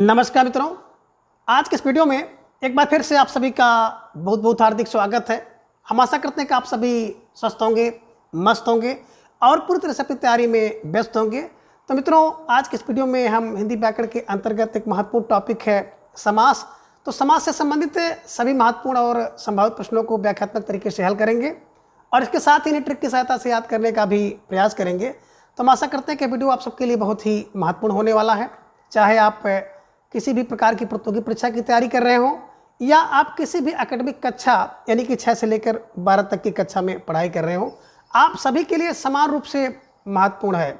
नमस्कार मित्रों, आज के इस वीडियो में एक बार फिर से आप सभी का बहुत बहुत हार्दिक स्वागत है। हम आशा करते हैं कि आप सभी स्वस्थ होंगे, मस्त होंगे और पूरी तरह से अपनी तैयारी में व्यस्त होंगे। तो मित्रों, आज के इस वीडियो में हम हिंदी व्याकरण के अंतर्गत एक महत्वपूर्ण टॉपिक है समास। तो समास से संबंधित सभी महत्वपूर्ण और संभावित प्रश्नों को व्याख्यात्मक तरीके से हल करेंगे और इसके साथ ही इन्हें ट्रिक की सहायता से याद करने का भी प्रयास करेंगे। तो हम आशा करते हैं कि वीडियो आप सबके लिए बहुत ही महत्वपूर्ण होने वाला है। चाहे आप किसी भी प्रकार की प्रतियोगी परीक्षा की तैयारी कर रहे हो या आप किसी भी एकेडमिक कक्षा यानी कि 6 से लेकर 12 तक की कक्षा में पढ़ाई कर रहे हो, आप सभी के लिए समान रूप से महत्वपूर्ण है।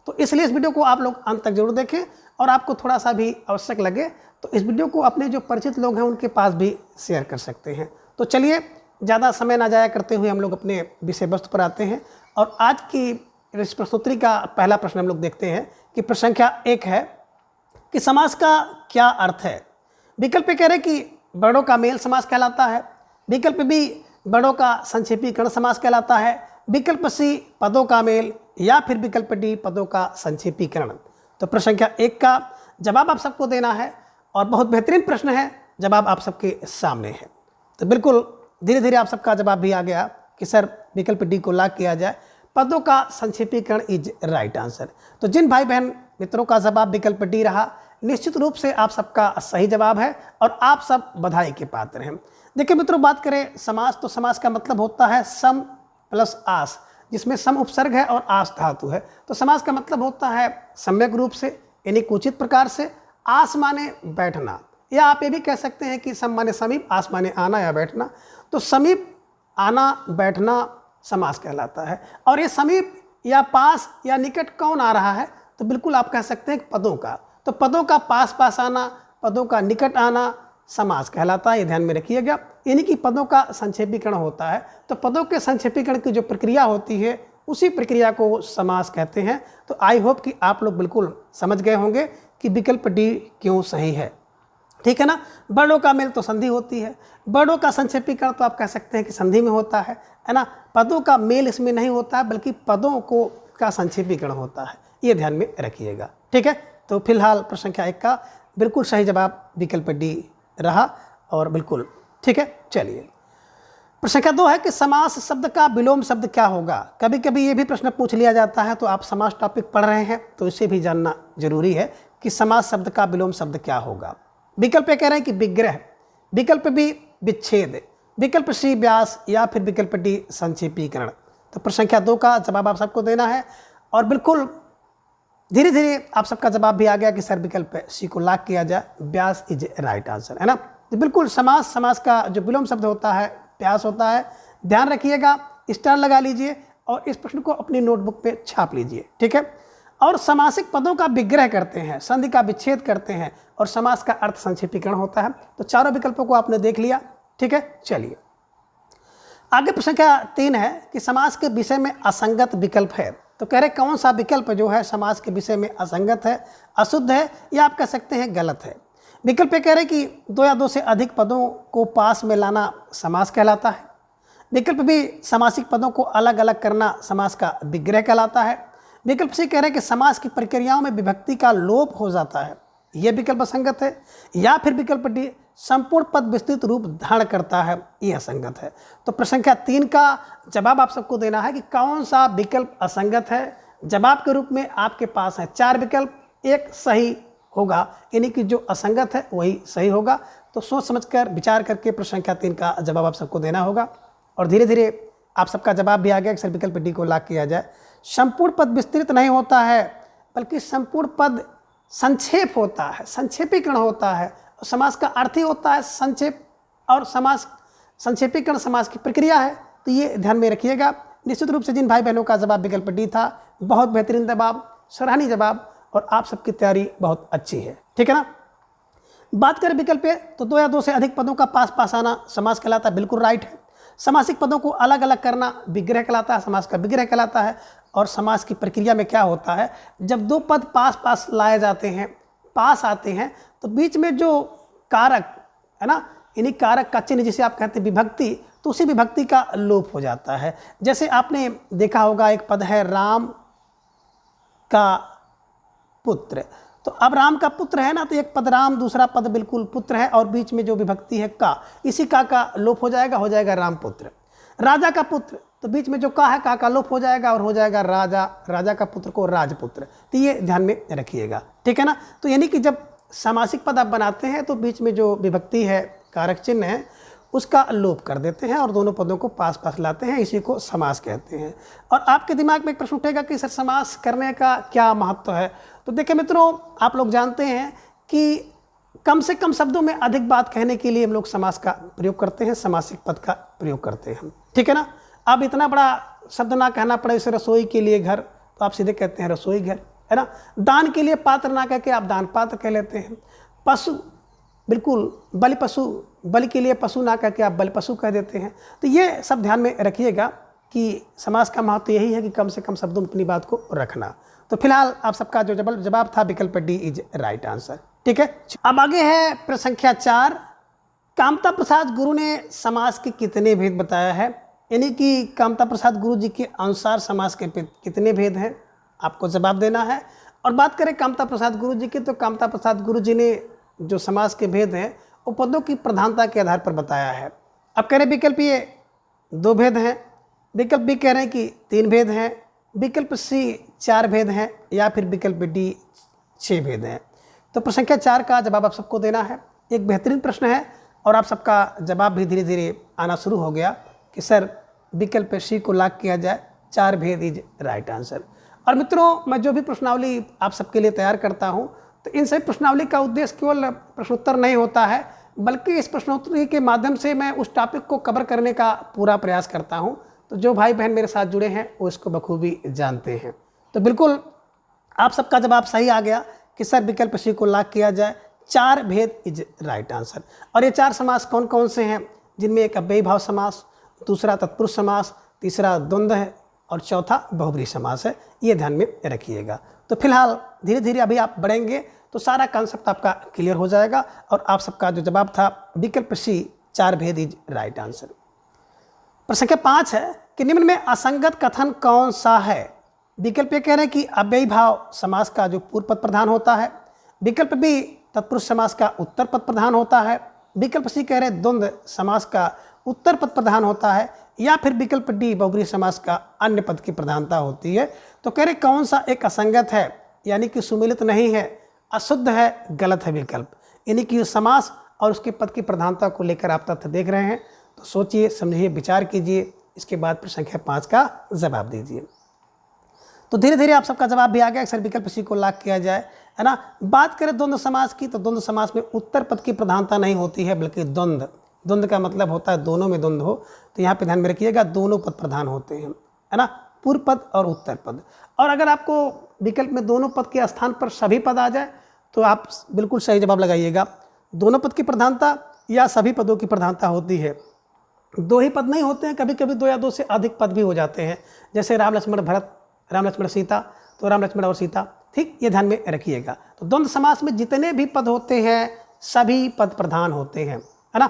तो इसलिए इस वीडियो को आप लोग अंत तक जरूर देखें और आपको थोड़ा सा भी आवश्यक लगे तो इस वीडियो को अपने जो परिचित लोग हैं उनके पास भी शेयर कर सकते हैं। तो चलिए, ज़्यादा समय ना जाया करते हुए हम लोग अपने विषय वस्तु पर आते हैं और आज की इस प्रस्तुति का पहला प्रश्न हम लोग देखते हैं कि प्रश्न संख्या 1 है कि समास का क्या अर्थ है। विकल्प कह रहे कि बड़ों का मेल समास कहलाता है, विकल्प बी बड़ों का संक्षेपीकरण समास कहलाता है, विकल्प सी पदों का मेल या फिर विकल्प डी पदों का संक्षेपीकरण। तो प्रश्न संख्या 1 का जवाब आप सबको देना है और बहुत बेहतरीन प्रश्न है, जवाब आप सबके सामने है। तो बिल्कुल धीरे धीरे आप सबका जवाब भी आ गया कि सर विकल्प डी को लॉक किया जाए, पदों का संक्षेपीकरण इज राइट आंसर। तो जिन भाई बहन मित्रों का जवाब विकल्प डी रहा, निश्चित रूप से आप सबका सही जवाब है और आप सब बधाई के पात्र हैं। देखिए मित्रों, बात करें समास तो समास का मतलब होता है सम प्लस आस, जिसमें सम उपसर्ग है और आस धातु है। तो समास का मतलब होता है सम्यक रूप से यानी उचित प्रकार से, आस माने बैठना, या आप ये भी कह सकते हैं कि सम माने समीप, आस माने आना या बैठना। तो समीप आना बैठना समास कहलाता है। और ये समीप या पास या निकट कौन आ रहा है, तो बिल्कुल आप कह सकते हैं पदों का। तो पदों का पास पास आना, पदों का निकट आना समास कहलाता है, ये ध्यान में रखिएगा। यानी कि पदों का संक्षेपीकरण होता है। तो पदों के संक्षेपीकरण की जो प्रक्रिया होती है उसी प्रक्रिया को समास कहते हैं। तो आई होप कि आप लोग बिल्कुल समझ गए होंगे कि विकल्प डी क्यों सही है, ठीक है ना। बड़ों का मेल तो संधि होती है, बड़ों का संक्षेपीकरण तो आप कह सकते हैं कि संधि में होता है ना। पदों का मेल इसमें नहीं होता है बल्कि पदों को का संक्षेपीकरण होता है, ये ध्यान में रखिएगा, ठीक है। तो फिलहाल प्रश्न संख्या 1 का बिल्कुल सही जवाब विकल्प डी रहा और बिल्कुल ठीक है। चलिए, प्रश्न संख्या 2 है कि समास शब्द का विलोम शब्द क्या होगा। कभी कभी ये भी प्रश्न पूछ लिया जाता है, तो आप समास टॉपिक पढ़ रहे हैं तो इसे भी जानना जरूरी है कि समास शब्द का विलोम शब्द क्या होगा। विकल्प कह रहे हैं कि विग्रह, विकल्प बी विच्छेद, विकल्प सी व्यास या फिर विकल्प डी संक्षेपीकरण। तो प्रश्न संख्या 2 का जवाब आप सबको देना है और बिल्कुल धीरे धीरे आप सबका जवाब भी आ गया कि सर विकल्प सी को लॉक किया जाए, व्यास इज राइट आंसर, है ना। तो बिल्कुल समास का जो विलोम शब्द होता है व्यास होता है। ध्यान रखिएगा, स्टार लगा लीजिए और इस प्रश्न को अपनी नोटबुक पे छाप लीजिए, ठीक है। और समासिक पदों का विग्रह करते हैं, संधि का विच्छेद करते हैं और समास का अर्थ संक्षेपीकरण होता है। तो चारों विकल्पों को आपने देख लिया, ठीक है। चलिए आगे प्रश्न संख्या 3 है कि समास के विषय में असंगत विकल्प है। तो कह रहे कौन सा विकल्प जो है समास के विषय में असंगत है, अशुद्ध है या आप कह सकते हैं गलत है। विकल्प कह रहे कि 2 या 2 से अधिक पदों को पास में लाना समास कहलाता है। विकल्प भी समासिक पदों को अलग अलग करना समास का विग्रह कहलाता है। विकल्प सी कह रहे हैं कि समास की प्रक्रियाओं में विभक्ति का लोप हो जाता है, यह विकल्प असंगत है। या फिर विकल्प डी संपूर्ण पद विस्तृत रूप धारण करता है, यह असंगत है। तो प्रश्न संख्या 3 का जवाब आप सबको देना है कि कौन सा विकल्प असंगत है। जवाब के रूप में आपके पास है 4 विकल्प, एक सही होगा, यानी कि जो असंगत है वही सही होगा। तो सोच समझकर विचार करके प्रश्न संख्या 3 का जवाब आप सबको देना होगा और धीरे धीरे आप सबका जवाब भी आ गया कि सर विकल्प डी को लॉक किया जाए। संपूर्ण पद विस्तृत नहीं होता है बल्कि संपूर्ण पद संक्षेप होता है, संक्षेपीकरण होता है। समास का अर्थ ही होता है संक्षेप और समास संक्षेपीकरण समास की प्रक्रिया है। तो ये ध्यान में रखिएगा। निश्चित रूप से जिन भाई बहनों का जवाब विकल्प डी था, बहुत बेहतरीन जवाब, सराहनीय जवाब और आप सबकी तैयारी बहुत अच्छी है, ठीक है ना। बात करें विकल्प पे तो 2 या 2 से अधिक पदों का पास पास आना समास कहलाता है, बिल्कुल राइट है। समासिक पदों को अलग अलग करना विग्रह कहलाता है, समास का विग्रह कहलाता है। और समास की प्रक्रिया में क्या होता है, जब 2 पद पास पास लाए जाते हैं, पास आते हैं, तो बीच में जो कारक है ना, यानी कारक का चिन्ह जिसे आप कहते हैं विभक्ति, तो उसी विभक्ति का लोप हो जाता है। जैसे आपने देखा होगा एक पद है राम का पुत्र, तो अब राम का पुत्र है ना, तो एक पद राम, दूसरा पद बिल्कुल पुत्र है, और बीच में जो विभक्ति है का, इसी का लोप हो जाएगा राम पुत्र। राजा का पुत्र, तो बीच में जो का का लोप हो जाएगा और हो जाएगा राजा, राजा का पुत्र को राजपुत्र। तो ये ध्यान में रखिएगा, ठीक है ना। तो यानी कि जब सामासिक पद आप बनाते हैं तो बीच में जो विभक्ति है, कारक चिन्ह है, उसका लोप कर देते हैं और दोनों पदों को पास पास लाते हैं, इसी को समास कहते हैं। और आपके दिमाग में एक प्रश्न उठेगा कि सर समास करने का क्या महत्व है। तो देखिए मित्रों, आप लोग जानते हैं कि कम से कम शब्दों में अधिक बात कहने के लिए हम लोग समास का प्रयोग करते हैं, समासिक पद का प्रयोग करते हैं, ठीक है ना। अब इतना बड़ा शब्द ना कहना पड़े, जैसे रसोई के लिए घर, तो आप सीधे कहते हैं रसोई घर, है ना। दान के लिए पात्र ना कह के आप दान पात्र कह लेते हैं। पशु, बिल्कुल बलि पशु, बलि के लिए पशु ना कह के आप बलि पशु कह देते हैं। तो ये सब ध्यान में रखिएगा कि समास का महत्व यही है कि कम से कम शब्दों में अपनी बात को रखना। तो फिलहाल आप सबका जो जवाब था विकल्प डी इज राइट आंसर, ठीक है। अब आगे है प्रश्न संख्या 4। कामता प्रसाद गुरु ने समास के कितने भेद बताया है, यानी कि कामता प्रसाद गुरु जी के अनुसार समास के कितने भेद हैं, आपको जवाब देना है। और बात करें कामता प्रसाद गुरु जी की, तो कामता प्रसाद गुरु जी ने जो समास के भेद हैं वो पदों की प्रधानता के आधार पर बताया है। अब कह रहे विकल्प ए 2 भेद हैं, विकल्प बी कह रहे हैं कि 3 भेद हैं, विकल्प सी 4 भेद हैं, या फिर विकल्प डी 6 भेद हैं। तो प्रश्न संख्या 4 का जवाब आप सबको देना है। एक बेहतरीन प्रश्न है और आप सबका जवाब भी धीरे धीरे आना शुरू हो गया कि सर विकल्प सी को लॉक किया जाए, 4 भेद इज राइट आंसर। और मित्रों, मैं जो भी प्रश्नावली आप सबके लिए तैयार करता हूँ, तो इन सभी प्रश्नावली का उद्देश्य केवल प्रश्नोत्तर नहीं होता है, बल्कि इस प्रश्नोत्तरी के माध्यम से मैं उस टॉपिक को कवर करने का पूरा प्रयास करता हूँ। तो जो भाई बहन मेरे साथ जुड़े हैं वो इसको बखूबी जानते हैं। तो बिल्कुल आप सबका जवाब सही आ गया कि सर विकल्प सी को लॉक किया जाए, 4 भेद इज राइट आंसर। और ये 4 समास कौन कौन से हैं, जिनमें एक अव्ययी भाव समास, दूसरा तत्पुरुष समास, तीसरा द्वंद्व है और चौथा बहुब्रीहि समास है। ये ध्यान में रखिएगा। तो फिलहाल धीरे धीरे अभी आप बढ़ेंगे तो सारा कॉन्सेप्ट आपका क्लियर हो जाएगा और आप सबका जो जवाब था विकल्प सी 4 भेद इज राइट आंसर। प्रश्न संख्या 5 है कि निम्न में असंगत कथन कौन सा है। विकल्प ए कह रहे हैं कि अव्ययी भाव समास का जो पूर्व पद प्रधान होता है, विकल्प बी तत्पुरुष समास का उत्तर पद प्रधान होता है, विकल्प सी कह रहे हैं द्वंद्व समास का उत्तर पद प्रधान होता है, या फिर विकल्प डी बहुब्रीहि समास का अन्य पद की प्रधानता होती है। तो कह रहे कौन सा एक असंगत है, यानी कि सुमिलित नहीं है, अशुद्ध है, गलत है विकल्प। यानी कि समास और उसके पद की प्रधानता को लेकर आप तथ्य देख रहे हैं, तो सोचिए, समझिए, विचार कीजिए, इसके बाद प्रश्न संख्या 5 का जवाब दीजिए। तो धीरे धीरे आप सबका जवाब भी आ गया, सर विकल्प सी को लॉक किया जाए, है ना। बात करें द्वंद्व समास की, तो द्वंद्व समास में उत्तर पद की प्रधानता नहीं होती है, बल्कि द्वंद्व, द्वंद्व का मतलब होता है दोनों में द्वंद्व हो। तो यहाँ पे ध्यान में रखिएगा, दोनों पद प्रधान होते हैं, है ना, पूर्व पद और उत्तर पद। और अगर आपको विकल्प में दोनों पद के स्थान पर सभी पद आ जाए तो आप बिल्कुल सही जवाब लगाइएगा। दोनों पद की प्रधानता या सभी पदों की प्रधानता होती है। 2 ही पद नहीं होते हैं, कभी कभी 2 या 2 से अधिक पद भी हो जाते हैं, जैसे राम लक्ष्मण भरत, राम लक्ष्मण सीता, तो राम लक्ष्मण और सीता, ठीक, ये ध्यान में रखिएगा। तो द्वंद्व समास में जितने भी पद होते हैं सभी पद प्रधान होते हैं, है ना।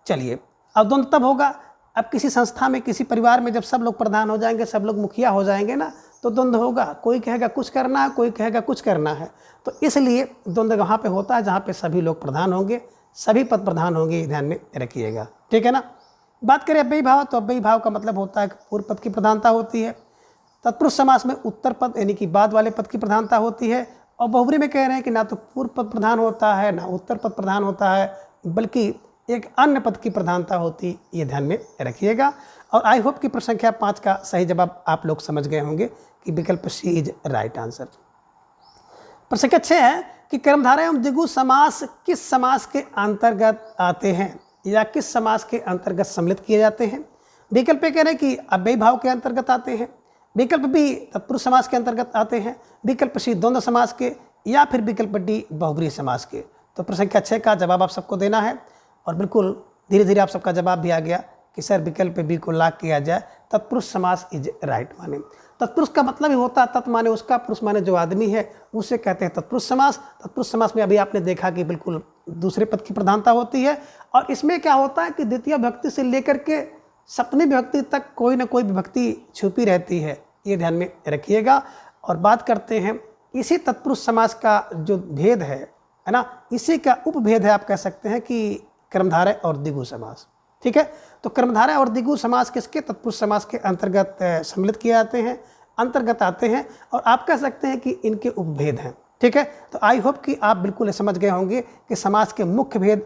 चलिए, अब द्वंद्व तब होगा, अब किसी संस्था में, किसी परिवार में जब सब लोग प्रधान हो जाएंगे, सब लोग मुखिया हो जाएंगे ना, तो द्वंद्व होगा। कोई कहेगा कुछ करना है, कोई कहेगा कुछ करना है। तो इसलिए द्वंद्व वहाँ पे होता है जहाँ पे सभी लोग प्रधान होंगे, सभी पद प्रधान होंगे, ध्यान में रखिएगा, ठीक है ना। बात करें अव्ययी भाव, तो अव्ययी भाव का मतलब होता है कि पूर्व पद की प्रधानता होती है। तत्पुरुष समास में उत्तर पद यानी कि बाद वाले पद की प्रधानता होती है। और बहुब्रीहि में कह रहे हैं कि ना तो पूर्व पद प्रधान होता है, ना उत्तर पद प्रधान होता है, बल्कि एक अन्य पद की प्रधानता होती, ये ध्यान में रखिएगा। और आई होप कि प्रश्न संख्या 5 का सही जवाब आप लोग समझ गए होंगे कि विकल्प सी इज राइट आंसर। प्रश्न संख्या 6 है कि कर्मधारय एवं द्विगु समास किस समास के अंतर्गत आते हैं या किस समास के अंतर्गत सम्मिलित किए जाते हैं। विकल्प कह रहे हैं कि अव्ययी भाव के अंतर्गत आते हैं, विकल्प बी तत्पुरुष समास के अंतर्गत आते हैं, विकल्प सी द्वंद्व समास के, या फिर विकल्प डी बहुब्रीहि समास के। तो प्रश्न संख्या 6 का जवाब आप सबको देना है और बिल्कुल धीरे धीरे आप सबका जवाब भी आ गया कि सर विकल्प बी को लॉक किया जाए, तत्पुरुष समास इज राइट। माने तत्पुरुष का मतलब ही होता है तत् माने उसका, पुरुष माने जो आदमी है, उसे कहते हैं तत्पुरुष समास। तत्पुरुष समास में अभी आपने देखा कि बिल्कुल दूसरे पद की प्रधानता होती है। और इसमें क्या होता है कि द्वितीय विभक्ति से लेकर के सप्तमी विभक्ति तक कोई ना कोई विभक्ति छुपी रहती है, ये ध्यान में रखिएगा। और बात करते हैं इसी तत्पुरुष समास का जो भेद है ना, इसी का उपभेद है, आप कह सकते हैं कि कर्मधारय और द्विगु समास। ठीक है, तो कर्मधारय और द्विगु समास किसके, तत्पुरुष समास के अंतर्गत सम्मिलित किए जाते हैं, अंतर्गत आते हैं, और आप कह सकते हैं कि इनके उपभेद हैं। ठीक है, तो आई होप कि आप बिल्कुल समझ गए होंगे कि समास के मुख्य भेद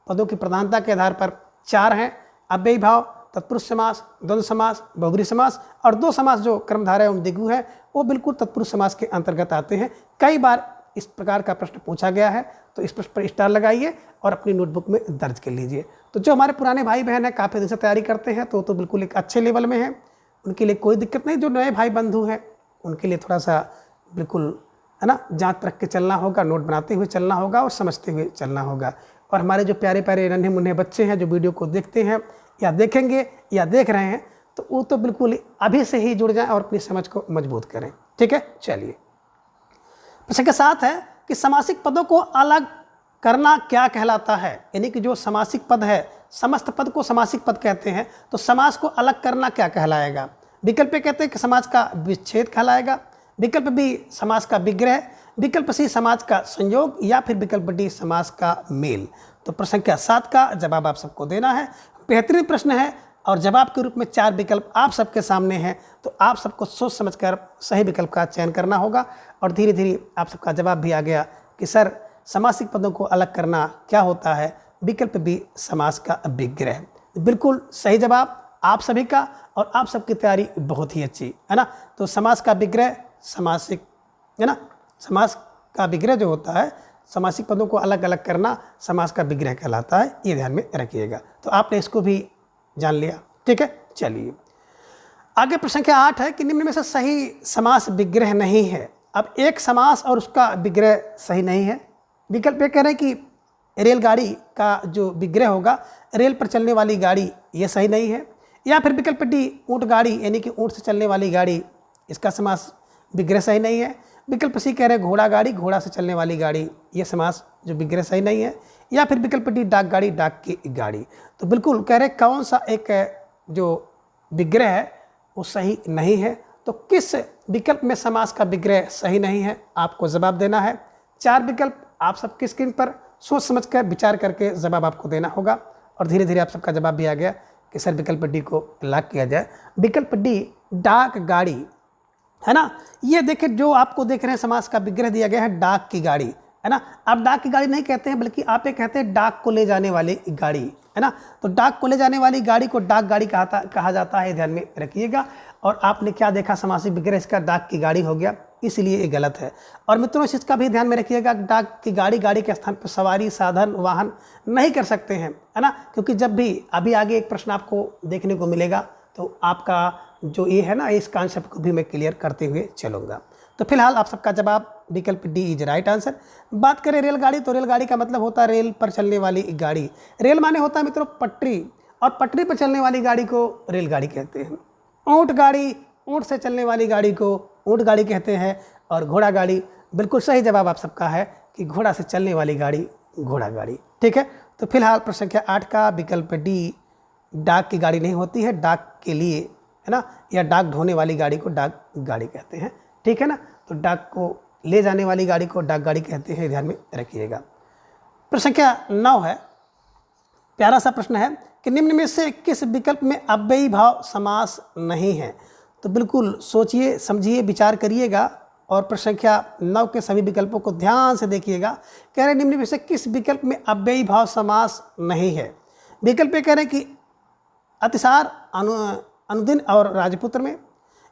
पदों की प्रधानता के आधार पर 4 हैं: अव्ययी भाव, तत्पुरुष समास, द्वंद्व समास, बहुब्रीहि समास, और 2 समास जो कर्मधारय एवं द्विगु है वो बिल्कुल तत्पुरुष समास के अंतर्गत आते हैं। कई बार इस प्रकार का प्रश्न पूछा गया है, तो इस प्रश्न पर स्टार लगाइए और अपनी नोटबुक में दर्ज कर लीजिए। तो जो हमारे पुराने भाई बहन हैं, काफ़ी दिन से तैयारी करते हैं, तो बिल्कुल एक अच्छे लेवल में है, उनके लिए कोई दिक्कत नहीं। जो नए भाई बंधु हैं उनके लिए थोड़ा सा बिल्कुल है ना जांच रख के चलना होगा, नोट बनाते हुए चलना होगा और समझते हुए चलना होगा। और हमारे जो प्यारे प्यारे नन्हे मुन्ने बच्चे हैं जो वीडियो को देखते हैं या देखेंगे या देख रहे हैं, तो वो तो बिल्कुल अभी से ही जुड़ जाएं और अपनी समझ को मजबूत करें। ठीक है, चलिए प्रश्न के साथ है कि समासिक पदों को अलग करना क्या कहलाता है। यानी कि जो समासिक पद है, समस्त पद को समासिक पद कहते हैं, तो समास को अलग करना क्या कहलाएगा। विकल्प कहते हैं कि समाज का विच्छेद कहलाएगा, विकल्प बी समास का विग्रह, विकल्प सी समाज का संयोग, या फिर विकल्प डी समास का मेल। तो प्रश्न संख्या 7 का जवाब आप सबको देना है। बेहतरीन प्रश्न है और जवाब के रूप में 4 विकल्प आप सबके सामने हैं, तो आप सबको सोच समझकर सही विकल्प का चयन करना होगा। और धीरे धीरे आप सबका जवाब भी आ गया कि सर समासिक पदों को अलग करना क्या होता है, विकल्प बी समास का विग्रह। बिल्कुल सही जवाब आप सभी का, और आप सबकी तैयारी बहुत ही अच्छी है ना। तो समास का विग्रह समासिक है ना, समास का विग्रह जो होता है, समासिक पदों को अलग अलग करना समास का विग्रह कहलाता है, ये ध्यान में रखिएगा। तो आपने इसको भी जान लिया। ठीक है, चलिए आगे प्रश्न संख्या 8 है कि निम्न में से सही समास विग्रह नहीं है। अब एक समास और उसका विग्रह सही नहीं है। विकल्प ये कह रहे हैं कि रेलगाड़ी का जो विग्रह होगा, रेल पर चलने वाली गाड़ी, ये सही नहीं है। या फिर विकल्प डी ऊँट गाड़ी, यानी कि ऊँट से चलने वाली गाड़ी, इसका समास विग्रह सही नहीं है। विकल्प सी कह रहे हैं घोड़ा गाड़ी, घोड़ा से चलने वाली गाड़ी, ये समास जो विग्रह सही नहीं है। या फिर विकल्प डी डाक गाड़ी, डाक की गाड़ी। तो बिल्कुल कह रहे कौन सा एक जो विग्रह है वो सही नहीं है। तो किस विकल्प में समास का विग्रह सही नहीं है, आपको जवाब देना है। 4 विकल्प आप सबकी स्क्रीन पर सोच समझकर विचार करके जवाब आपको देना होगा। और धीरे धीरे आप सबका जवाब भी आ गया कि सर विकल्प डी को लॉक किया जाए। विकल्प डी डाक गाड़ी है ना, ये देखिए जो आपको देख रहे हैं समास का विग्रह दिया गया है डाक की गाड़ी है ना। आप डाक की गाड़ी नहीं कहते हैं, बल्कि आप ये कहते हैं डाक को ले जाने वाली गाड़ी है ना। तो डाक को ले जाने वाली गाड़ी को डाक गाड़ी कहा जाता है, ध्यान में रखिएगा। और आपने क्या देखा, समासिक विग्रह इसका डाक की गाड़ी हो गया, इसलिए ये गलत है। और मित्रों इस चीज़ का भी ध्यान में रखिएगा, डाक की गाड़ी, गाड़ी के स्थान पर सवारी, साधन, वाहन नहीं कर सकते हैं है ना। क्योंकि जब भी अभी आगे एक प्रश्न आपको देखने को मिलेगा, तो आपका जो ये है ना, इस कॉन्सेप्ट को भी मैं क्लियर करते हुए चलूँगा। तो फिलहाल आप सबका जवाब विकल्प डी इज राइट आंसर। बात करें रेलगाड़ी, तो रेलगाड़ी का मतलब होता है रेल पर चलने वाली गाड़ी। रेल माने होता है मित्रों पटरी, और पटरी पर चलने वाली गाड़ी को रेलगाड़ी कहते हैं। ऊँट गाड़ी, ऊँट से चलने वाली गाड़ी को ऊँट गाड़ी कहते हैं। और घोड़ा गाड़ी, बिल्कुल सही जवाब आप सबका है कि घोड़ा से चलने वाली गाड़ी घोड़ा गाड़ी। ठीक है, तो फिलहाल प्रश्न संख्या 8 का विकल्प डी डाक की गाड़ी नहीं होती है, डाक के लिए है ना, या डाक ढोने वाली गाड़ी को डाक गाड़ी कहते हैं। ठीक है ना, तो डाक को ले जाने वाली गाड़ी को डाक गाड़ी कहते हैं, ध्यान में रखिएगा। प्रश्न संख्या 9 है, प्यारा सा प्रश्न है कि निम्न में से किस विकल्प में अव्ययी भाव समास नहीं है। तो बिल्कुल सोचिए, समझिए, विचार करिएगा और प्रश्न संख्या 9 के सभी विकल्पों को ध्यान से देखिएगा। कह रहे निम्न में से किस विकल्प में अव्ययी भाव समास नहीं है। विकल्प कह रहे कि अतिसार, अनुदिन और राजपुत्र में।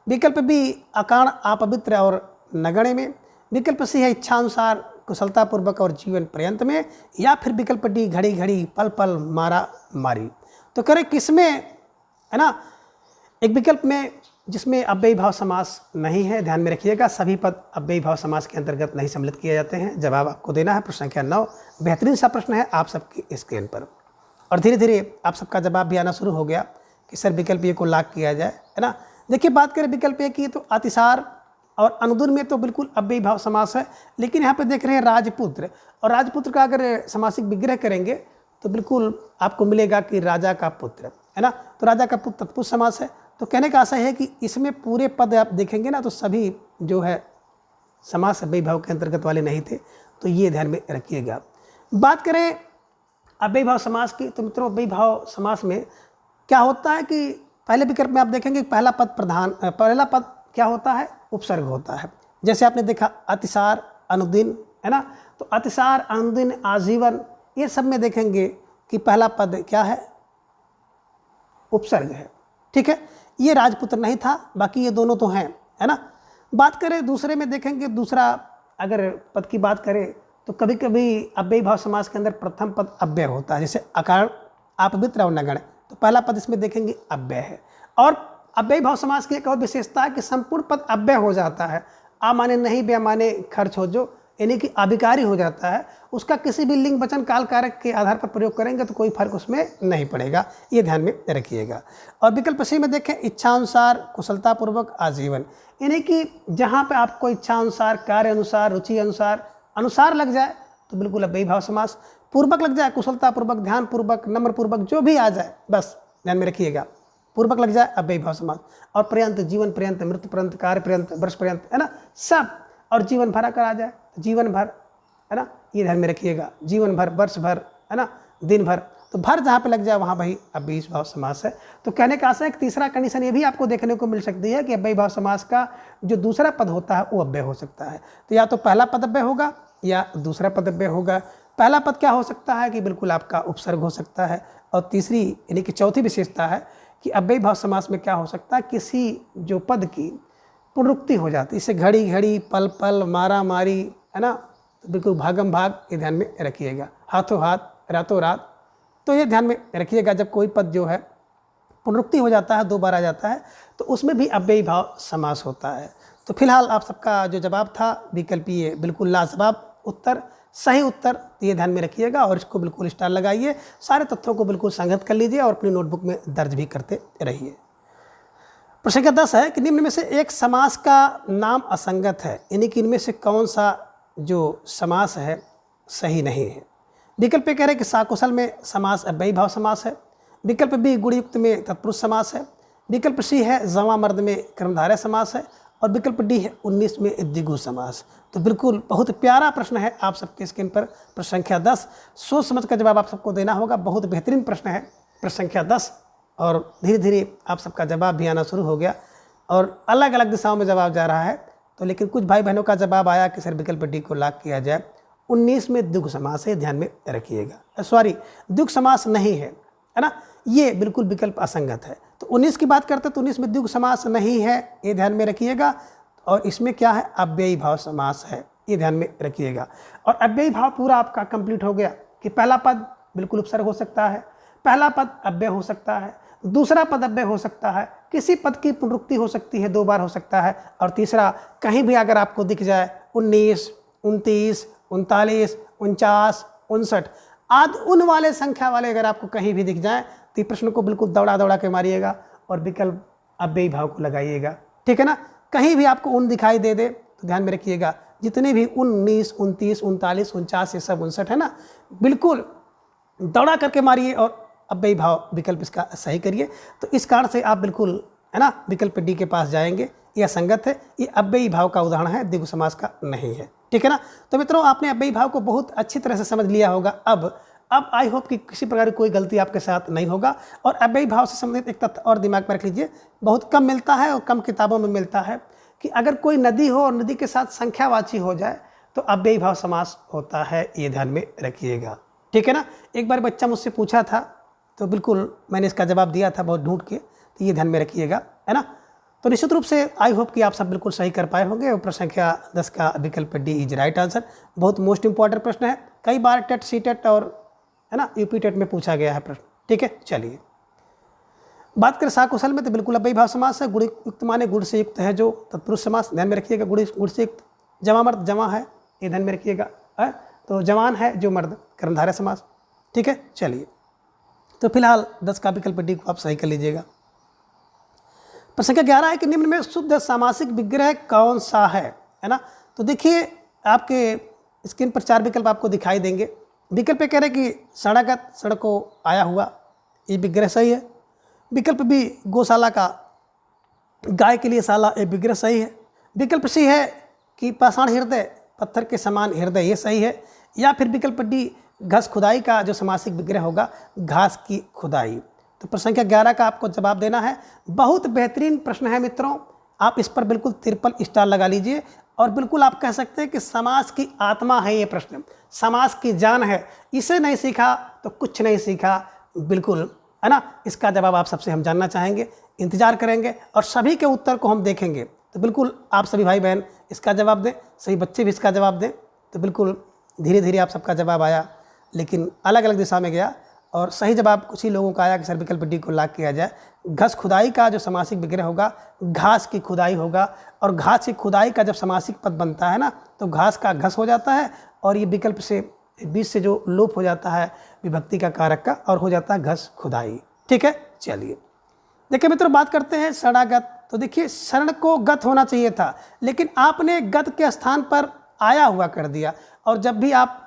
विकल्प बी अकाण, अपवित्र और नगण्य में। विकल्प सी है इच्छानुसार, कुशलतापूर्वक और जीवन पर्यंत में। या फिर विकल्प डी घड़ी घड़ी, पल पल, मारा मारी। तो करें किसमें है ना, एक विकल्प में जिसमें अव्ययी भाव समास नहीं है। ध्यान में रखिएगा, सभी पद अव्ययी भाव समास के अंतर्गत नहीं सम्मिलित किए जाते हैं। जवाब आपको देना है। प्रश्न संख्या 9 बेहतरीन सा प्रश्न है आप सबकी स्क्रीन पर। और धीरे धीरे आप सबका जवाब भी आना शुरू हो गया कि सर विकल्प ए को लॉक किया जाए है ना। देखिए बात करें विकल्प ए की, तो अतिसार और अनुदूर में तो बिल्कुल अव्ययी भाव समास है। लेकिन यहाँ पे देख रहे हैं राजपुत्र, और राजपुत्र का अगर समासिक विग्रह करेंगे तो बिल्कुल आपको मिलेगा कि राजा का पुत्र है ना। तो राजा का पुत्र तत्पुरुष समास है। तो कहने का आशय है कि इसमें पूरे पद आप देखेंगे ना, तो सभी जो है समास अव्ययी भाव के अंतर्गत वाले नहीं थे, तो ये ध्यान में रखिएगा। बात करें अव्ययी भाव समास की, तो मित्रों अव्ययी भाव समास में क्या होता है कि पहले विकल्प में आप देखेंगे पहला पद क्या होता है, उपसर्ग होता है। जैसे आपने देखा अतिसार, अनुदिन, है ना, तो अतिसार, अनुदिन, आजीवन, ये सब में देखेंगे कि पहला पद क्या है, उपसर्ग है। ठीक है, ये राजपुत्र नहीं था, बाकी ये दोनों तो हैं, है ना। बात करें दूसरे में देखेंगे, दूसरा अगर पद की बात करें तो कभी कभी अव्ययी भाव समास के अंदर प्रथम पद अव्यय होता है। जैसे अकारण, आपवित्र और नगण्य, तो पहला पद इसमें देखेंगे अव्यय है। और अव्ययी भाव समास की एक और विशेषता है कि संपूर्ण पद अव्यय हो जाता है। आ माने नहीं, बे माने खर्च हो, जो यानी कि अभिकारी हो जाता है, उसका किसी भी लिंग वचन काल कारक के आधार पर प्रयोग करेंगे तो कोई फर्क उसमें नहीं पड़ेगा, ये ध्यान में रखिएगा। और विकल्प सी में देखें इच्छानुसार, कुशलतापूर्वक, आजीवन, यानी कि जहाँ पे आपको इच्छा अनुसार, कार्य अनुसार, रुचि अनुसार, अनुसार लग जाए तो बिल्कुल अव्ययी भाव समास, पूर्वक लग जाए, कुशलतापूर्वक, ध्यानपूर्वक, नम्रपूर्वक, जो भी आ जाए बस ध्यान में रखिएगा, पूर्वक लग जाए अव्ययी भाव समास। और पर्यंत, जीवन पर्यंत, मृत्यु पर्यंत, कार्य पर्यंत, वर्ष पर्यंत, है ना, सब, और जीवन भर अगर आ जाए तो जीवन भर, है ना, ये ध्यान में रखिएगा, जीवन भर, वर्ष भर, है ना, दिन भर, तो भर जहाँ पे लग जाए वहाँ भाई अव्ययी भाव समास है। तो कहने का आशा है कि तीसरा कंडीशन ये भी आपको देखने को मिल सकती है कि अव्ययी भाव समास का जो दूसरा पद होता है वो अव्यय हो सकता है। तो या तो पहला पद अव्यय होगा या दूसरा पद अव्यय होगा। पहला पद क्या हो सकता है कि बिल्कुल आपका उपसर्ग हो सकता है। और तीसरी यानी कि चौथी विशेषता है कि अव्ययी भाव समास में क्या हो सकता है, किसी जो पद की पुनरुक्ति हो जाती है, इसे घड़ी घड़ी, पल पल, मारा मारी, है ना, तो बिल्कुल भागम भाग, ये ध्यान में रखिएगा, हाथों हाथ, रातों रात, तो ये ध्यान में रखिएगा। जब कोई पद जो है पुनरुक्ति हो जाता है, दो बार आ जाता है, तो उसमें भी अव्ययी भाव समास होता है। तो फिलहाल आप सबका जो जवाब था विकल्पीय बिल्कुल लाजवाब उत्तर, सही उत्तर, तो ये ध्यान में रखिएगा और इसको बिल्कुल स्टार लगाइए। सारे तथ्यों को बिल्कुल संगत कर लीजिए और अपनी नोटबुक में दर्ज भी करते रहिए। प्रश्न संख्या 10 है कि निम्न में से एक समास का नाम असंगत है, यानी कि इनमें से कौन सा जो समास है सही नहीं है। विकल्प ए कह रहे हैं कि साकुशल में समास अव्ययी भाव समास है। विकल्प बी गुणयुक्त में तत्पुरुष समास है। विकल्प सी है जमा मर्द में कर्मधारय समास है। और विकल्प डी है 19 में द्विगु समास। तो बिल्कुल बहुत प्यारा प्रश्न है आप सबके स्क्रीन पर, प्रश्न संख्या 10। सोच समझ कर जवाब आप सबको देना होगा। बहुत बेहतरीन प्रश्न है प्रश्न संख्या 10 और धीरे धीरे आप सबका जवाब भी आना शुरू हो गया और अलग अलग दिशाओं में जवाब जा रहा है। तो लेकिन कुछ भाई बहनों का जवाब आया कि सर विकल्प डी को लॉक किया जाए। 19 में द्विगु समास है, ध्यान में रखिएगा। सॉरी, द्विगु समास नहीं है ना, ये बिल्कुल विकल्प असंगत है। तो 19 की बात करते तो 19 में द्विगु समास नहीं है, ये ध्यान में रखिएगा। और इसमें क्या है, अव्ययी भाव समास है, ये ध्यान में रखिएगा। और अव्ययी भाव पूरा आपका कंप्लीट हो गया कि पहला पद बिल्कुल उपसर्ग हो सकता है, पहला पद अव्यय हो सकता है, दूसरा पद अव्यय हो सकता है, किसी पद की पुनरुक्ति हो सकती है, 2 बार हो सकता है, और तीसरा कहीं भी अगर आपको दिख जाए 19, 29, 39, 49, 59 आदि उन वाले संख्या वाले अगर आपको कहीं भी दिख जाए तो प्रश्न को बिल्कुल दौड़ा दौड़ा के मारिएगा और विकल्प अव्ययी भाव को लगाइएगा। ठीक है ना, कहीं भी आपको उन दिखाई दे दे तो ध्यान में रखिएगा, जितने भी 19, 29, 39, 49 ये सब 59 है ना, बिल्कुल दौड़ा करके मारिए और अव्ययी भाव विकल्प इसका सही करिए। तो इस कारण से आप बिल्कुल, है ना, विकल्प डी के पास जाएंगे। यह संगत है, ये अव्ययी भाव का उदाहरण है, द्विगु समास का नहीं है। ठीक है ना। तो मित्रों, आपने अव्ययी भाव को बहुत अच्छी तरह से समझ लिया होगा। अब आई होप कि किसी प्रकार की कोई गलती आपके साथ नहीं होगा। और अव्ययी भाव से संबंधित एक तथ्य और दिमाग में रख लीजिए, बहुत कम मिलता है और कम किताबों में मिलता है कि अगर कोई नदी हो और नदी के साथ संख्यावाची हो जाए तो अव्ययी भाव समास होता है, ये ध्यान में रखिएगा। ठीक है ना। एक बार बच्चा मुझसे पूछा था तो बिल्कुल मैंने इसका जवाब दिया था बहुत ढूंढ के, तो ये ध्यान में रखिएगा, है ना। तो निश्चित रूप से आई होप कि आप सब बिल्कुल सही कर पाए होंगे। और प्रश्न संख्या 10 का विकल्प डी इज राइट आंसर। बहुत मोस्ट इंपॉर्टेंट प्रश्न है, कई बार टेट, सी टेट और, है ना, यूपी टेट में पूछा गया है प्रश्न। ठीक है, चलिए बात करें साकुशल में तो बिल्कुल अव्ययी भाव समास है। गुण युक्त माने गुण से युक्त है जो तत्पुरुष समास, ध्यान में रखिएगा। गुण से युक्त, जमा मर्द जमा है, ये ध्यान में रखिएगा। तो जवान है जो मर्द, कर्मधारय समास। ठीक है, चलिए तो फिलहाल 10 का विकल्प डी को आप सही कर लीजिएगा। प्रश्न संख्या 11 है कि निम्न में शुद्ध सामासिक विग्रह कौन सा है ना। तो देखिए आपके स्क्रीन पर 4 विकल्प आपको दिखाई देंगे। विकल्प कह रहे हैं कि सड़कगत, सड़क को आया हुआ, ये विग्रह सही है। विकल्प बी गौशाला का, गाय के लिए शाला, ये विग्रह सही है। विकल्प सी है कि पाषाण हृदय, पत्थर के समान हृदय, ये सही है। या फिर विकल्प डी, घास खुदाई का जो समासिक विग्रह होगा घास की खुदाई। तो प्रश्न संख्या 11 का आपको जवाब देना है। बहुत बेहतरीन प्रश्न है मित्रों, आप इस पर बिल्कुल 53 स्टार लगा लीजिए। और बिल्कुल आप कह सकते हैं कि समाज की आत्मा है ये प्रश्न, समाज की जान है। इसे नहीं सीखा तो कुछ नहीं सीखा, बिल्कुल, है ना। इसका जवाब आप सबसे हम जानना चाहेंगे, इंतजार करेंगे और सभी के उत्तर को हम देखेंगे। तो बिल्कुल आप सभी भाई बहन इसका जवाब दें, सही बच्चे भी इसका जवाब दें। तो बिल्कुल धीरे धीरे आप सबका जवाब आया, लेकिन अलग अलग दिशा में गया। और सही जवाब कुछ ही लोगों का आया कि सर विकल्प डी को लॉक किया जाए। घास खुदाई का जो समासिक विग्रह होगा घास की खुदाई होगा। और घास की खुदाई का जब समासिक पद बनता है ना, तो घास का घस हो जाता है और ये विकल्प से बीच से जो लोप हो जाता है विभक्ति का कारक का, और हो जाता है घस खुदाई। ठीक है, चलिए देखिए मित्रों, बात करते हैं शरणागत। तो देखिए शरण को गत होना चाहिए था, लेकिन आपने गत के स्थान पर आया हुआ कर दिया। और जब भी आप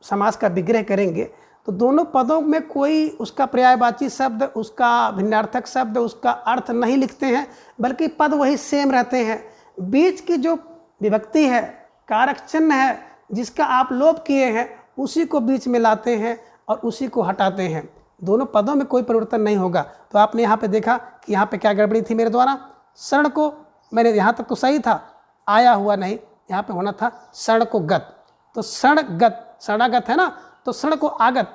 समास का विग्रह करेंगे तो दोनों पदों में कोई उसका पर्यायवाची शब्द, उसका भिन्नार्थक शब्द, उसका अर्थ नहीं लिखते हैं, बल्कि पद वही सेम रहते हैं। बीच की जो विभक्ति है, कारक चिन्ह है, जिसका आप लोप किए हैं, उसी को बीच में लाते हैं और उसी को हटाते हैं। दोनों पदों में कोई परिवर्तन नहीं होगा। तो आपने यहाँ पे देखा कि यहाँ पे क्या गड़बड़ी थी मेरे द्वारा। शरण को मैंने यहाँ तक तो सही था, आया हुआ नहीं, यहाँ पे होना था शरण को गत। तो शरणगत, शरणागत है ना, तो शरण को आगत,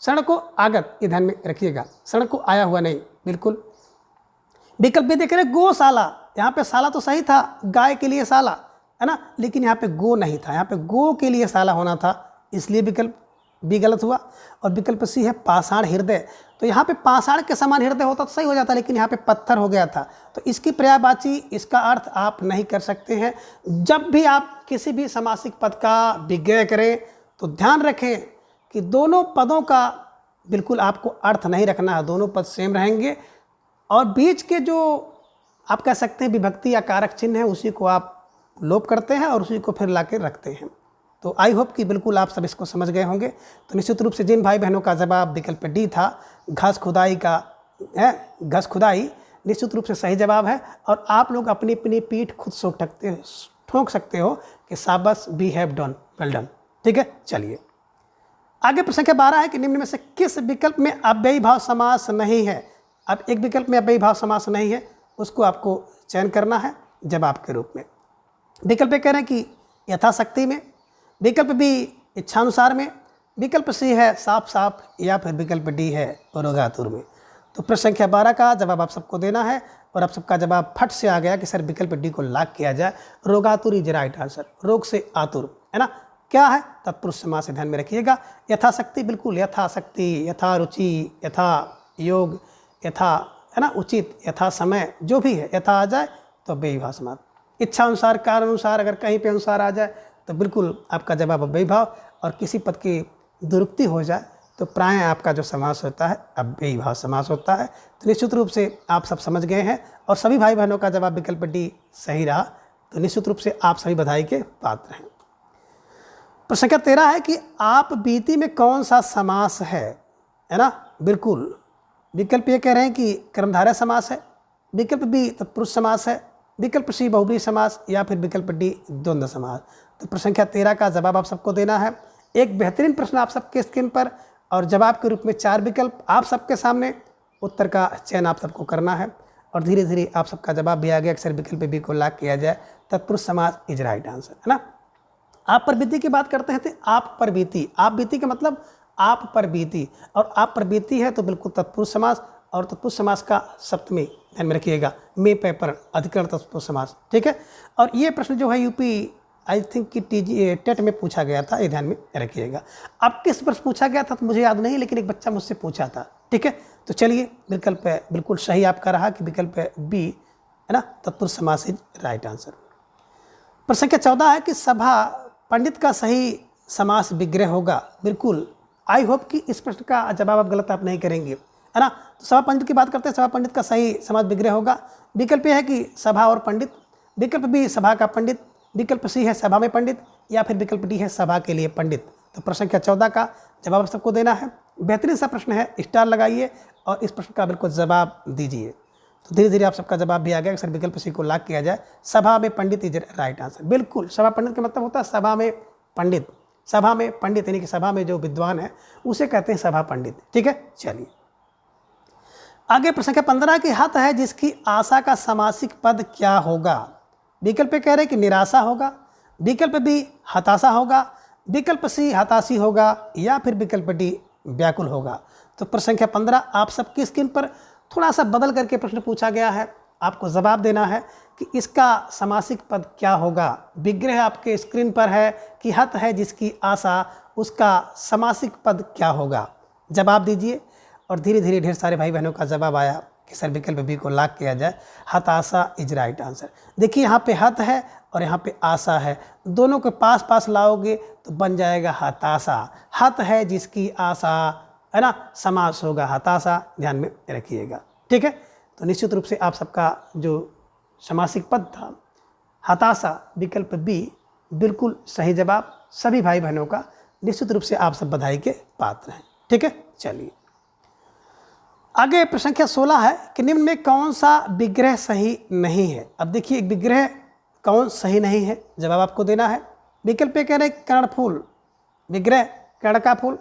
शरण को आगत, ये ध्यान में रखिएगा। शरण को आया हुआ नहीं, बिल्कुल। विकल्प भी देख रहे गौशाला, यहाँ पे शाला तो सही था, गाय के लिए शाला, है ना, लेकिन यहाँ पे गो नहीं था, यहाँ पे गो के लिए शाला होना था, इसलिए विकल्प भी गलत हुआ। और विकल्प सी है पाषाण हृदय। तो यहाँ पे पाषाण के समान हृदय होता तो सही हो जाता, लेकिन यहाँ पे पत्थर हो गया था। तो इसकी पर्यायवाची, इसका अर्थ आप नहीं कर सकते हैं। जब भी आप किसी भी समासिक पद का विग्रह करें तो ध्यान रखें कि दोनों पदों का बिल्कुल आपको अर्थ नहीं रखना है, दोनों पद सेम रहेंगे। और बीच के जो आप कह सकते हैं विभक्ति या कारक चिन्ह है, उसी को आप लोप करते हैं और उसी को फिर ला के रखते हैं। तो आई होप कि बिल्कुल आप सब इसको समझ गए होंगे। तो निश्चित रूप से जिन भाई बहनों का जवाब विकल्प डी था, घास खुदाई का है, घास खुदाई निश्चित रूप से सही जवाब है। और आप लोग अपनी अपनी पीठ खुद से ठोक सकते हो कि शाबाश, we have done, well done. ठीक है, चलिए आगे प्रश्न संख्या 12 है कि निम्न में से किस विकल्प में अव्ययी भाव समास नहीं है। अब एक विकल्प में अव्ययी भाव समास नहीं है, उसको आपको चयन करना है जवाब के रूप में। विकल्प कह रहे हैं कि यथाशक्ति में, विकल्प बी इच्छानुसार में, विकल्प सी है साफ साफ, या फिर विकल्प डी है रोगातुर में। तो प्रश्न संख्या 12 का जवाब आप सबको देना है। और आप सबका जवाब फट से आ गया कि सर विकल्प डी को लॉक किया जाए। रोगातुर इज राइट आंसर, रोग से आतुर, है ना। क्या है? तत्पुरुष समास से ध्यान में रखिएगा। यथाशक्ति, बिल्कुल यथाशक्ति, यथा रुचि, यथा योग, यथा, है ना, उचित, यथा समय, जो भी है यथा आ जाए तो अव्ययी भाव समास। इच्छा अनुसार, कारण अनुसार, अगर कहीं पे अनुसार आ जाए तो बिल्कुल आपका जवाब अव्ययी भाव। और किसी पद की दुरुक्ति हो जाए तो प्राय आपका जो समास होता है अव्ययी भाव समास होता है। तो निश्चित रूप से आप सब समझ गए हैं और सभी भाई बहनों का जवाब विकल्प डी सही रहा। तो निश्चित रूप से आप सभी बधाई के पात्र हैं। प्रश्न संख्या 13 है कि आप बीती में कौन सा समास है ना। बिल्कुल विकल्प ये कह रहे हैं कि कर्मधारय समास है, विकल्प बी तत्पुरुष समास है, विकल्प सी बहुब्रीहि समास, या फिर विकल्प डी द्वंद्व समास। तो प्रश्न संख्या 13 का जवाब आप सबको देना है। एक बेहतरीन प्रश्न आप सबके स्क्रीन पर और जवाब के रूप में 4 विकल्प आप सबके सामने, उत्तर का चयन आप सबको करना है। और धीरे धीरे आप सबका जवाब भी आ गया। अक्सर विकल्प बी को लॉक किया जाए, तत्पुरुष समास इज राइट आंसर, है ना। आप पर बीती की बात करते हैं तो आप पर बीती, आप बीती का मतलब आप पर बीती, और आप पर बीती है तो बिल्कुल तत्पुरुष समास। और तत्पुरुष समास का सप्तमी ध्यान में रखिएगा, मे पेपर अधिकरण तत्पुरुष समास। ठीक है, और ये प्रश्न जो है यूपी आई थिंक कि टेट में पूछा गया था, ये ध्यान में रखिएगा। अब किस पर पूछा गया था तो मुझे याद नहीं, लेकिन एक बच्चा मुझसे पूछा था। ठीक है, तो चलिए विकल्प बिल्कुल सही आपका रहा कि विकल्प बी, है ना, तत्पुरुष समास इज राइट आंसर। प्रश्न संख्या 14 है कि सभा पंडित का सही समास विग्रह होगा। बिल्कुल आई होप कि इस प्रश्न का जवाब आप गलत आप नहीं करेंगे, है ना। तो सभा पंडित की बात करते हैं, सभा पंडित का सही समास विग्रह होगा। विकल्प यह है कि सभा और पंडित, विकल्प बी सभा का पंडित, विकल्प सी है सभा में पंडित, या फिर विकल्प डी है सभा के लिए पंडित। तो प्रश्न संख्या 14 का जवाब आप सबको देना है। बेहतरीन सा प्रश्न है, स्टार लगाइए और इस प्रश्न का बिल्कुल जवाब दीजिए। तो धीरे धीरे आप सबका जवाब भी आ गया कि सर विकल्प सी को लॉक किया जाए, सभा में पंडित इज राइट आंसर। बिल्कुल, सभा पंडित का मतलब होता है सभा में पंडित, सभा में पंडित यानी कि सभा में जो विद्वान है उसे कहते हैं सभा पंडित। ठीक है, चलिए आगे प्रश्न संख्या 15 की हत है जिसकी आशा का समासिक पद क्या होगा। विकल्प कह रहे हैं कि निराशा होगा, विकल्प बी हताशा होगा, विकल्प सी हताशी होगा, या फिर विकल्प डी व्याकुल होगा। तो प्रश्न संख्या 15 आप सबकी स्क्रीन पर थोड़ा सा बदल करके प्रश्न पूछा गया है, आपको जवाब देना है कि इसका समासिक पद क्या होगा। विग्रह आपके स्क्रीन पर है कि हत है जिसकी आशा, उसका समासिक पद क्या होगा, जवाब दीजिए। और धीरे धीरे ढेर सारे भाई बहनों का जवाब आया कि सर विकल्प बी को लॉक किया जाए, हताशा इज राइट आंसर। देखिए यहाँ पे हत है और यहाँ पे आशा है, दोनों के पास पास लाओगे तो बन जाएगा हताशा। हत है जिसकी आशा, है ना, समास होगा हताशा, ध्यान में रखिएगा। ठीक है, तो निश्चित रूप से आप सबका जो समासिक पद था हताशा, विकल्प बी बिल्कुल सही जवाब। सभी भाई बहनों का निश्चित रूप से आप सब बधाई के पात्र हैं। ठीक है, चलिए आगे प्रश्न संख्या 16 है कि निम्न में कौन सा विग्रह सही नहीं है। अब देखिए एक विग्रह कौन सही नहीं है, जवाब आपको देना है। विकल्प कह रहे कर्णफूल, विग्रह कर्ण का फूल,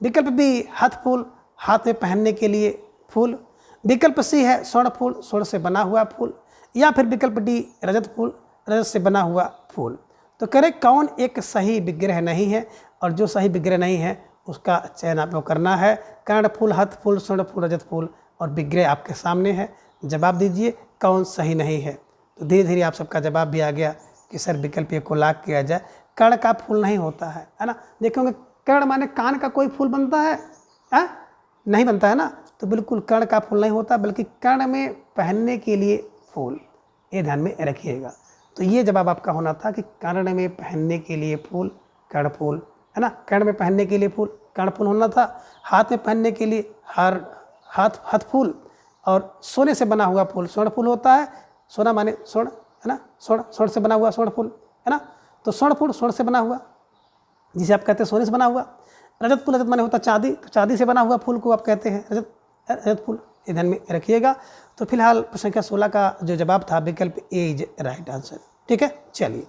विकल्प बी हथ फूल, हाथ में पहनने के लिए फूल, विकल्प सी है स्वर्ण फूल, स्वर्ण से बना हुआ फूल, या फिर विकल्प डी रजत फूल, रजत से बना हुआ फूल। तो कह रहे कौन एक सही विग्रह नहीं है, और जो सही विग्रह नहीं है उसका चयन आपको करना है। कर्ण फूल, हथ फूल, स्वर्ण फूल, रजत फूल और विग्रह आपके सामने है, जवाब दीजिए कौन सही नहीं है। तो धीरे धीरे आप सबका जवाब भी आ गया कि सर विकल्प ए को लॉक किया जाए, कर्ण का फूल नहीं होता है ना। देखोगे कर्ण माने कान का कोई फूल बनता है, नहीं बनता है ना, तो बिल्कुल कर्ण का फूल नहीं होता, बल्कि कर्ण में पहनने के लिए फूल, ये ध्यान में रखिएगा। तो ये जवाब आपका होना था कि कर्ण में पहनने के लिए फूल कर्ण फूल, है ना, कर्ण में पहनने के लिए फूल कर्ण फूल होना था। हाथ में पहनने के लिए हथ फूल, और सोने से बना हुआ फूल स्वर्ण फूल होता है। सोना माने स्वर्ण, है ना, स्वर्ण से बना हुआ स्वर्ण फूल, है ना, तो स्वर्ण फूल स्वर्ण से बना हुआ, जिसे आप कहते हैं सोने से बना हुआ। रजत फूल, रजत माने होता चांदी, तो चांदी से बना हुआ फूल को आप कहते हैं रजत फूल, ये ध्यान में रखिएगा। तो फिलहाल प्रश्न संख्या 16 का जो जवाब था विकल्प ए इज राइट आंसर। ठीक है, चलिए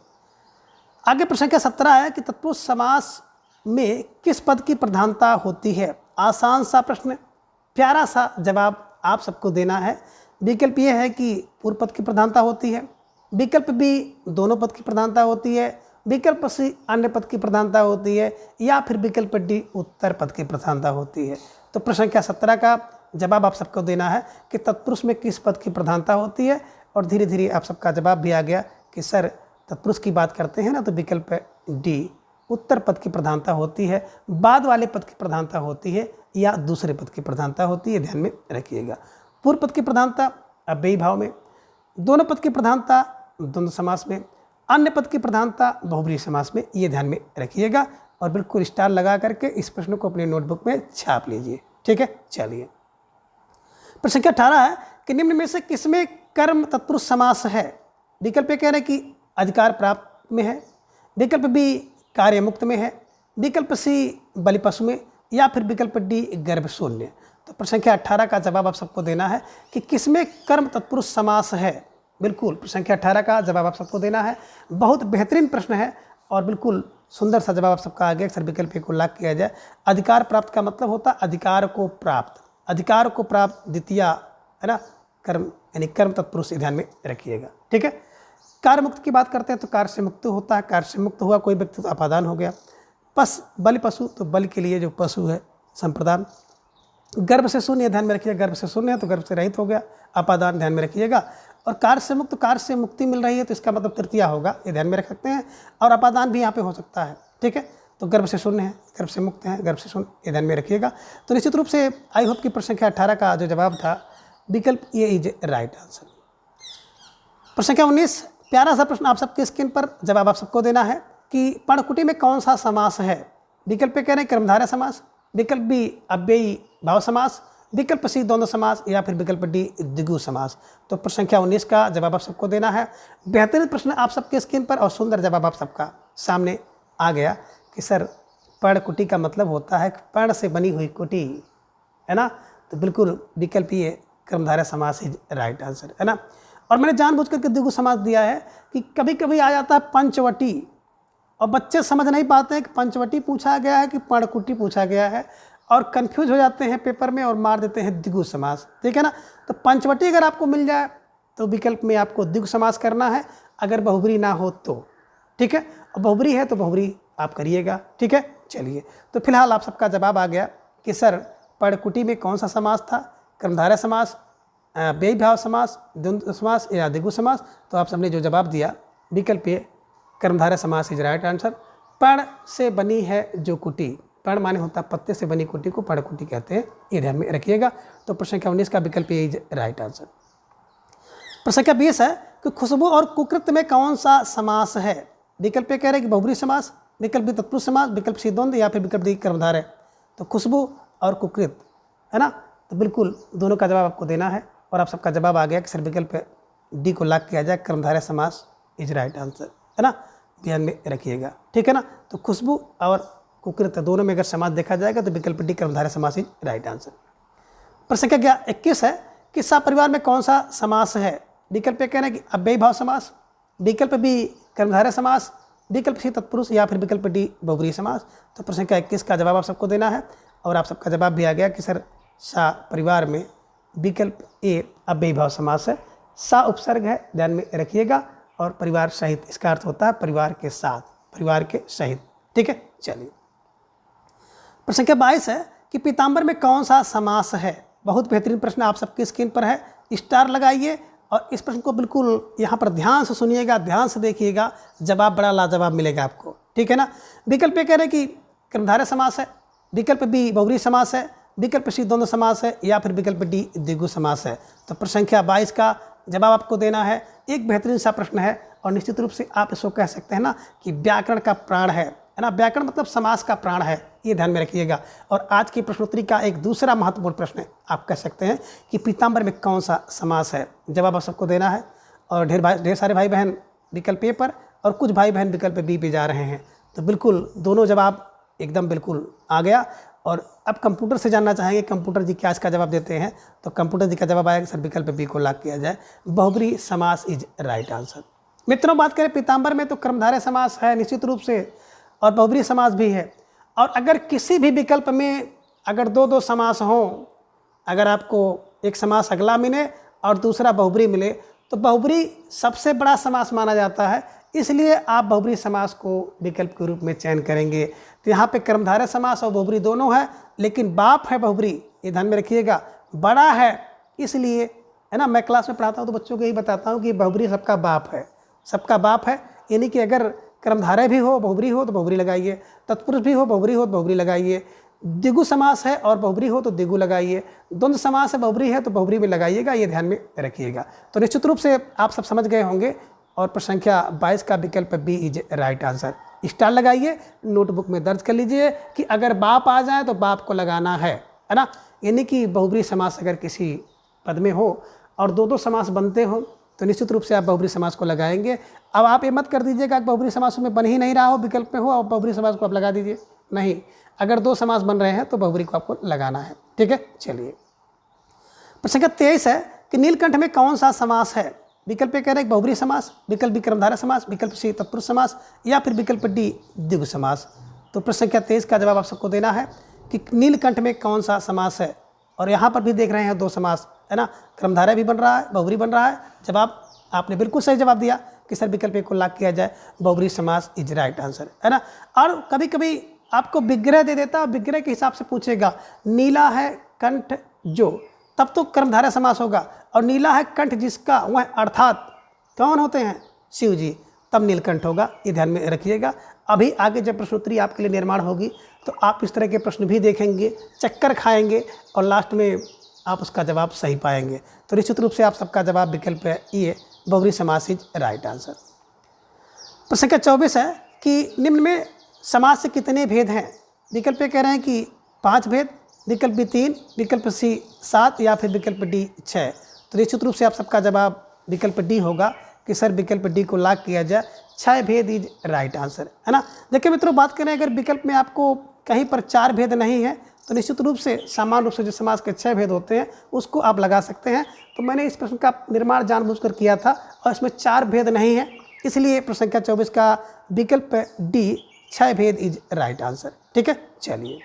आगे प्रश्न संख्या 17 है कि तत्पुरुष समास में किस पद की प्रधानता होती है। आसान सा प्रश्न, प्यारा सा जवाब आप सबको देना है। विकल्प ये है कि पूर्व पद की प्रधानता होती है, विकल्प बी दोनों पद की प्रधानता होती है, विकल्प सी अन्य पद की प्रधानता होती है, या फिर विकल्प डी उत्तर पद की प्रधानता होती है। तो प्रश्न संख्या 17 का जवाब आप सबको देना है कि तत्पुरुष में किस पद की प्रधानता होती है। और धीरे धीरे आप सबका जवाब भी आ गया कि सर तत्पुरुष की बात करते हैं ना, तो विकल्प डी उत्तर पद की प्रधानता होती है, बाद वाले पद की प्रधानता होती है, या दूसरे पद की प्रधानता होती है, ध्यान में रखिएगा। पूर्व पद की प्रधानता अव्ययी भाव में, दोनों पद की प्रधानता द्वंद्व समास में, अन्य पद की प्रधानता बहुब्रीहि समास में, ये ध्यान में रखिएगा। और बिल्कुल स्टार लगा करके इस प्रश्न को अपने नोटबुक में छाप लीजिए। ठीक है, चलिए प्रश्न संख्या 18 है कि निम्न में से किसमें कर्म तत्पुरुष समास है। विकल्प कह रहे कि अधिकार प्राप्त में है, विकल्प बी कार्य मुक्त में है, विकल्प सी बलि पशु में, या फिर विकल्प डी गर्भ शून्य। तो प्रश्न संख्या 18 का जवाब आप सबको देना है कि किसमें कर्म तत्पुरुष समास है। बिल्कुल प्रश्न संख्या 18 का जवाब आप सबको देना है। बहुत बेहतरीन प्रश्न है और बिल्कुल सुंदर सा जवाब आप सबका आ गया। सर विकल्प को लॉक किया जाए। अधिकार प्राप्त का मतलब होता है अधिकार को प्राप्त, अधिकार को प्राप्त द्वितीया, है ना, कर्म यानी कर्म तत्पुरुष, ध्यान में रखिएगा। ठीक है, कार्य मुक्त की बात करते हैं तो कार्य से मुक्त होता है, कार्य से मुक्त हुआ कोई व्यक्ति तो अपादान हो गया। बलि पशु, तो बल के लिए जो पशु है संप्रदान। गर्भ से शून्य, ध्यान में रखिएगा, गर्भ से शून्य है तो गर्भ से रहित हो गया, अपादान, ध्यान में रखिएगा। और कार्य से मुक्त, कार्य से मुक्ति मिल रही है तो इसका मतलब तृतीया होगा, ये ध्यान में रख सकते हैं। और अपादान भी यहाँ पे हो सकता है। ठीक है, तो गर्भ से शून्य है, गर्भ से मुक्त है, गर्भ से शून्य, ये ध्यान में रखिएगा। तो निश्चित रूप से आई होप कि प्रश्न संख्या 18 का जो जवाब था विकल्प ए इज राइट आंसर। प्रश्न संख्या 19, प्यारा सा प्रश्न आप सबके स्क्रीन पर, जवाब आप सबको देना है कि पर्णकुटी में कौन सा समास है। विकल्प कह रहे हैं कर्मधारय समास, विकल्प बी अव्ययी भाव समास, विकल्प सी द्वंद्व समास, या फिर विकल्प डी द्विगु समास। तो प्रश्न संख्या 19 का जवाब आप सबको देना है। बेहतरीन प्रश्न आप सबके स्क्रीन पर और सुंदर जवाब आप सबका सामने आ गया कि सर पर्णकुटी का मतलब होता है पर्ण से बनी हुई कुटी, है ना। तो बिल्कुल विकल्प ये कर्मधारय समास इज राइट आंसर, है ना। और मैंने जानबूझ करके द्विगु समास दिया है कि कभी कभी आ जाता है पंचवटी और बच्चे समझ नहीं पाते हैं कि पंचवटी पूछा गया है कि पर्णकुटी पूछा गया है, और कंफ्यूज हो जाते हैं पेपर में और मार देते हैं द्विगु समास, ठीक है ना। तो पंचवटी अगर आपको मिल जाए तो विकल्प में आपको द्विगु समास करना है, अगर बहुब्री ना हो तो, ठीक है। और बहुब्री है तो बहुब्री आप करिएगा, ठीक है। चलिए, तो फिलहाल आप सबका जवाब आ गया कि सर पर्णकुटी में कौन सा समास था, कर्मधारय समास, व्ययीभाव समास, द्वंद्व समास या द्विगु समास। तो आप सबने जो जवाब दिया विकल्प ए कर्मधारय समास इज राइट आंसर। पर्ण से बनी है जो कुटी, पर्ण माने होता है पत्ते से बनी कुटी को पर्णकुटी कहते हैं, ये ध्यान में रखिएगा। तो प्रश्न संख्या 19 का विकल्प ए इज राइट आंसर। प्रश्न संख्या 20 है कि खुशबू और कुकृत में कौन सा समास है। विकल्प ए कह रहे हैं कि बहुब्री समास, विकल्प बी तत्पुरुष समास, विकल्प सी द्वंद्व या फिर विकल्प डी कर्मधारय। तो खुशबू और कुकृत, है ना। तो बिल्कुल दोनों का जवाब आपको देना है और आप सबका जवाब आ गया कि सर विकल्प डी को लॉक किया जाए, कर्मधारय समास इज राइट आंसर, है ना। ध्यान में रखिएगा, ठीक है ना। तो खुशबू और कुकृत दोनों में अगर समास देखा जाएगा तो विकल्प डी कर्मधारय समास इज राइट आंसर। प्रश्न संख्या 21 है कि सपरिवार में कौन सा समास है। विकल्प कह रहे हैं कि अव्ययीभाव समास, विकल्प बी कर्मधारय समास, विकल्प सी तत्पुरुष या फिर विकल्प डी बहुब्री समास। तो प्रश्न संख्या 21 का जवाब आप सबको देना है और आप सबका जवाब भी आ गया कि सर सा परिवार में विकल्प ए अव्ययीभाव समास है। सा उपसर्ग है, ध्यान में रखिएगा, और परिवार सहित इसका अर्थ होता है परिवार के साथ, परिवार के सहित, ठीक है। चलिए, प्रश्न संख्या 22 है कि पीताम्बर में कौन सा समास है। बहुत बेहतरीन प्रश्न आप सबकी स्क्रीन पर है, स्टार लगाइए और इस प्रश्न को बिल्कुल यहाँ पर ध्यान से सुनिएगा, ध्यान से देखिएगा, जवाब बड़ा लाजवाब मिलेगा आपको, ठीक है ना। विकल्प ए कह रहे हैं कि कर्मधारय समास है, विकल्प बी बहुब्री समास है, विकल्प सी द्वंद्व समास है या फिर विकल्प डी द्विगु समास है। तो प्रश्न संख्या 22 का जवाब आपको देना है। एक बेहतरीन सा प्रश्न है और निश्चित रूप से आप इसको कह सकते हैं ना कि व्याकरण का प्राण है ना। व्याकरण मतलब समास का प्राण है, ये ध्यान में रखिएगा। और आज की प्रश्नोत्तरी का एक दूसरा महत्वपूर्ण प्रश्न है, आप कह सकते हैं कि पीताम्बर में कौन सा समास है। जवाब आप सबको देना है और ढेर सारे भाई बहन विकल्प ए पर और कुछ भाई बहन विकल्प बी पे जा रहे हैं। तो बिल्कुल दोनों जवाब एकदम बिल्कुल आ गया। और अब कंप्यूटर से जानना चाहेंगे कंप्यूटर जी क्या इसका जवाब देते हैं। तो कंप्यूटर जी का जवाब आएगा सर विकल्प बी को लॉक किया जाए, बहुब्री समास इज राइट आंसर। मित्रों, बात करें पीताम्बर में तो कर्मधारय समास है निश्चित रूप से और बहुब्री समास भी है। और अगर किसी भी विकल्प में अगर दो समास हों, अगर आपको एक समास अगला मिले और दूसरा बहुब्री मिले तो बहुब्री सबसे बड़ा समास माना जाता है, इसलिए आप बहुब्री समास को विकल्प के रूप में चयन करेंगे। तो यहाँ पे कर्मधारय समास और बहुब्री दोनों है, लेकिन बाप है बहुब्री, ये ध्यान में रखिएगा, बड़ा है इसलिए, है ना। मैं क्लास में पढ़ाता हूँ तो बच्चों को यही बताता हूँ कि बहुब्री सबका बाप है, सबका बाप है। यानी कि अगर कर्मधारय भी हो बहुब्री हो तो बहुब्री लगाइए, तत्पुरुष भी हो बहुब्री हो तो बहुब्री लगाइए, द्विगु समास है और बहुब्री हो तो द्विगु लगाइए, द्वंद्व समास है बहुब्री है तो बहुब्री में लगाइएगा, ये ध्यान में रखिएगा। तो निश्चित रूप से आप सब समझ गए होंगे और प्रश्न संख्या 22 का विकल्प B is right answer. Star लगाइए, नोटबुक में दर्ज कर लीजिए कि अगर बाप आ जाए तो बाप को लगाना है ना। यानी कि बहुब्री समास अगर किसी पद में हो और दो समास बनते हो तो निश्चित रूप से आप बहुब्री समास को लगाएंगे। अब आप ये मत कर दीजिएगा कि बहुब्री समास में बन ही नहीं रहा हो, विकल्प में हो और बहुब्री समास को आप लगा दीजिए, नहीं। अगर दो समास बन रहे हैं तो बहुब्री को आपको लगाना है, ठीक है। चलिए, प्रश्न संख्या 23 है कि नीलकंठ में कौन सा समास है। विकल्प कह रहे हैं बहुब्री समास, विकल्प बी कर्मधारय समास, विकल्प सी तत्पुरुष समास या फिर विकल्प डी द्विगु समास। तो प्रश्न संख्या 23 का जवाब आप सबको देना है कि नीलकंठ में कौन सा समास है। और यहाँ पर भी देख रहे हैं दो समास, है ना, कर्मधारय भी बन रहा है बहुब्री बन रहा है। जवाब आपने बिल्कुल सही जवाब दिया कि सर विकल्प ए को लॉक किया जाए, बहुब्री समास इज राइट आंसर, है ना। और कभी कभी आपको विग्रह दे देता है, विग्रह के हिसाब से पूछेगा, नीला है कंठ जो, तब तो कर्मधारय समास होगा, और नीला है कंठ जिसका वह अर्थात कौन होते हैं, शिव जी, तब नीलकंठ होगा, ये ध्यान में रखिएगा। अभी आगे जब प्रश्नोत्तरी आपके लिए निर्माण होगी तो आप इस तरह के प्रश्न भी देखेंगे, चक्कर खाएंगे और लास्ट में आप उसका जवाब सही पाएंगे। तो निश्चित रूप से आप सबका जवाब विकल्प है ये, बहुब्री समास इज राइट आंसर। प्रश्न संख्या 24 है कि निम्न में समास से कितने भेद हैं। विकल्प कह रहे हैं कि 5 भेद, विकल्प बी 3, विकल्प सी 7 या फिर विकल्प डी 6। तो निश्चित रूप से आप सबका जवाब विकल्प डी होगा कि सर विकल्प डी को लॉक किया जाए, 6 भेद इज राइट आंसर, है ना। देखिए मित्रों, बात करें अगर विकल्प में आपको कहीं पर 4 भेद नहीं है तो निश्चित रूप से सामान्य रूप से जो समास के 6 भेद होते हैं उसको आप लगा सकते हैं। तो मैंने इस प्रश्न का निर्माण जानबूझकर किया था और इसमें 4 भेद नहीं है, इसलिए प्रश्न संख्या 24 का विकल्प डी 6 भेद इज राइट आंसर। ठीक है, चलिए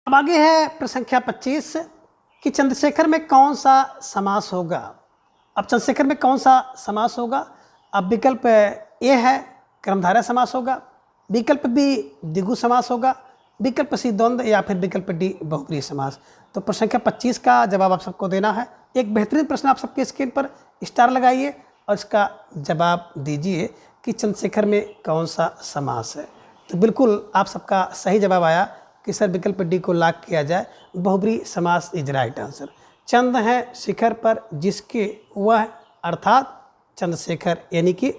अब आगे है प्रश्न संख्या 25 कि चंद्रशेखर में कौन सा समास होगा। अब चंद्रशेखर में कौन सा समास होगा। अब विकल्प ए है कर्मधारय समास होगा, विकल्प बी द्विगु समास होगा, विकल्प सी द्वंद्व या फिर विकल्प डी बहुब्रीहि समास। तो प्रश्न संख्या 25 का जवाब आप सबको देना है। एक बेहतरीन प्रश्न आप सबके स्क्रीन पर स्टार लगाइए और इसका जवाब दीजिए कि चंद्रशेखर में कौन सा समास है। तो बिल्कुल आप सबका सही जवाब आया कि सर विकल्प डी को लॉक किया जाए, बहुब्रीहि समास इज राइट आंसर। चंद है शिखर पर जिसके वह अर्थात चंद्रशेखर यानी कि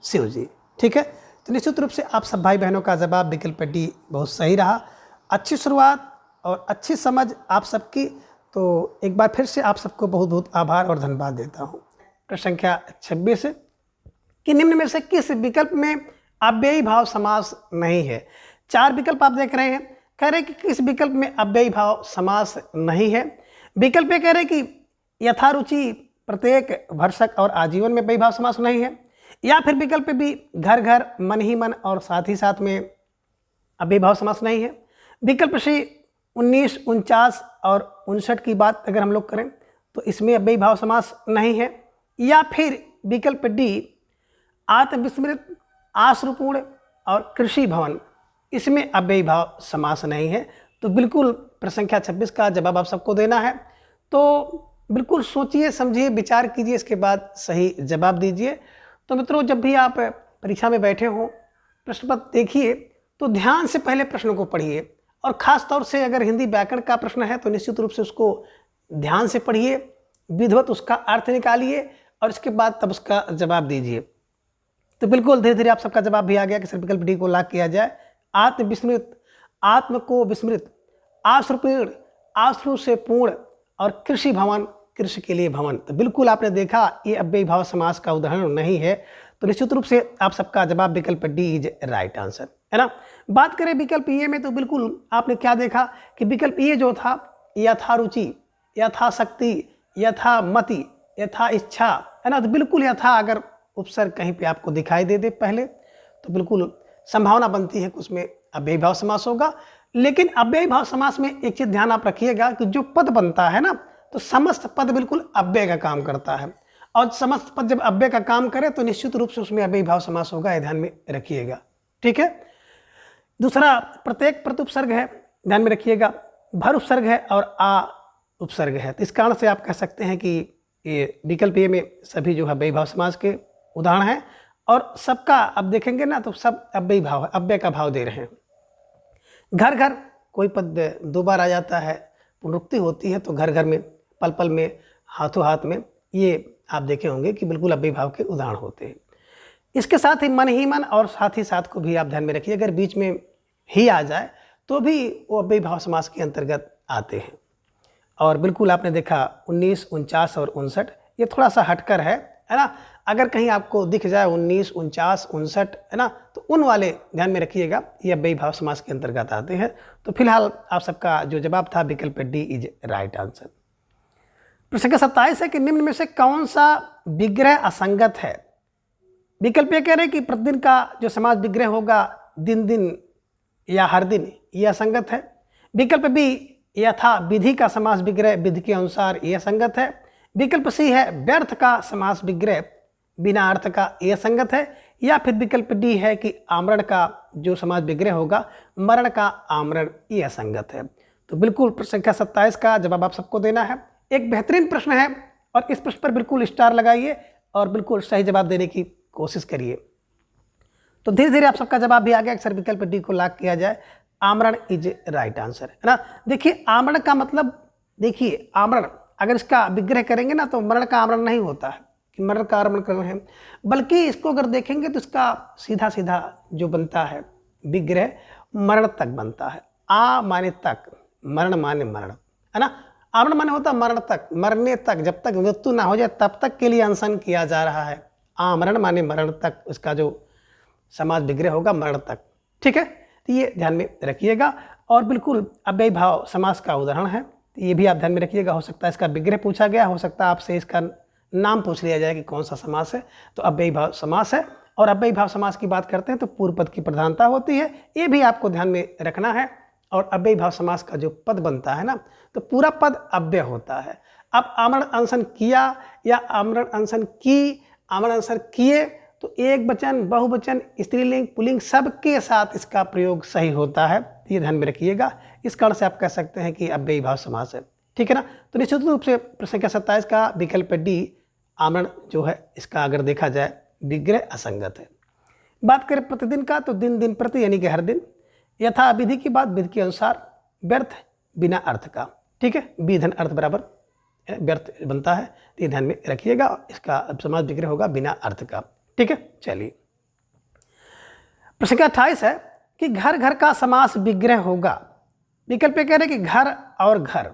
शिव जी। ठीक है, तो निश्चित रूप से आप सब भाई बहनों का जवाब विकल्प डी बहुत सही रहा। अच्छी शुरुआत और अच्छी समझ आप सबकी। तो एक बार फिर से आप सबको बहुत बहुत आभार और धन्यवाद देता हूँ। प्रश्न संख्या 26 कि निम्न में से किस विकल्प में अव्ययी भाव समास नहीं है। 4 विकल्प आप देख रहे हैं, कह रहे हैं कि किस विकल्प में अव्ययी भाव समास नहीं है। विकल्प ए कह रहे हैं कि यथारुचि, प्रत्येक, भरसक और आजीवन में अव्ययी भाव समास नहीं है, या फिर विकल्प भी घर घर, मन ही मन और साथ ही साथ में अव्ययी भाव समास नहीं है। विकल्प सी 19, 49 और 59 की बात अगर हम लोग करें तो इसमें अव्ययी भाव समास नहीं है, या फिर विकल्प डी आत्मविस्मृत, आश्रुपूर्ण और कृषि भवन, इसमें अव्ययी भाव समास नहीं है। तो बिल्कुल प्रश्न संख्या 26 का जवाब आप सबको देना है। तो बिल्कुल सोचिए, समझिए, विचार कीजिए, इसके बाद सही जवाब दीजिए। तो मित्रों, जब भी आप परीक्षा में बैठे हों, प्रश्न पत्र देखिए तो ध्यान से पहले प्रश्नों को पढ़िए, और ख़ास तौर से अगर हिंदी व्याकरण का प्रश्न है तो निश्चित रूप से उसको ध्यान से पढ़िए, विधिवत उसका अर्थ निकालिए और इसके बाद तब उसका जवाब दीजिए। तो बिल्कुल धीरे धीरे आप सबका जवाब भी आ गया कि सर विकल्प डी को लॉक किया जाए। आत्मविस्मृत, आत्म को विस्मृत, आश्रुपूर्ण, आश्रु से पूर्ण और कृषि भवन, कृषि के लिए भवन। तो बिल्कुल आपने देखा ये अव्ययी भाव समास का उदाहरण नहीं है। तो निश्चित रूप से आप सबका जवाब विकल्प डी इज राइट आंसर, है ना। बात करें विकल्प ए में तो बिल्कुल आपने क्या देखा कि विकल्प ए जो था यथारुचि, यथाशक्ति, यथामति, यथा इच्छा, है ना। तो बिल्कुल यथा अगर उपसर्ग कहीं पे आपको दिखाई दे पहले तो बिल्कुल संभावना बनती है कि उसमें अव्ययी भाव समास होगा। लेकिन अव्ययी भाव समास में एक चीज़ ध्यान आप रखिएगा कि जो पद बनता है ना, तो समस्त पद बिल्कुल अव्यय का काम करता है, और समस्त पद जब अव्यय का काम करे तो निश्चित रूप से उसमें अव्ययी भाव समास होगा, ये ध्यान में रखिएगा। ठीक है। दूसरा, प्रत्येक प्रत्युपसर्ग है, ध्यान में रखिएगा, भर उपसर्ग है और आ उपसर्ग है। तो इस कारण से आप कह सकते हैं कि ये विकल्प ए में सभी जो है अव्ययी भाव समास के उदाहरण हैं, और सबका अब देखेंगे ना तो सब अव्ययी भाव है, अव्यय का भाव दे रहे हैं। घर घर कोई पद 2 बार आ जाता है, पुनरुक्ति होती है, तो घर घर में, पल पल में, हाथों हाथ में, ये आप देखे होंगे कि बिल्कुल अव्ययी भाव के उदाहरण होते हैं। इसके साथ ही मन और साथ ही साथ को भी आप ध्यान में रखिए, अगर बीच में ही आ जाए तो भी वो अव्ययी भाव समास के अंतर्गत आते हैं। और बिल्कुल आपने देखा 19, 49 और 59, ये थोड़ा सा हटकर है ना। अगर कहीं आपको दिख जाए 19, 49, 59, है ना, तो उन वाले ध्यान में रखिएगा, ये अव्ययी भाव समास के अंतर्गत आते हैं। तो फिलहाल आप सबका जो जवाब था विकल्प डी इज राइट आंसर। प्रश्न संख्या 27 है कि निम्न में से कौन सा विग्रह असंगत है। विकल्प ये कह रहे हैं कि प्रतिदिन का जो समास विग्रह होगा दिन दिन या हर दिन, ये असंगत है। विकल्प बी यथा विधि का समास विग्रह विधि के अनुसार, ये असंगत है। विकल्प सी है व्यर्थ का समास विग्रह बिना अर्थ का, ये असंगत है। या फिर विकल्प डी है कि आमरण का जो समास विग्रह होगा मरण का आमरण, ये असंगत है। तो बिल्कुल प्रश्न संख्या 27 का जवाब आप सबको देना है। एक बेहतरीन प्रश्न है और इस प्रश्न पर बिल्कुल स्टार लगाइए और बिल्कुल सही जवाब देने की कोशिश करिए। तो धीरे धीरे आप सबका जवाब भी आ गया कि सर विकल्प डी को लॉक किया जाए, आमरण इज राइट आंसर, है ना। देखिए आमरण का मतलब, देखिए आमरण अगर इसका विग्रह करेंगे ना तो मरण का आमरण नहीं होता है कि मरण का आमरण कर रहे हैं, बल्कि इसको अगर देखेंगे तो इसका सीधा सीधा जो बनता है विग्रह मरण तक बनता है। आ माने तक, मरण माने मरण, है ना। आमरण माने होता मरण तक, मरने तक, जब तक मृत्यु ना हो जाए तब तक के लिए अनशन किया जा रहा है। आमरण माने मरण तक, उसका जो समास विग्रह होगा मरण तक। ठीक है, तो ये ध्यान में रखिएगा। और बिल्कुल अव्ययी भाव समास का उदाहरण है। तो ये भी आप ध्यान में रखिएगा, हो सकता है इसका विग्रह पूछा गया, हो सकता है आपसे इसका नाम पूछ लिया जाए कि कौन सा समास है। तो अव्ययी भाव समास है। और अव्ययी भाव समास की बात करते हैं तो पूर्व पद की प्रधानता होती है, ये भी आपको ध्यान में रखना है। और अव्ययी भाव समास का जो पद बनता है ना, तो पूरा पद अव्यय होता है। अब आमरण अनशन किया या आमरण अनशन की, आमरण अनशन किए, तो एक वचन, बहुवचन, स्त्रीलिंग, पुल्लिंग सबके साथ इसका प्रयोग सही होता है, ये ध्यान में रखिएगा। इस कारण से आप कह सकते हैं कि अव्ययी भाव समास है, ठीक है ना। तो निश्चित रूप से प्रश्न संख्या 27 का विकल्प डी आमरण जो है, इसका अगर देखा जाए विग्रह असंगत है। बात करें प्रतिदिन का, तो दिन दिन प्रति यानी कि हर दिन, यथा विधि की बात विधि के अनुसार, व्यर्थ बिना अर्थ का, ठीक है, विधन अर्थ बराबर व्यर्थ बनता है, ये ध्यान में रखिएगा। इसका समास विग्रह होगा बिना अर्थ का, ठीक है। चलिए प्रश्न संख्या 28 है कि घर घर का समास विग्रह होगा। विकल्प कह रहे कि घर और घर,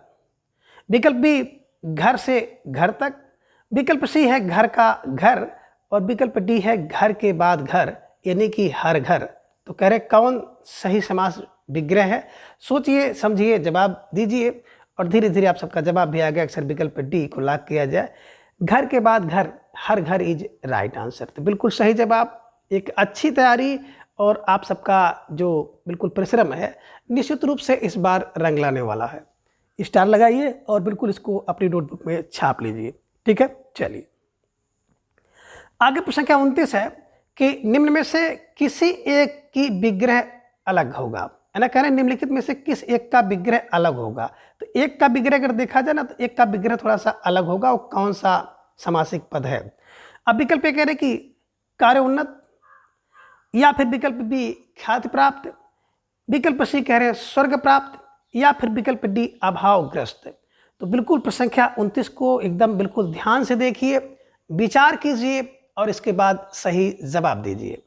विकल्प बी घर से घर तक, विकल्प सी है घर का घर, और विकल्प डी है घर के बाद घर यानी कि हर घर। तो कह रहे कौन सही समास विग्रह है? सोचिए, समझिए, जवाब दीजिए। और धीरे धीरे आप सबका जवाब भी आ गया। अक्सर विकल्प डी को लॉक किया जाए, घर के बाद घर, हर घर इज राइट आंसर। तो बिल्कुल सही जवाब। एक अच्छी तैयारी और आप सबका जो बिल्कुल परिश्रम है, निश्चित रूप से इस बार रंग लाने वाला है। स्टार लगाइए और बिल्कुल इसको अपनी नोटबुक में छाप लीजिए, ठीक है। चलिए आगे प्रश्न संख्या 29 है कि निम्न में से किसी एक की विग्रह अलग होगा, है ना। कह रहे हैं निम्नलिखित में से किस एक का विग्रह अलग होगा। तो एक का विग्रह अगर देखा जाए ना, तो एक का विग्रह थोड़ा सा अलग होगा। वो कौन सा समासिक पद है? अब विकल्प कह रहे कि कार्य उन्नत, या फिर विकल्प बी ख्याति प्राप्त, विकल्प सी कह रहे हैं स्वर्ग प्राप्त, या फिर विकल्प डी अभावग्रस्त। तो बिल्कुल प्रश्न संख्या 29 को एकदम बिल्कुल ध्यान से देखिए, विचार कीजिए और इसके बाद सही जवाब दीजिए।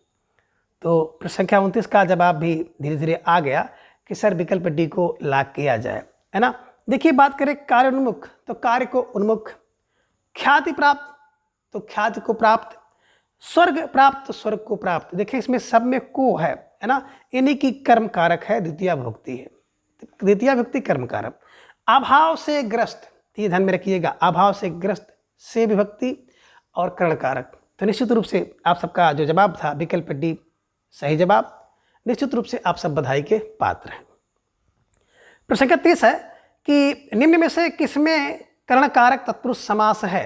तो प्रश्न संख्या 29 का जवाब भी धीरे धीरे आ गया कि सर विकल्प डी को लॉक किया जाए, है ना। देखिए बात करें कार्य उन्मुख, तो कार्य को उन्मुख, ख्याति प्राप्त तो ख्याति को प्राप्त, स्वर्ग प्राप्त तो स्वर्ग को प्राप्त। देखिए इसमें सब में को है ना, यानी कि कर्म कारक है, द्वितीय विभक्ति है, द्वितीय विभक्ति कर्म कारक। अभाव से ग्रस्त, ये ध्यान में रखिएगा, अभाव से ग्रस्त से विभक्ति और कर्ण कारक। तो निश्चित रूप से आप सबका जो जवाब था विकल्प डी सही जवाब। निश्चित रूप से आप सब बधाई के पात्र हैं। प्रश्न संख्या 30 है कि निम्न में से किसमें कर्ण कारक तत्पुरुष समास है?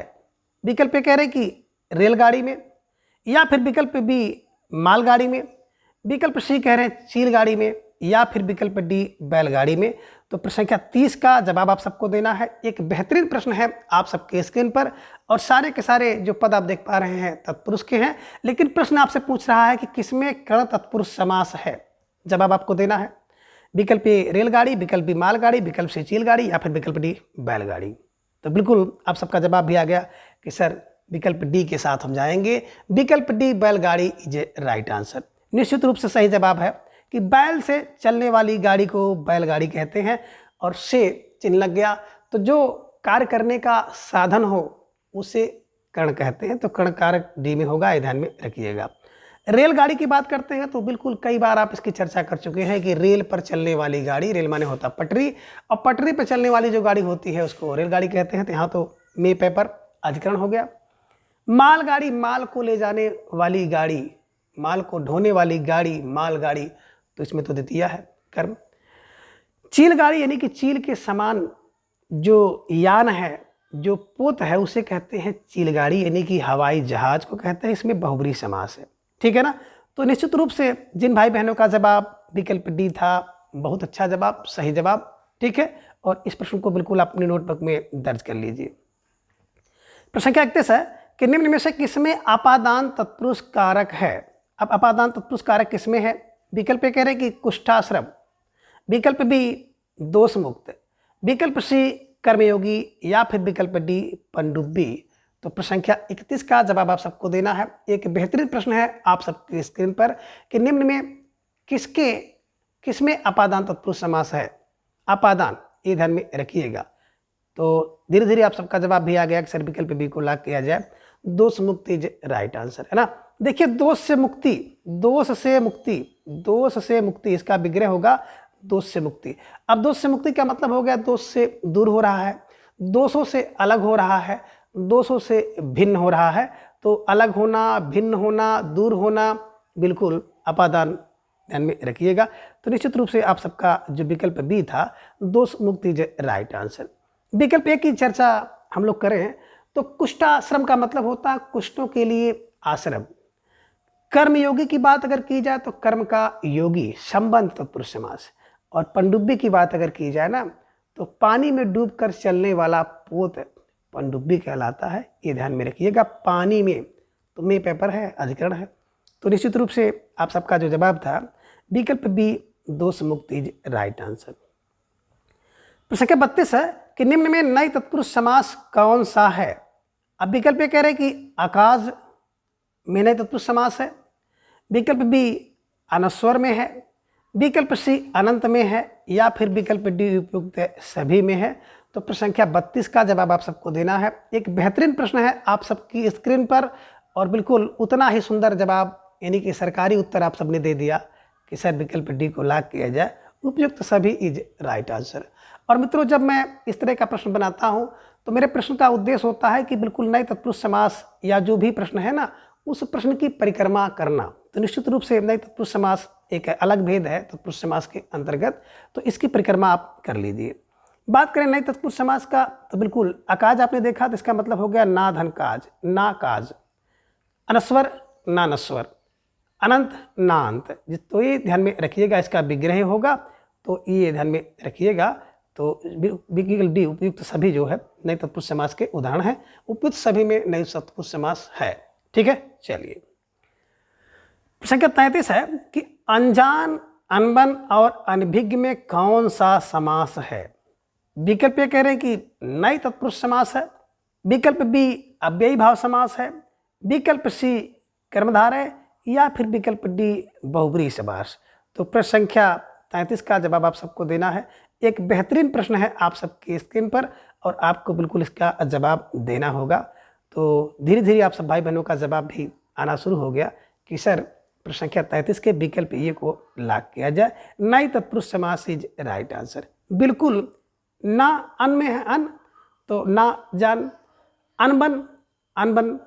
विकल्प कह रहे कि रेलगाड़ी में, या फिर विकल्प बी मालगाड़ी में, विकल्प सी कह रहे हैं चीलगाड़ी में, या फिर विकल्प डी बैलगाड़ी में। तो प्रश्न संख्या 30 का जवाब आप सबको देना है। एक बेहतरीन प्रश्न है आप सबके स्क्रीन पर, और सारे के सारे जो पद आप देख पा रहे हैं तत्पुरुष के हैं, लेकिन प्रश्न आपसे पूछ रहा है कि किसमें कर्ण तत्पुरुष समास है। जवाब आपको देना है विकल्प ए रेलगाड़ी, विकल्प बी मालगाड़ी, विकल्प सी चीलगाड़ी, या फिर विकल्प डी बैलगाड़ी। तो बिल्कुल आप सबका जवाब भी आ गया कि सर विकल्प डी के साथ हम जाएंगे, विकल्प डी बैलगाड़ी इज ए राइट आंसर। निश्चित रूप से सही जवाब है कि बैल से चलने वाली गाड़ी को बैलगाड़ी कहते हैं, और से चिन्ह लग गया तो जो कार्य करने का साधन हो उसे कर्ण कहते हैं। तो कर्ण कारक डी में होगा, ये ध्यान में रखिएगा। रेलगाड़ी की बात करते हैं तो बिल्कुल कई बार आप इसकी चर्चा कर चुके हैं कि रेल पर चलने वाली गाड़ी, रेल माने होता पटरी, और पटरी पर चलने वाली जो गाड़ी होती है उसको रेलगाड़ी कहते हैं। तो यहाँ तो मे पेपर अधिकरण हो गया। मालगाड़ी, माल को ले जाने वाली गाड़ी, माल को ढोने वाली गाड़ी मालगाड़ी, तो इसमें तो द्वितीय है कर्म। चील गाड़ी यानी कि चील के समान जो यान है, जो पोत है, उसे कहते हैं चील गाड़ी, यानी कि हवाई जहाज को कहते हैं। इसमें बहुब्रीहि समास है, ठीक है ना। तो निश्चित रूप से जिन भाई बहनों का जवाब विकल्प डी था, बहुत अच्छा जवाब, सही जवाब, ठीक है। और इस प्रश्न को बिल्कुल अपनी नोटबुक में दर्ज कर लीजिए। प्रश्न संख्या 31 है कि निम्न में से किसमें अपादान तत्पुरुष कारक है? अब अपादान तत्पुरुष कारक किसमें है? विकल्प कह रहे हैं कि कुष्ठाश्रम, विकल्प बी दोष मुक्त, विकल्प सी कर्मयोगी, या फिर विकल्प डी पनडुब्बी। तो प्रश्न संख्या 31 का जवाब आप सबको देना है। एक बेहतरीन प्रश्न है आप सबकी स्क्रीन पर कि निम्न में किसमें अपादान तत्पुरुष समास है? अपादान, ये ध्यान में रखिएगा। तो धीरे धीरे आप सबका जवाब भी आ गया कि सर विकल्प बी को लॉक किया जाए, दोष मुक्ति इज राइट आंसर, है ना। देखिए दोष से मुक्ति, दोष से मुक्ति, दोष से मुक्ति, इसका विग्रह होगा दोष से मुक्ति। अब दोष से मुक्ति का मतलब हो गया दोष से दूर हो रहा है, दोषों से अलग हो रहा है, दोषों से भिन्न हो रहा है। तो अलग होना, भिन्न होना, दूर होना, बिल्कुल अपादान ध्यान में रखिएगा। तो निश्चित रूप से आप सबका जो विकल्प बी था, दोष मुक्ति इज राइट आंसर। विकल्प ए की चर्चा हम लोग करें तो कुष्ठाश्रम का मतलब होता है कुष्ठों के लिए आश्रम। कर्म योगी की बात अगर की जाए तो कर्म का योगी, संबंध तत्पुरुष समास। और पनडुब्बी की बात अगर की जाए ना तो पानी में डूबकर चलने वाला पोत पनडुब्बी कहलाता है। ये ध्यान में रखिएगा, पानी में, तो में पेपर है, अधिकरण है। तो निश्चित रूप से आप सबका जो जवाब था विकल्प बी, दोष मुक्ति इज राइट आंसर। प्रश्न संख्या 32 है कि निम्न में नई तत्पुरुष समास कौन सा है। अब विकल्प ये कह रहे हैं कि आकाश में नई तत्पुरुष समास है, विकल्प बी अनस्वर में है, विकल्प सी अनंत में है, या फिर विकल्प डी उपयुक्त सभी में है। तो प्रश्न संख्या 32 का जवाब आप सबको देना है। एक बेहतरीन प्रश्न है आप सबकी स्क्रीन पर, और बिल्कुल उतना ही सुंदर जवाब यानी कि सरकारी उत्तर आप सबने दे दिया कि सर विकल्प डी को लॉक किया जाए, उपयुक्त सभी इज राइट आंसर। और मित्रों, जब मैं इस तरह का प्रश्न बनाता हूं तो मेरे प्रश्न का उद्देश्य होता है कि बिल्कुल नए तत्पुरुष समास या जो भी प्रश्न है ना, उस प्रश्न की परिक्रमा करना। तो निश्चित रूप से नए तत्पुरुष समास एक अलग भेद है तत्पुरुष समास के अंतर्गत, तो इसकी परिक्रमा आप कर लीजिए। बात करें नए तत्पुरुष समास का तो बिल्कुल अकाज आपने देखा, तो इसका मतलब हो गया ना धन काज, ना काज, अनस्वर ना नस्वर, अनंत ना अंत। तो ये ध्यान में रखिएगा, इसका विग्रह होगा, तो ये ध्यान में रखिएगा। तो विकल्प डी उपयुक्त सभी जो है नए तत्पुरुष समास के उदाहरण है, उपयुक्त सभी में नए तत्पुरुष समास है। ठीक है, चलिए। संख्या 33 है कि अनजान, अनबन और अनभिज्ञ में कौन सा समास है। विकल्प ये कह रहे हैं कि नई तत्पुरुष समास है, विकल्प बी अव्ययी भाव समास है, विकल्प सी कर्मधारय, या फिर विकल्प डी बहुब्रीहि समास। तो प्रश्न संख्या 33 का जवाब आप सबको देना है। एक बेहतरीन प्रश्न है आप सबकी स्क्रीन पर, और आपको बिल्कुल इसका जवाब देना होगा। तो धीरे धीरे आप सब भाई बहनों का जवाब भी आना शुरू हो गया कि सर प्रश्न संख्या 33 के विकल्प ए को लॉक किया जाए, नई तत्पुरुष समास इज राइट आंसर। बिल्कुल ना अन में है अन, तो ना जान, अनबन अनबन,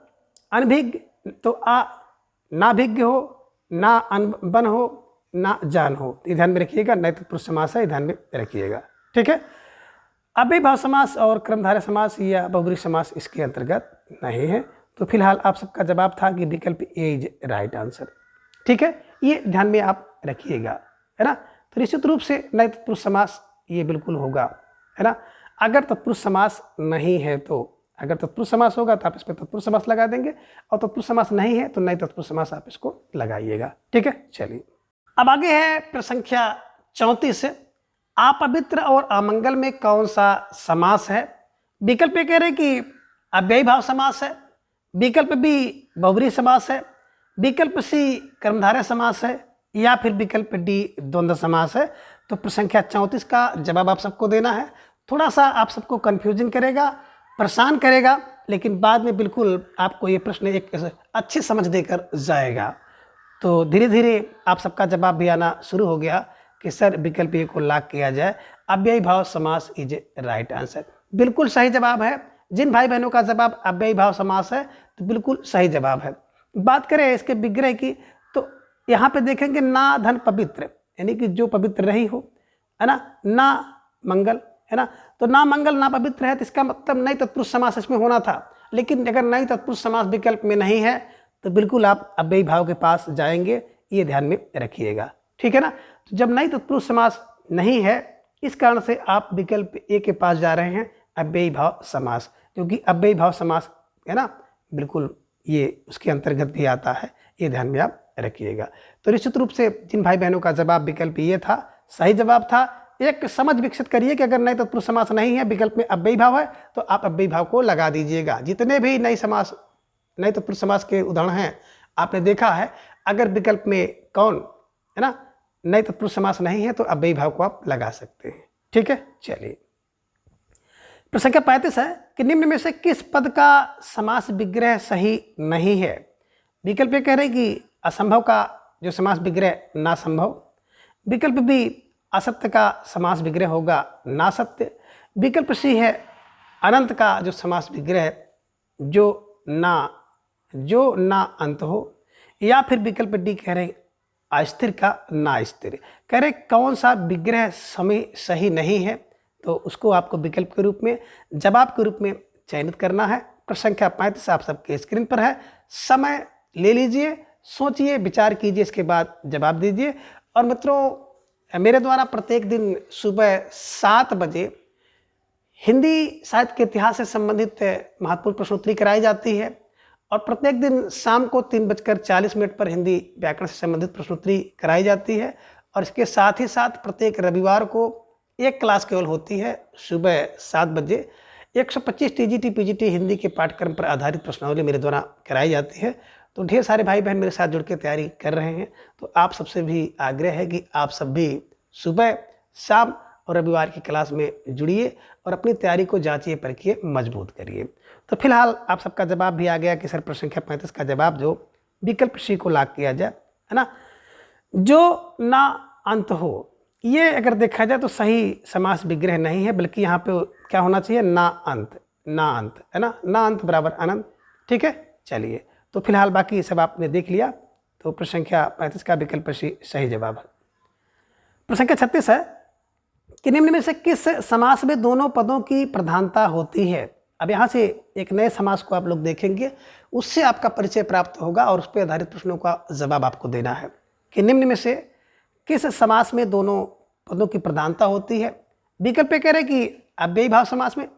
अनभिज्ञ तो आ ना भिज्ञ हो, ना अनबन हो, ना जान हो। ध्यान में रखिएगा, नए तत्पुरुष समास है, ध्यान में रखिएगा। ठीक है, अव्ययी भाव समास और कर्मधारय समास या बहुब्रीहि समास इसके अंतर्गत नहीं है। तो फिलहाल आप सबका जवाब था कि विकल्प ए इज राइट आंसर। ठीक है, ये ध्यान में आप रखिएगा, है ना। तो निश्चित रूप से नए तत्पुरुष समास ये बिल्कुल होगा, है ना। अगर तत्पुरुष समास नहीं है तो, अगर तत्पुरुष समास होगा तो आप इस पर तत्पुरुष समास लगा देंगे, और तत्पुरुष समास नहीं है तो नए तत्पुरुष समास आप इसको लगाइएगा। ठीक है, चलिए। अब आगे है प्रश्न संख्या 34, अपवित्र और अमंगल में कौन सा समास है। विकल्प ये कह रहे हैं कि अव्ययी भाव समास है, विकल्प बी बहुब्रीहि समास है, विकल्प सी कर्मधारय समास है, या फिर विकल्प डी द्वंद्व समास है। तो प्रश्न संख्या 34 का जवाब आप सबको देना है। थोड़ा सा आप सबको कंफ्यूजन करेगा, परेशान करेगा, लेकिन बाद में बिल्कुल आपको ये प्रश्न एक अच्छी समझ देकर जाएगा। तो धीरे धीरे आप सबका जवाब भी आना शुरू हो गया कि सर विकल्प ए को लॉक किया जाए, अव्ययी भाव समास इज राइट आंसर। बिल्कुल सही जवाब है। जिन भाई बहनों का जवाब अव्ययी भाव समास है तो बिल्कुल सही जवाब है। बात करें इसके विग्रह की तो यहाँ पे देखेंगे ना धन पवित्र, यानी कि जो पवित्र नहीं हो, है ना मंगल, है ना। तो ना मंगल ना पवित्र है, तो इसका मतलब नई तत्पुरुष समास इसमें होना था। लेकिन अगर नई तत्पुरुष समास विकल्प में नहीं है तो बिल्कुल आप अव्ययी भाव के पास जाएंगे, ये ध्यान में रखिएगा। ठीक है ना। तो जब नई तत्पुरुष समास नहीं है, इस कारण से आप विकल्प ए के पास जा रहे हैं, अव्ययी भाव समास, क्योंकि अव्ययी भाव समास है ना, बिल्कुल ये उसके अंतर्गत भी आता है, ये ध्यान में आप रखिएगा। तो निश्चित रूप से जिन भाई बहनों का जवाब विकल्प ये था, सही जवाब था। एक समझ विकसित करिए कि अगर नए तत्पुरुष समास नहीं है, विकल्प में अव्ययी भाव है, तो आप अव्ययी भाव को लगा दीजिएगा। जितने भी नए तत्पुरुष समास के उदाहरण हैं आपने देखा है, अगर विकल्प में कौन है ना नए तत्पुरुष समास नहीं है तो अव्ययी भाव को आप लगा सकते हैं। ठीक है, चलिए। प्रश्न संख्या 35 है कि निम्न में से किस पद का समास विग्रह सही नहीं है। विकल्प ये कह रहे हैं कि असंभव का जो समास विग्रह ना संभव, विकल्प बी असत्य का समास विग्रह होगा नासत्य। विकल्प सी है अनंत का जो समास विग्रह है जो ना अंत हो। या फिर विकल्प डी कह रहे अस्थिर का ना स्थिर। कह रहे कौन सा विग्रह समय सही नहीं है, तो उसको आपको विकल्प के रूप में जवाब के रूप में चयनित करना है। प्रश्न संख्या 35 आप सबके स्क्रीन पर है। समय ले लीजिए, सोचिए, विचार कीजिए, इसके बाद जवाब दीजिए। और मित्रों, मेरे द्वारा प्रत्येक दिन सुबह 7 बजे हिंदी साहित्य के इतिहास से संबंधित महत्वपूर्ण प्रश्नोत्तरी कराई जाती है और प्रत्येक दिन शाम को 3:40 पर हिंदी व्याकरण से संबंधित प्रश्नोत्तरी कराई जाती है। और इसके साथ ही साथ प्रत्येक रविवार को एक क्लास केवल होती है सुबह 7 बजे। 125 टीजीटी पीजीटी हिंदी के पाठ्यक्रम पर आधारित प्रश्नावली मेरे द्वारा कराई जाती है। तो ढेर सारे भाई बहन मेरे साथ जुड़ के तैयारी कर रहे हैं, तो आप सबसे भी आग्रह है कि आप सब भी सुबह, शाम और रविवार की क्लास में जुड़िए और अपनी तैयारी को जांचिए, परखिए, मजबूत करिए। तो फिलहाल आप सबका जवाब भी आ गया कि सर प्रश्न संख्या 35 का जवाब जो विकल्प सी को लॉक किया जाए, है ना। जो ना अंत हो, ये अगर देखा जाए तो सही समास विग्रह नहीं है, बल्कि यहाँ पे क्या होना चाहिए, ना अंत, ना अंत, है ना। ना अंत बराबर अनंत। ठीक है, चलिए। तो फिलहाल बाकी सब आपने देख लिया, तो प्रश्न संख्या 35 का विकल्प सी सही जवाब है। प्रश्न संख्या 36 है कि निम्न में से किस समास में दोनों पदों की प्रधानता होती है। अब यहाँ से एक नए समास को आप लोग देखेंगे, उससे आपका परिचय प्राप्त होगा और उस पर आधारित प्रश्नों का जवाब आपको देना है कि निम्न में से किस समास में दोनों पदों की प्रधानता होती है। विकल्प कह रहे कि अव्ययी भाव समास में,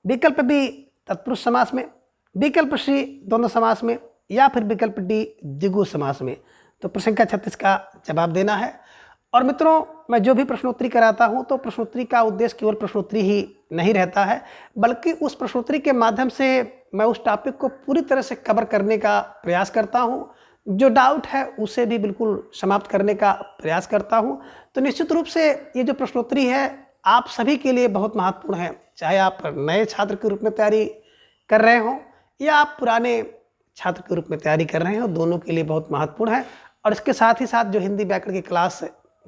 विकल्प बी तत्पुरुष समास में, विकल्प सी द्वंद्व समास में, या फिर विकल्प डी द्विगु समास में। तो प्रश्न संख्या 36 का जवाब देना है। और मित्रों, मैं जो भी प्रश्नोत्तरी कराता हूं तो प्रश्नोत्तरी का उद्देश्य केवल प्रश्नोत्तरी ही नहीं रहता है, बल्कि उस प्रश्नोत्तरी के माध्यम से मैं उस टॉपिक को पूरी तरह से कवर करने का प्रयास करता हूं। जो डाउट है उसे भी बिल्कुल समाप्त करने का प्रयास करता हूं। तो निश्चित रूप से ये जो प्रश्नोत्तरी है आप सभी के लिए बहुत महत्वपूर्ण है, चाहे आप नए छात्र के रूप में तैयारी कर रहे हों या आप पुराने छात्र के रूप में तैयारी कर रहे हो, दोनों के लिए बहुत महत्वपूर्ण है। और इसके साथ ही साथ जो हिंदी व्याकरण की क्लास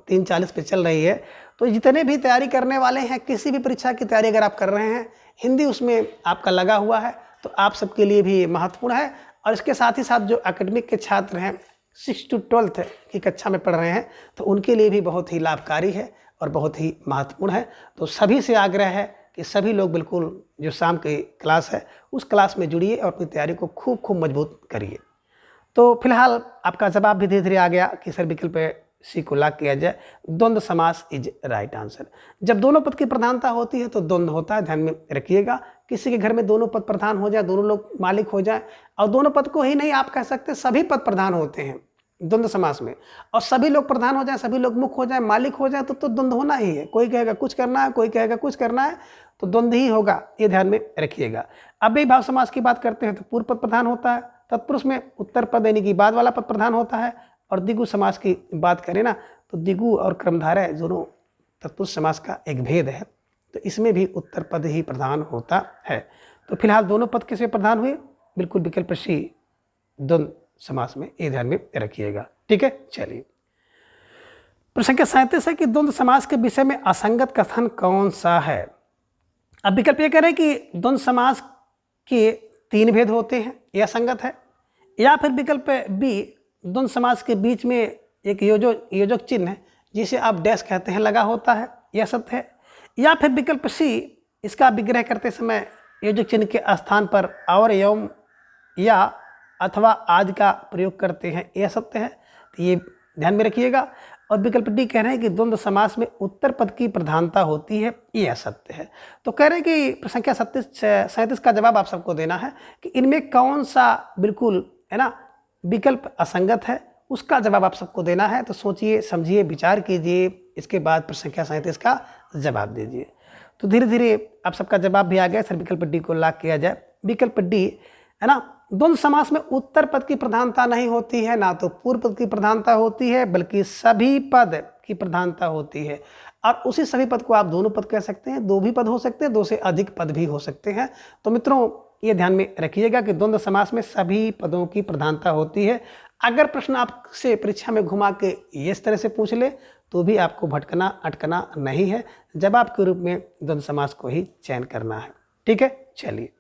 3:40 पे चल रही है, तो जितने भी तैयारी करने वाले हैं, किसी भी परीक्षा की तैयारी अगर आप कर रहे हैं, हिंदी उसमें आपका लगा हुआ है, तो आप सबके लिए भी महत्वपूर्ण है। और इसके साथ ही साथ जो एकेडमिक के छात्र हैं 6 to 12 की कक्षा में पढ़ रहे हैं, तो उनके लिए भी बहुत ही लाभकारी है और बहुत ही महत्वपूर्ण है। तो सभी से आग्रह है कि सभी लोग बिल्कुल जो शाम की क्लास है उस क्लास में जुड़िए और अपनी तैयारी को खूब मजबूत करिए। तो फिलहाल आपका जवाब भी धीरे धीरे आ गया कि सर विकल्प सी को लॉक किया जाए, द्वंद्व समास इज राइट आंसर। जब दोनों पद की प्रधानता होती है तो द्वंद्व होता है, ध्यान में रखिएगा। किसी के घर में दोनों पद प्रधान हो जाए, दोनों लोग मालिक हो जाए, और दोनों पद को ही नहीं आप कह सकते सभी पद प्रधान होते हैं द्वंद्व समास में, और सभी लोग प्रधान हो जाए, सभी लोग मुख्य हो जाए, मालिक हो जाए, तो द्वंद्व होना ही है। कोई कहेगा कुछ करना है, कोई कहेगा कुछ करना है, तो द्वंद्व ही होगा, ये ध्यान में रखिएगा। अव्ययी भाव समास की बात करते हैं तो पूर्व पद प्रधान होता है, तत्पुरुष में उत्तर पद यानी कि बाद वाला पद प्रधान होता है, और द्विगु समास की बात करें ना तो द्विगु और क्रमधारय दोनों तत्पुरुष समास का एक भेद है, तो इसमें भी उत्तर पद ही प्रधान होता है। तो फिलहाल दोनों पद किसमें प्रधान हुए, बिल्कुल विकल्प सी द्वंद्व समास में, ये ध्यान में रखिएगा। ठीक है, चलिए। प्रश्न संख्या 37 है कि द्वंद्व समास के विषय में असंगत कथन कौन सा है। अब विकल्प ये कह रहे हैं कि द्वंद्व समास के 3 भेद होते हैं, यह असंगत है। या फिर विकल्प बी द्वंद्व समास के बीच में एक योजक चिन्ह है जिसे आप डैश कहते हैं लगा होता है, यह सत्य है। या फिर विकल्प सी इसका विग्रह करते समय योजक चिन्ह के स्थान पर और एवं या अथवा आज का प्रयोग करते हैं, यह सत्य है, तो ये ध्यान में रखिएगा। और विकल्प डी कह रहे हैं कि द्वंद्व समास में उत्तर पद की प्रधानता होती है, यह सत्य है। तो कह रहे हैं कि प्रश्न संख्या 37 का जवाब आप सबको देना है कि इनमें कौन सा बिल्कुल है ना विकल्प असंगत है, उसका जवाब आप सबको देना है। तो सोचिए, समझिए, विचार कीजिए, इसके बाद प्रश्न संख्या 37 का जवाब दीजिए। तो धीरे धीरे आप सबका जवाब भी आ गया, सर विकल्प डी को लॉक किया जाए। विकल्प डी है ना, द्वंद्व समास में उत्तर पद की प्रधानता नहीं होती है, ना तो पूर्व पद की प्रधानता होती है, बल्कि सभी पद की प्रधानता होती है। और उसी सभी पद को आप दोनों पद कह सकते हैं, 2 भी पद हो सकते हैं, 2 से अधिक पद भी हो सकते हैं। तो मित्रों ये ध्यान में रखिएगा कि द्वंद्व समास में सभी पदों की प्रधानता होती है। अगर प्रश्न आपसे परीक्षा में घुमा के इस तरह से पूछ ले तो भी आपको भटकना अटकना नहीं है, जब आपके रूप में द्वंद्व समास को ही चयन करना है। ठीक है, चलिए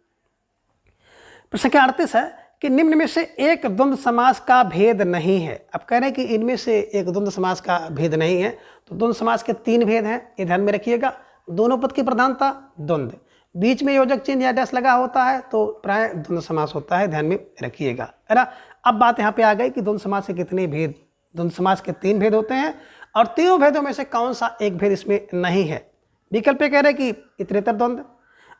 प्रश्न संख्या 38 है कि निम्न में से एक द्वंद्व समास का भेद नहीं है। अब कह रहे हैं कि इनमें से एक द्वंद्व समास का भेद नहीं है। तो द्वंद्व समास के 3 भेद हैं, ये ध्यान में रखिएगा। दोनों पद की प्रधानता द्वंद्व, बीच में योजक चिन्ह या डैश लगा होता है तो प्राय द्वंद्व समास होता है, ध्यान में रखिएगा, है ना। अब बात यहाँ पे आ गई कि द्वंद्व समास के कितने भेद। द्वंद्व समास के 3 भेद होते हैं और तीनों भेदों में से कौन सा एक भेद इसमें नहीं है। विकल्प कह रहे कि इतरेतर द्वंद्व,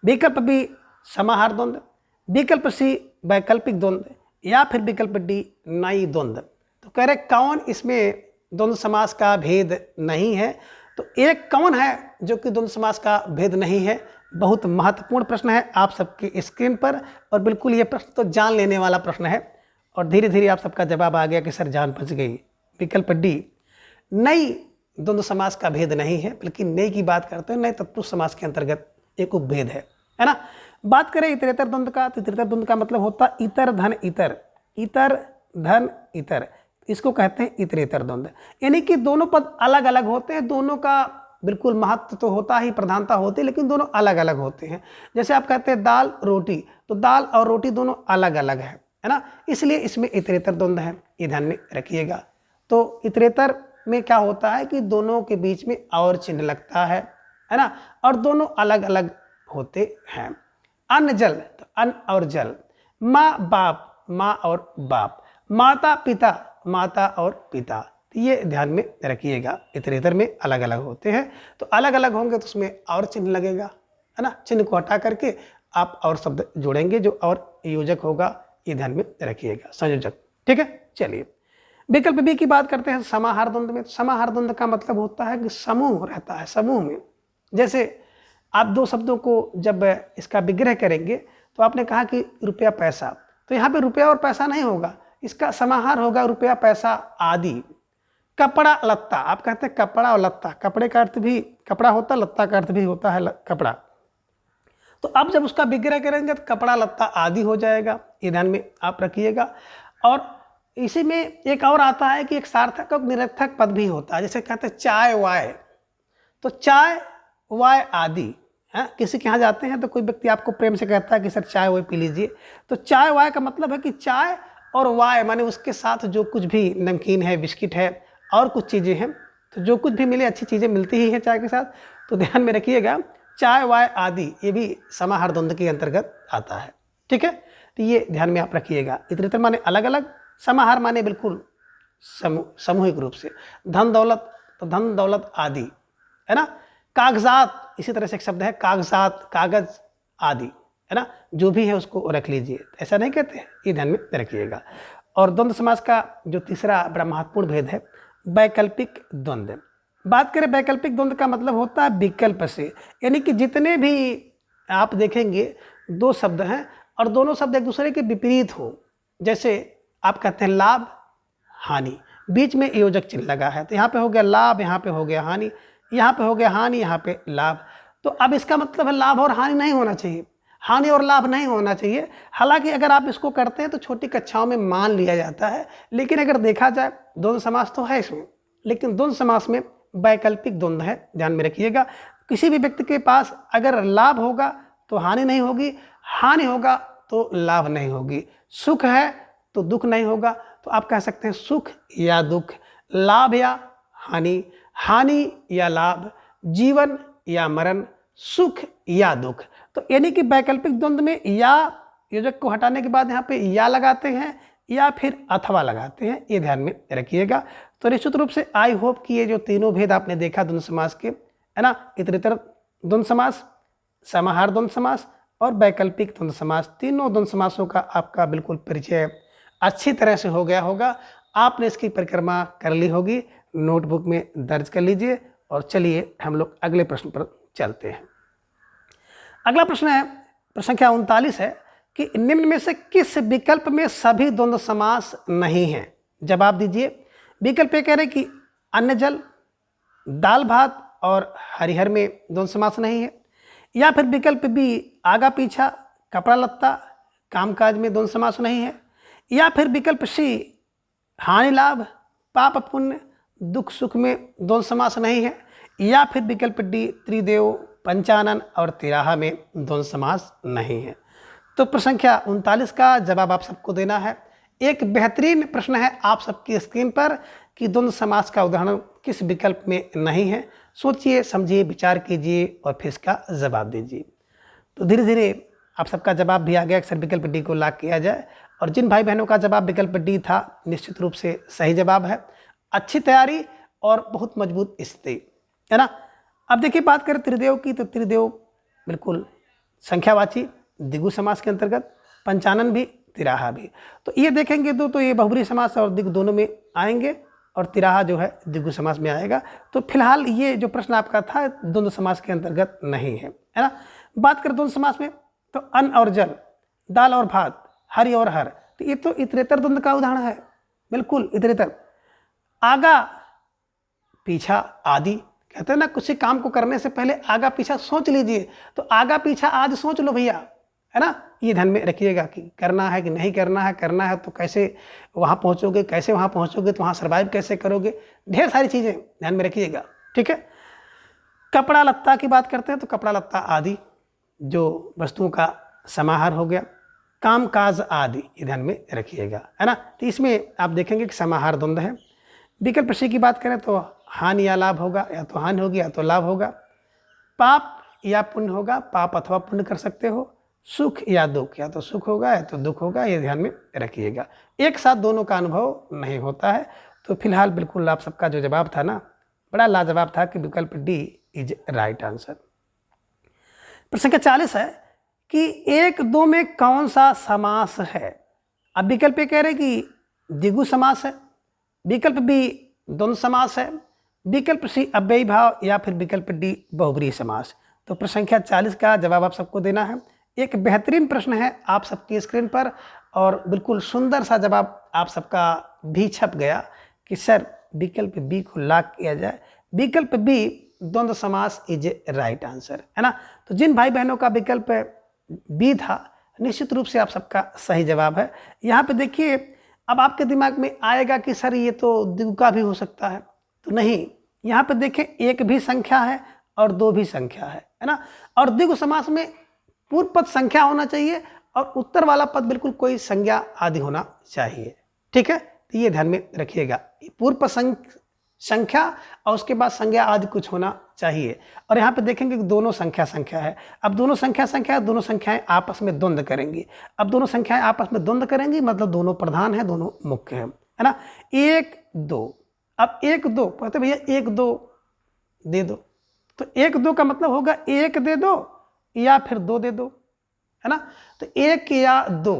विकल्प बी समाहार द्वंद्व, विकल्प सी वैकल्पिक द्वंद्व या फिर विकल्प डी नई द्वंद्व। तो कह रहे कौन इसमें द्वंद्व समास का भेद नहीं है। तो एक कौन है जो कि द्वंद्व समास का भेद नहीं है। बहुत महत्वपूर्ण प्रश्न है आप सबके स्क्रीन पर, और बिल्कुल ये प्रश्न तो जान लेने वाला प्रश्न है और धीरे धीरे आप सबका जवाब आ गया कि सर जान बच गई। विकल्प डी नई द्वंद्व समास का भेद नहीं है, बल्कि नई की बात करते हैं, नए तत्पुरुष समास के अंतर्गत एक उपभेद है ना। बात करें इतरेतर द्वंद्व का, तो इतरेतर द्वंद्व का मतलब होता है इतर धन इतर, इतर धन इतर, इसको कहते हैं इतरेतर द्वंद्व। यानी कि दोनों पद अलग अलग होते हैं, दोनों का बिल्कुल महत्व तो होता ही, प्रधानता होती है, लेकिन दोनों अलग अलग होते हैं। जैसे आप कहते हैं दाल रोटी, तो दाल और रोटी दोनों अलग अलग है ना, इसलिए इसमें इतरेतर द्वंद्व है, ये ध्यान में रखिएगा। तो इतरेतर में क्या होता है कि दोनों के बीच में और चिन्ह लगता है ना, और दोनों अलग अलग होते हैं। अन्न जल, तो अन्न और जल, माँ बाप, माँ और बाप, माता पिता, माता और पिता, तो ये ध्यान में रखिएगा। इतरेतर में अलग अलग होते हैं, तो अलग अलग होंगे तो उसमें और चिन्ह लगेगा, है ना। चिन्ह को हटा करके आप और शब्द जोड़ेंगे जो और योजक होगा, ये ध्यान में रखिएगा, संयोजक। ठीक है, चलिए विकल्प बी की बात करते हैं समाहार द्वंद्व में। समाहार द्वंद्व का मतलब होता है कि समूह रहता है, समूह में। जैसे आप 2 शब्दों को जब इसका विग्रह करेंगे तो आपने कहा कि रुपया पैसा, तो यहाँ पे रुपया और पैसा नहीं होगा, इसका समाहार होगा रुपया पैसा आदि। कपड़ा लत्ता, आप कहते हैं कपड़ा और लत्ता, कपड़े का अर्थ भी कपड़ा होता है, लत्ता का अर्थ भी होता है कपड़ा। तो अब जब उसका विग्रह करेंगे तो कपड़ा लत्ता आदि हो जाएगा, ये ध्यान में आप रखिएगा। और इसी में एक और आता है कि एक सार्थक और निरर्थक पद भी होता है। जैसे कहते हैं चाय वाय, तो चाय वाय आदि है। किसी के यहाँ जाते हैं तो कोई व्यक्ति आपको प्रेम से कहता है कि सर चाय वाय पी लीजिए, तो चाय वाय का मतलब है कि चाय और वाय माने उसके साथ जो कुछ भी नमकीन है, बिस्किट है और कुछ चीज़ें हैं, तो जो कुछ भी मिले, अच्छी चीज़ें मिलती ही हैं चाय के साथ, तो ध्यान में रखिएगा चाय वाय आदि ये भी समाहार द्वंद्व के अंतर्गत आता है। ठीक है, तो ये ध्यान में आप रखिएगा। इतरेतर माने अलग अलग, समाहार माने बिल्कुल सामूहिक रूप से। धन दौलत, तो धन दौलत आदि, है ना। कागजात, इसी तरह से एक शब्द है कागजात, कागज आदि, है ना, जो भी है उसको रख लीजिए, ऐसा नहीं कहते हैं, ये ध्यान में रखिएगा। और द्वंद्व समास का जो तीसरा बड़ा महत्वपूर्ण भेद है वैकल्पिक द्वंद्व। बात करें वैकल्पिक द्वंद्व का मतलब होता है विकल्प से, यानी कि जितने भी आप देखेंगे 2 शब्द हैं और दोनों शब्द एक दूसरे के विपरीत हो। जैसे आप कहते हैं लाभ हानि, बीच में योजक चिन्ह लगा है, तो यहाँ पे हो गया लाभ, यहाँ पे हो गया हानि, यहाँ पे हो गया हानि, यहाँ पे लाभ। तो अब इसका मतलब है लाभ और हानि नहीं होना चाहिए, हानि और लाभ नहीं होना चाहिए। हालांकि अगर आप इसको करते हैं तो छोटी कक्षाओं में मान लिया जाता है, लेकिन अगर देखा जाए द्वंद्व समास तो है इसमें, लेकिन द्वंद्व समास में वैकल्पिक द्वंद्व है, ध्यान में रखिएगा। किसी भी व्यक्ति के पास अगर लाभ होगा तो हानि नहीं होगी, हानि होगा तो लाभ नहीं होगी, सुख है तो दुख नहीं होगा। तो आप कह सकते हैं सुख या दुख, लाभ या हानि, हानि या लाभ, जीवन या मरण, सुख या दुख। तो यानी कि वैकल्पिक द्वंद्व में या योजक को हटाने के बाद यहाँ पे या लगाते हैं या फिर अथवा लगाते हैं, ये ध्यान में रखिएगा। तो निश्चित रूप से आई होप कि ये जो तीनों भेद आपने देखा द्वंद्व समास के, है ना, इतरेतर द्वंद्व समास, समाहार द्वंद्व समास और वैकल्पिक द्वंद्व समास, तीनों द्वंद्व समासों का आपका बिल्कुल परिचय अच्छी तरह से हो गया होगा। आपने इसकी परिक्रमा कर ली होगी, नोटबुक में दर्ज कर लीजिए। और चलिए हम लोग अगले प्रश्न पर चलते हैं। अगला प्रश्न है, प्रश्न संख्या 39 है कि निम्न में से किस विकल्प में सभी द्वंद्व समास नहीं है। जवाब दीजिए। विकल्प कह रहे कि अन्न जल, दाल भात और हरिहर में द्वंद्व समास नहीं है, या फिर विकल्प बी आगा पीछा, कपड़ा लत्ता, कामकाज में द्वंद्व समास नहीं है, या फिर विकल्प सी हानि लाभ, पाप पुण्य, दुख सुख में द्वंद्व समास नहीं है, या फिर विकल्प डी त्रिदेव पंचानन और तिराहा में द्वंद्व समास नहीं है। तो प्रश्न संख्या 39 का जवाब आप सबको देना है। एक बेहतरीन प्रश्न है आप सबकी स्क्रीन पर कि द्वंद्व समास का उदाहरण किस विकल्प में नहीं है। सोचिए, समझिए, विचार कीजिए और फिर इसका जवाब दीजिए। तो धीरे धीरे आप सबका जवाब भी आ गया। अक्सर विकल्प डी को लॉक किया जाए, और जिन भाई बहनों का जवाब विकल्प डी था निश्चित रूप से सही जवाब है। अच्छी तैयारी और बहुत मजबूत स्थिति, है ना। अब देखिए, बात करें त्रिदेव की, तो त्रिदेव बिल्कुल संख्यावाची द्विगु समास के अंतर्गत, पंचानन भी, तिराहा भी। तो ये देखेंगे तो ये बहुब्री समास और द्विगु दोनों में आएंगे, और तिराहा जो है द्विगु समास में आएगा। तो फिलहाल ये जो प्रश्न आपका था द्वंद्व समास के अंतर्गत नहीं है ना। बात करें द्वंद्व समास में, तो अन्न और जल, दाल और भात, हरि और हर, तो ये तो इतरेतर द्वंद्व का उदाहरण है, बिल्कुल इतरेतर। आगा पीछा आदि, कहते हैं ना किसी काम को करने से पहले आगा पीछा सोच लीजिए। तो आगा पीछा आज सोच लो भैया, है ना। ये ध्यान में रखिएगा कि करना है कि नहीं करना है, करना है तो कैसे वहाँ पहुँचोगे, कैसे वहाँ पहुँचोगे, तो वहाँ सर्वाइव कैसे करोगे, ढेर सारी चीज़ें ध्यान में रखिएगा, ठीक है। कपड़ा लत्ता की बात करते हैं, तो कपड़ा लत्ता आदि जो वस्तुओं का समाहार हो गया। काम काज आदि, ये ध्यान में रखिएगा, है ना। तो इसमें आप देखेंगे कि समाहार द्वंद्व है। विकल्प सी की बात करें तो हानि या लाभ होगा, या तो हानि होगी या तो लाभ होगा। पाप या पुण्य होगा, पाप अथवा पुण्य कर सकते हो। सुख या दुख, या तो सुख होगा या तो दुख होगा, ये ध्यान में रखिएगा। एक साथ दोनों का अनुभव नहीं होता है। तो फिलहाल बिल्कुल आप सबका जो जवाब था ना, बड़ा लाजवाब था कि विकल्प डी इज राइट आंसर। प्रश्न संख्या 40 है कि एक दो में कौन सा समास है। अब विकल्प ए कह रहे कि द्विगु समास है, विकल्प बी द्वंद्व समास है, विकल्प सी अव्ययी भाव, या फिर विकल्प डी बहुब्रीहि समास। तो प्रश्न संख्या 40 का जवाब आप सबको देना है। एक बेहतरीन प्रश्न है आप सबकी स्क्रीन पर, और बिल्कुल सुंदर सा जवाब आप सबका भी छप गया कि सर विकल्प बी को लॉक किया जाए। विकल्प बी द्वंद्व समास इज राइट आंसर, है ना। तो जिन भाई बहनों का विकल्प बी था निश्चित रूप से आप सबका सही जवाब है। यहाँ पे देखिए, अब आपके दिमाग में आएगा कि सर ये तो द्विगु का भी हो सकता है, तो नहीं। यहाँ पे देखें, एक भी संख्या है और दो भी संख्या है ना। और द्विगु समास में पूर्व पद संख्या होना चाहिए और उत्तर वाला पद बिल्कुल कोई संज्ञा आदि होना चाहिए, ठीक है। तो ये ध्यान में रखिएगा, पूर्व पद संख्या और उसके बाद संज्ञा आदि कुछ होना चाहिए। और यहाँ पे देखेंगे कि दोनों संख्या है। अब दोनों संख्या है, दोनों संख्याएं आपस में द्वंद्व करेंगी। अब दोनों संख्याएं आपस में द्वंद्व करेंगी मतलब दोनों प्रधान है, दोनों मुख्य है ना। एक दो, अब एक दो कहते भैया एक दो दे दो, तो एक दो का मतलब होगा एक दे दो या फिर दो दे दो, है ना। तो एक या दो।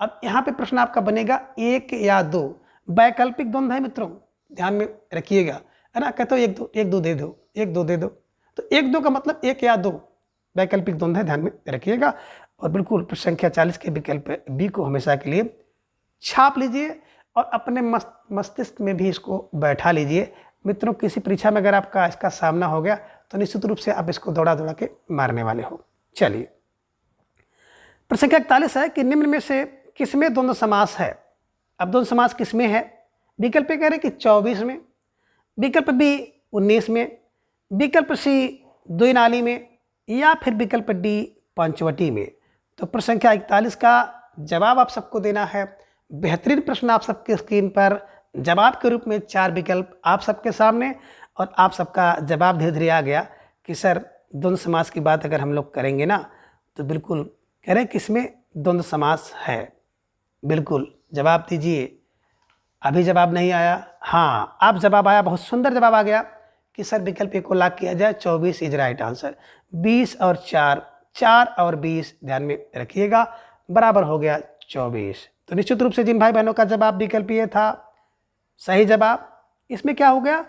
अब यहाँ पे प्रश्न आपका बनेगा एक या दो, वैकल्पिक द्वंद्व है मित्रों, ध्यान में रखिएगा, है ना। कहते हो एक दो दे दो, एक दो दे दो, तो एक दो का मतलब एक या दो, वैकल्पिक द्वंद्व है, ध्यान में रखिएगा। और बिल्कुल प्रश्न संख्या 40 के विकल्प बी को हमेशा के लिए छाप लीजिए और अपने मस्तिष्क में भी इसको बैठा लीजिए मित्रों। किसी परीक्षा में अगर आपका इसका सामना हो गया तो निश्चित रूप से आप इसको दौड़ा दौड़ा के मारने वाले हो। चलिए, प्रश्न संख्या 41 है कि निम्न में से किसमें द्वंद्व समास है। अब द्वंद्व समास किसमें है। विकल्प कह रहे कि 24 में, विकल्प बी 19 में, विकल्प सी द्विनाली में, या फिर विकल्प डी पंचवटी में। तो प्रश्न संख्या 41 का जवाब आप सबको देना है। बेहतरीन प्रश्न आप सबके स्क्रीन पर, जवाब के रूप में 4 विकल्प आप सबके सामने, और आप सबका जवाब धीरे धीरे आ गया कि सर द्वंद्व समास की बात अगर हम लोग करेंगे ना तो बिल्कुल कह रहे किसमें द्वंद्व समास है। बिल्कुल जवाब दीजिए। अभी जवाब नहीं आया, हाँ अब जवाब आया, बहुत सुंदर जवाब आ गया कि सर विकल्प ए को लॉक किया जाए, 24 इज राइट आंसर। 20 और 4, 4 और 20 ध्यान में रखिएगा, बराबर हो गया 24। तो निश्चित रूप से जिन भाई बहनों का जवाब विकल्प ये था सही जवाब। इसमें क्या हो गया,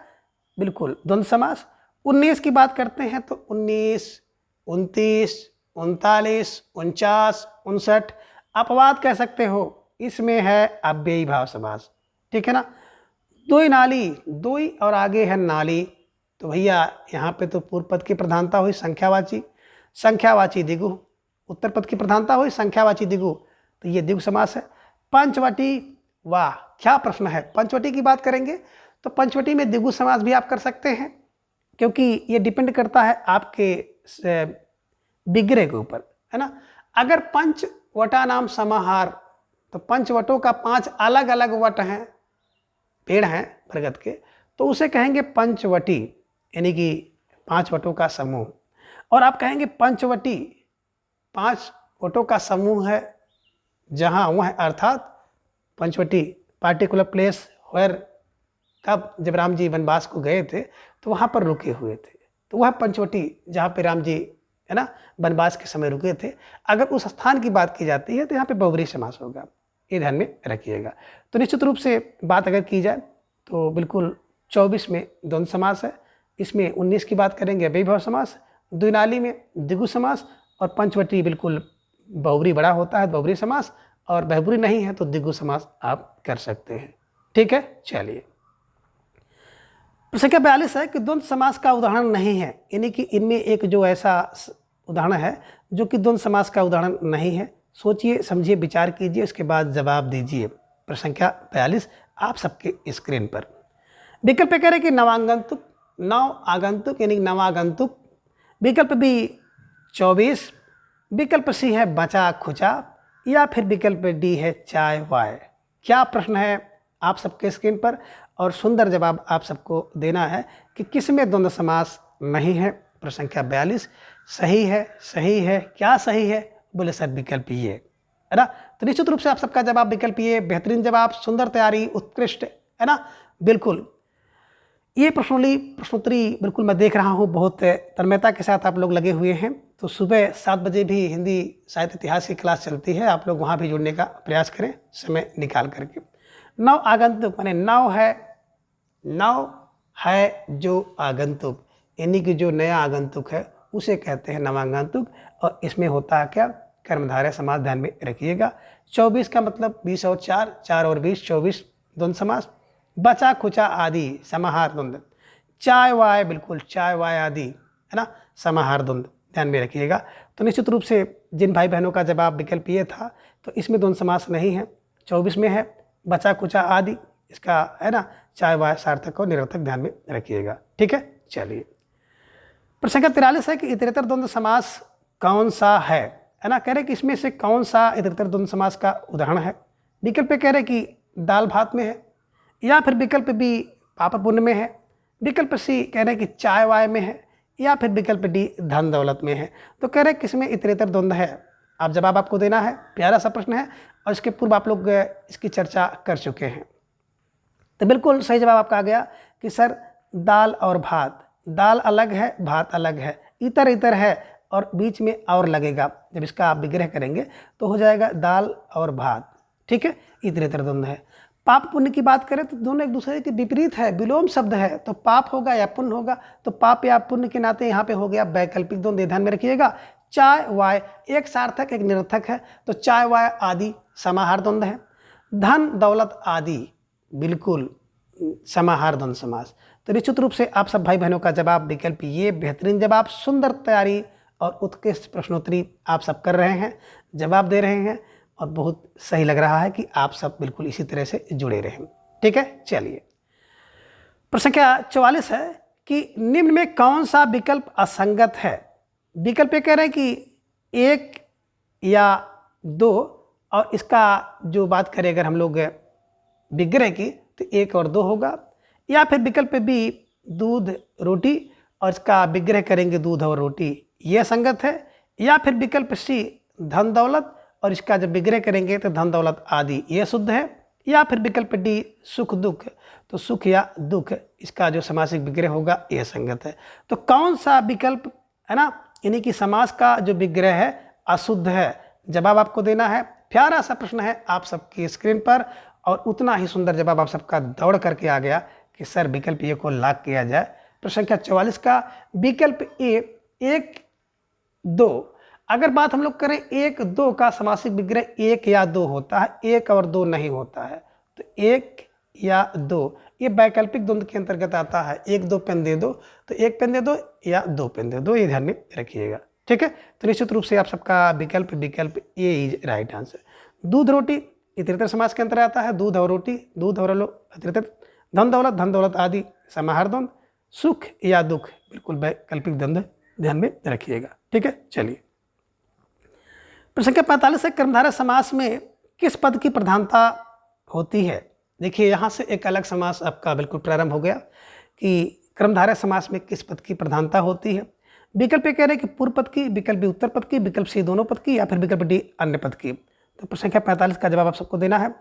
बिल्कुल द्वंद्व समास। 19 की बात करते हैं तो 19, 29, 39, 49, 59 अपवाद कह सकते हो, इसमें है अव्ययी भाव समास, ठीक है ना। दो नाली, दो और आगे है नाली, तो भैया यहाँ पे तो पूर्व पद की प्रधानता हुई संख्यावाची, संख्यावाची द्विगु, उत्तर पद की प्रधानता हुई संख्यावाची द्विगु, तो ये द्विगु समास है। पंचवटी, वाह क्या प्रश्न है। पंचवटी की बात करेंगे तो पंचवटी में द्विगु समास भी आप कर सकते हैं, क्योंकि ये डिपेंड करता है आपके विग्रह के ऊपर, है ना। अगर पंचवटा नाम समाहार, तो पंचवटों का 5 अलग अलग वट हैं, पेड़ हैं बरगद के, तो उसे कहेंगे पंचवटी, यानी कि 5 वटों का समूह। और आप कहेंगे पंचवटी 5 वटों का समूह है जहाँ वह, अर्थात पंचवटी पार्टिकुलर प्लेस वेयर, कब जब राम जी वनवास को गए थे तो वहाँ पर रुके हुए थे, तो वह पंचवटी जहाँ पे राम जी, है ना, वनवास के समय रुके थे। अगर उस स्थान की बात की जाती है तो यहाँ पे बहुब्रीहि समास होगा, ये ध्यान में रखिएगा। तो निश्चित रूप से बात अगर की जाए तो बिल्कुल 24 में द्वंद्व समास है, इसमें 19 की बात करेंगे अव्ययीभाव समास, द्विनाली में द्विगु समास, और पंचवटी बिल्कुल बहुब्रीहि बड़ा होता है बहुब्रीहि समास, और बहुब्रीहि नहीं है तो द्विगु समास आप कर सकते हैं। ठीक है, चलिए। प्रश्न 42 है कि द्वंद्व समास का उदाहरण नहीं है, यानी कि इनमें एक जो ऐसा उदाहरण है जो कि द्वंद्व समास का उदाहरण नहीं है। सोचिए, समझिए, विचार कीजिए, उसके बाद जवाब दीजिए। प्रश्न 42 आप सबके स्क्रीन पर। विकल्प कह रहे कि नवागंतुक, नव आगंतुक यानी नवागंतुक, विकल्प बी 24, विकल्प सी है बचा खुचा, या फिर विकल्प डी है चाय वाय। क्या प्रश्न है आप सबके स्क्रीन पर, और सुंदर जवाब आप सबको देना है कि किस में द्वंद्व समास नहीं है। प्रश्न संख्या 42 सही है, सही है, क्या सही है? बोले सर विकल्प ये, है ना। तो निश्चित रूप से आप सबका जवाब विकल्प ये, बेहतरीन जवाब, सुंदर तैयारी, उत्कृष्ट, है ना, बिल्कुल। ये प्रश्नोत्तरी बिल्कुल मैं देख रहा हूँ बहुत तन्मयता के साथ आप लोग लगे हुए हैं। तो सुबह 7 बजे भी हिंदी साहित्य इतिहास की क्लास चलती है, आप लोग वहाँ भी जुड़ने का प्रयास करें समय निकाल करके। नव आगंतुक माने नव है जो आगंतुक, यानी कि जो नया आगंतुक है उसे कहते हैं नवागंतुक, और इसमें होता है क्या, कर्मधारय समास, ध्यान में रखिएगा। 24 का मतलब 20 और 4, 4 और 20, 24 द्वंद्व समास। बचा खुचा आदि समाहार द्वंद्व, चाय वाय, बिल्कुल चाय वाय आदि, है ना, समाहार द्वंद्व, ध्यान में रखिएगा। तो निश्चित रूप से जिन भाई बहनों का जवाब विकल्प ये था, तो इसमें द्वंद्व समास नहीं है, 24 में है बचा कुचा आदि, इसका, है ना, चाय वाय सार्थक और निरर्थक, ध्यान में रखिएगा। ठीक है, चलिए। प्रश्न संख्या 43 है कि इतरेतर द्वंद्व समास कौन सा है ना। कह रहे कि इसमें से कौन सा इतरेतर द्वंद्व समास का उदाहरण है। विकल्प कह रहे कि दाल भात में है, या फिर विकल्प बी पाप पुण्य में है, विकल्प सी कह रहे कि चाय वाय में है, या फिर विकल्प डी धन दौलत में है। तो कह रहे किसमें इतरेतर द्वंद्व है, आप जवाब आपको देना है। प्यारा सा प्रश्न है, और इसके पूर्व आप लोग इसकी चर्चा कर चुके हैं। तो बिल्कुल सही जवाब आपका आ गया कि सर दाल और भात, दाल अलग है, भात अलग है, इतर इतर है, और बीच में और लगेगा, जब इसका आप विग्रह करेंगे तो हो जाएगा दाल और भात। ठीक है, इतर इतर द्वंद्व है। पाप पुण्य की बात करें तो दोनों एक दूसरे के विपरीत है, विलोम शब्द है, तो पाप होगा या पुण्य होगा, तो पाप या पुण्य के नाते यहाँ पे हो गया वैकल्पिक द्वंद्व, ध्यान में रखिएगा। चाय वाय एक सार्थक एक निरर्थक है, तो चाय वाय आदि समाहार द्वंद्व है। धन दौलत आदि बिल्कुल समाहार द्वंद्व समास। तो निश्चित रूप से आप सब भाई बहनों का जवाब विकल्प ये, बेहतरीन जवाब, सुंदर तैयारी और उत्कृष्ट प्रश्नोत्तरी आप सब कर रहे हैं, जवाब दे रहे हैं, और बहुत सही लग रहा है कि आप सब बिल्कुल इसी तरह से जुड़े रहें। ठीक है, चलिए। प्रश्न संख्या 44 है कि निम्न में कौन सा विकल्प असंगत है। विकल्प ये कह रहे हैं कि 1 या 2, और इसका जो बात करें अगर हम लोग विग्रह की तो 1 और 2 होगा, या फिर विकल्प बी दूध रोटी, और इसका विग्रह करेंगे दूध और रोटी, यह संगत है, या फिर विकल्प सी धन दौलत, और इसका जब विग्रह करेंगे तो धन दौलत आदि, यह शुद्ध है, या फिर विकल्प डी सुख दुख, तो सुख या दुख, इसका जो समासिक विग्रह होगा यह संगत है। तो कौन सा विकल्प, है ना, यानी कि समास का जो विग्रह है अशुद्ध है, जवाब आपको देना है। प्यारा सा प्रश्न है आप सबकी स्क्रीन पर, और उतना ही सुंदर जवाब आप सबका दौड़ करके आ गया कि सर विकल्प ए को लॉक किया जाए। प्रश्न संख्या 44 का विकल्प ए 1 2, अगर बात हम लोग करें 1 2 का समासिक विग्रह 1 या 2 होता है, 1 और 2 नहीं होता है। तो 1 या 2 ये वैकल्पिक द्वंद्व के अंतर्गत आता है। 1 2 पेन दे दो तो 1 पेन दे दो या 2 पेन दे दो, ये ध्यान में रखिएगा। ठीक है, तो निश्चित रूप से आप सबका विकल्प ए इज राइट आंसर। दूध रोटी इतरेतर समास के अंतर्गत आता है, दूध और रोटी, दूध और इतरेतर। धन दौलत आदि समाहार द्वंद्व, सुख या दुख, बिल्कुल वैकल्पिक द्वंद्व ध्यान में रखिएगा। ठीक है, चलिए प्रश्न संख्या 45 है, कर्मधारय समास में किस पद की प्रधानता होती है। देखिए यहाँ से एक अलग समास आपका बिल्कुल प्रारंभ हो गया कि कर्मधारय समास में किस पद की प्रधानता होती है। विकल्प ये कह रहे हैं कि पूर्व पद की, विकल्प बी उत्तर पद की, विकल्प सी दोनों पद की, या फिर विकल्प डी अन्य पद की। तो प्रश्न संख्या 45 का जवाब आप सबको देना है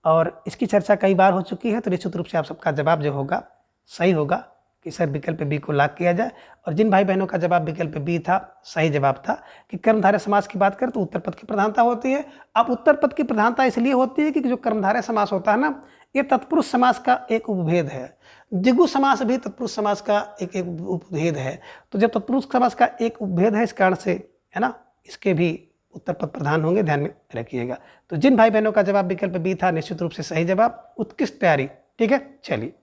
और इसकी चर्चा कई बार हो चुकी है, तो निश्चित रूप से आप सबका जवाब जो होगा सही होगा कि सर विकल्प बी को लॉक किया जाए। और जिन भाई बहनों का जवाब विकल्प बी था, सही जवाब था कि कर्मधारय समास की बात करें तो उत्तर पद की प्रधानता होती है। अब उत्तर पद की प्रधानता इसलिए होती है कि जो कर्मधारय समास होता है ना, ये तत्पुरुष समास का एक उपभेद है। द्विगु समास भी तत्पुरुष समास का एक उपभेद है। तो जब तत्पुरुष समास का एक उपभेद है, इस कारण से है ना, इसके भी उत्तर पद प्रधान होंगे, ध्यान में रखिएगा। तो जिन भाई बहनों का जवाब विकल्प बी था, निश्चित रूप से सही जवाब, उत्कृष्ट तैयारी। ठीक है, चलिए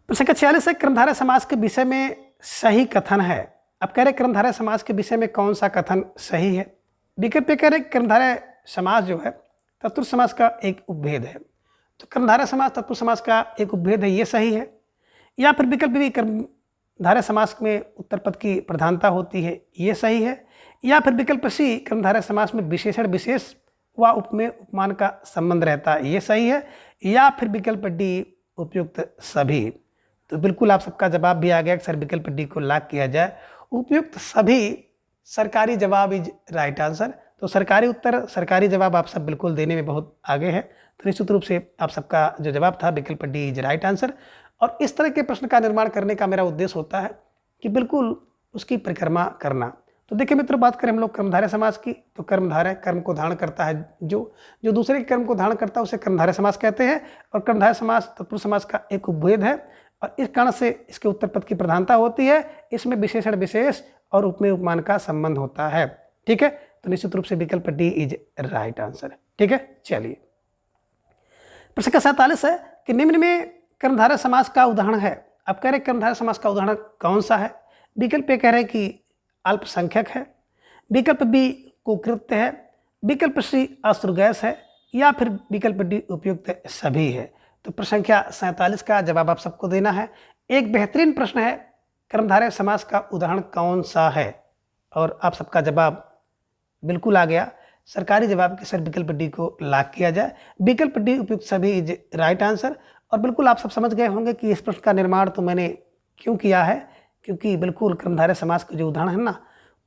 प्रश्न संख्या 46 है, कर्मधारय समास के विषय में सही कथन है। अब कह रहे कर्मधारय समास के विषय में कौन सा कथन सही है। विकल्प कह रहे कर्मधारय समास जो है तत्पुरुष समास का एक उपभेद है, तो कर्मधारय समास तत्पुरुष समास का एक उपभेद है, ये सही है। या फिर विकल्प भी कर्मधारय समास में उत्तर पद की प्रधानता होती है, ये सही है। या फिर विकल्प सी कर्मधारय समास में विशेषण विशेष व उपमेय उपमान का संबंध रहता है, ये सही है। या फिर विकल्प डी उपयुक्त सभी। तो बिल्कुल आप सबका जवाब भी आ गया कि सर विकल्प डी को लॉक किया जाए, उपयुक्त सभी सरकारी जवाब इज राइट आंसर। तो सरकारी उत्तर, सरकारी जवाब आप सब बिल्कुल देने में बहुत आगे है, तो निश्चित रूप से आप सबका जो जवाब था विकल्प डी इज राइट आंसर। और इस तरह के प्रश्न का निर्माण करने का मेरा उद्देश्य होता है कि बिल्कुल उसकी परिक्रमा करना। तो देखिए मित्रों, बात करें हम लोग कर्मधारय समास की, तो कर्मधारय कर्म को धारण करता है, जो दूसरे के कर्म को धारण करता है उसे कर्मधारय समास कहते हैं। और कर्मधारय समास तत्पुरुष समास का एक उपभेद है और इस कारण से इसके उत्तर पद की प्रधानता होती है। इसमें विशेषण विशेष और उपमेय उपमान का संबंध होता है। ठीक है, तो निश्चित रूप से विकल्प डी इज राइट आंसर। ठीक है, चलिए प्रश्न का 47 है कि निम्न में कर्मधारय समास का उदाहरण है। अब कह रहे कर्मधारय समास का उदाहरण कौन सा है। विकल्प ए कह रहे कि अल्पसंख्यक है, विकल्प बी कुकृत्य है, विकल्प सी अश्रुगैस है, या फिर विकल्प डी उपयुक्त सभी है। तो प्रश्न संख्या 47 का जवाब आप सबको देना है। एक बेहतरीन प्रश्न है, कर्मधारय समास का उदाहरण कौन सा है, और आप सबका जवाब बिल्कुल आ गया। सरकारी जवाब के सर विकल्प डी को लॉक किया जाए, विकल्प डी उपयुक्त सभी इज राइट आंसर। और बिल्कुल आप सब समझ गए होंगे कि इस प्रश्न का निर्माण तो मैंने क्यों किया है, क्योंकि बिल्कुल कर्मधारय समास के जो उदाहरण है ना,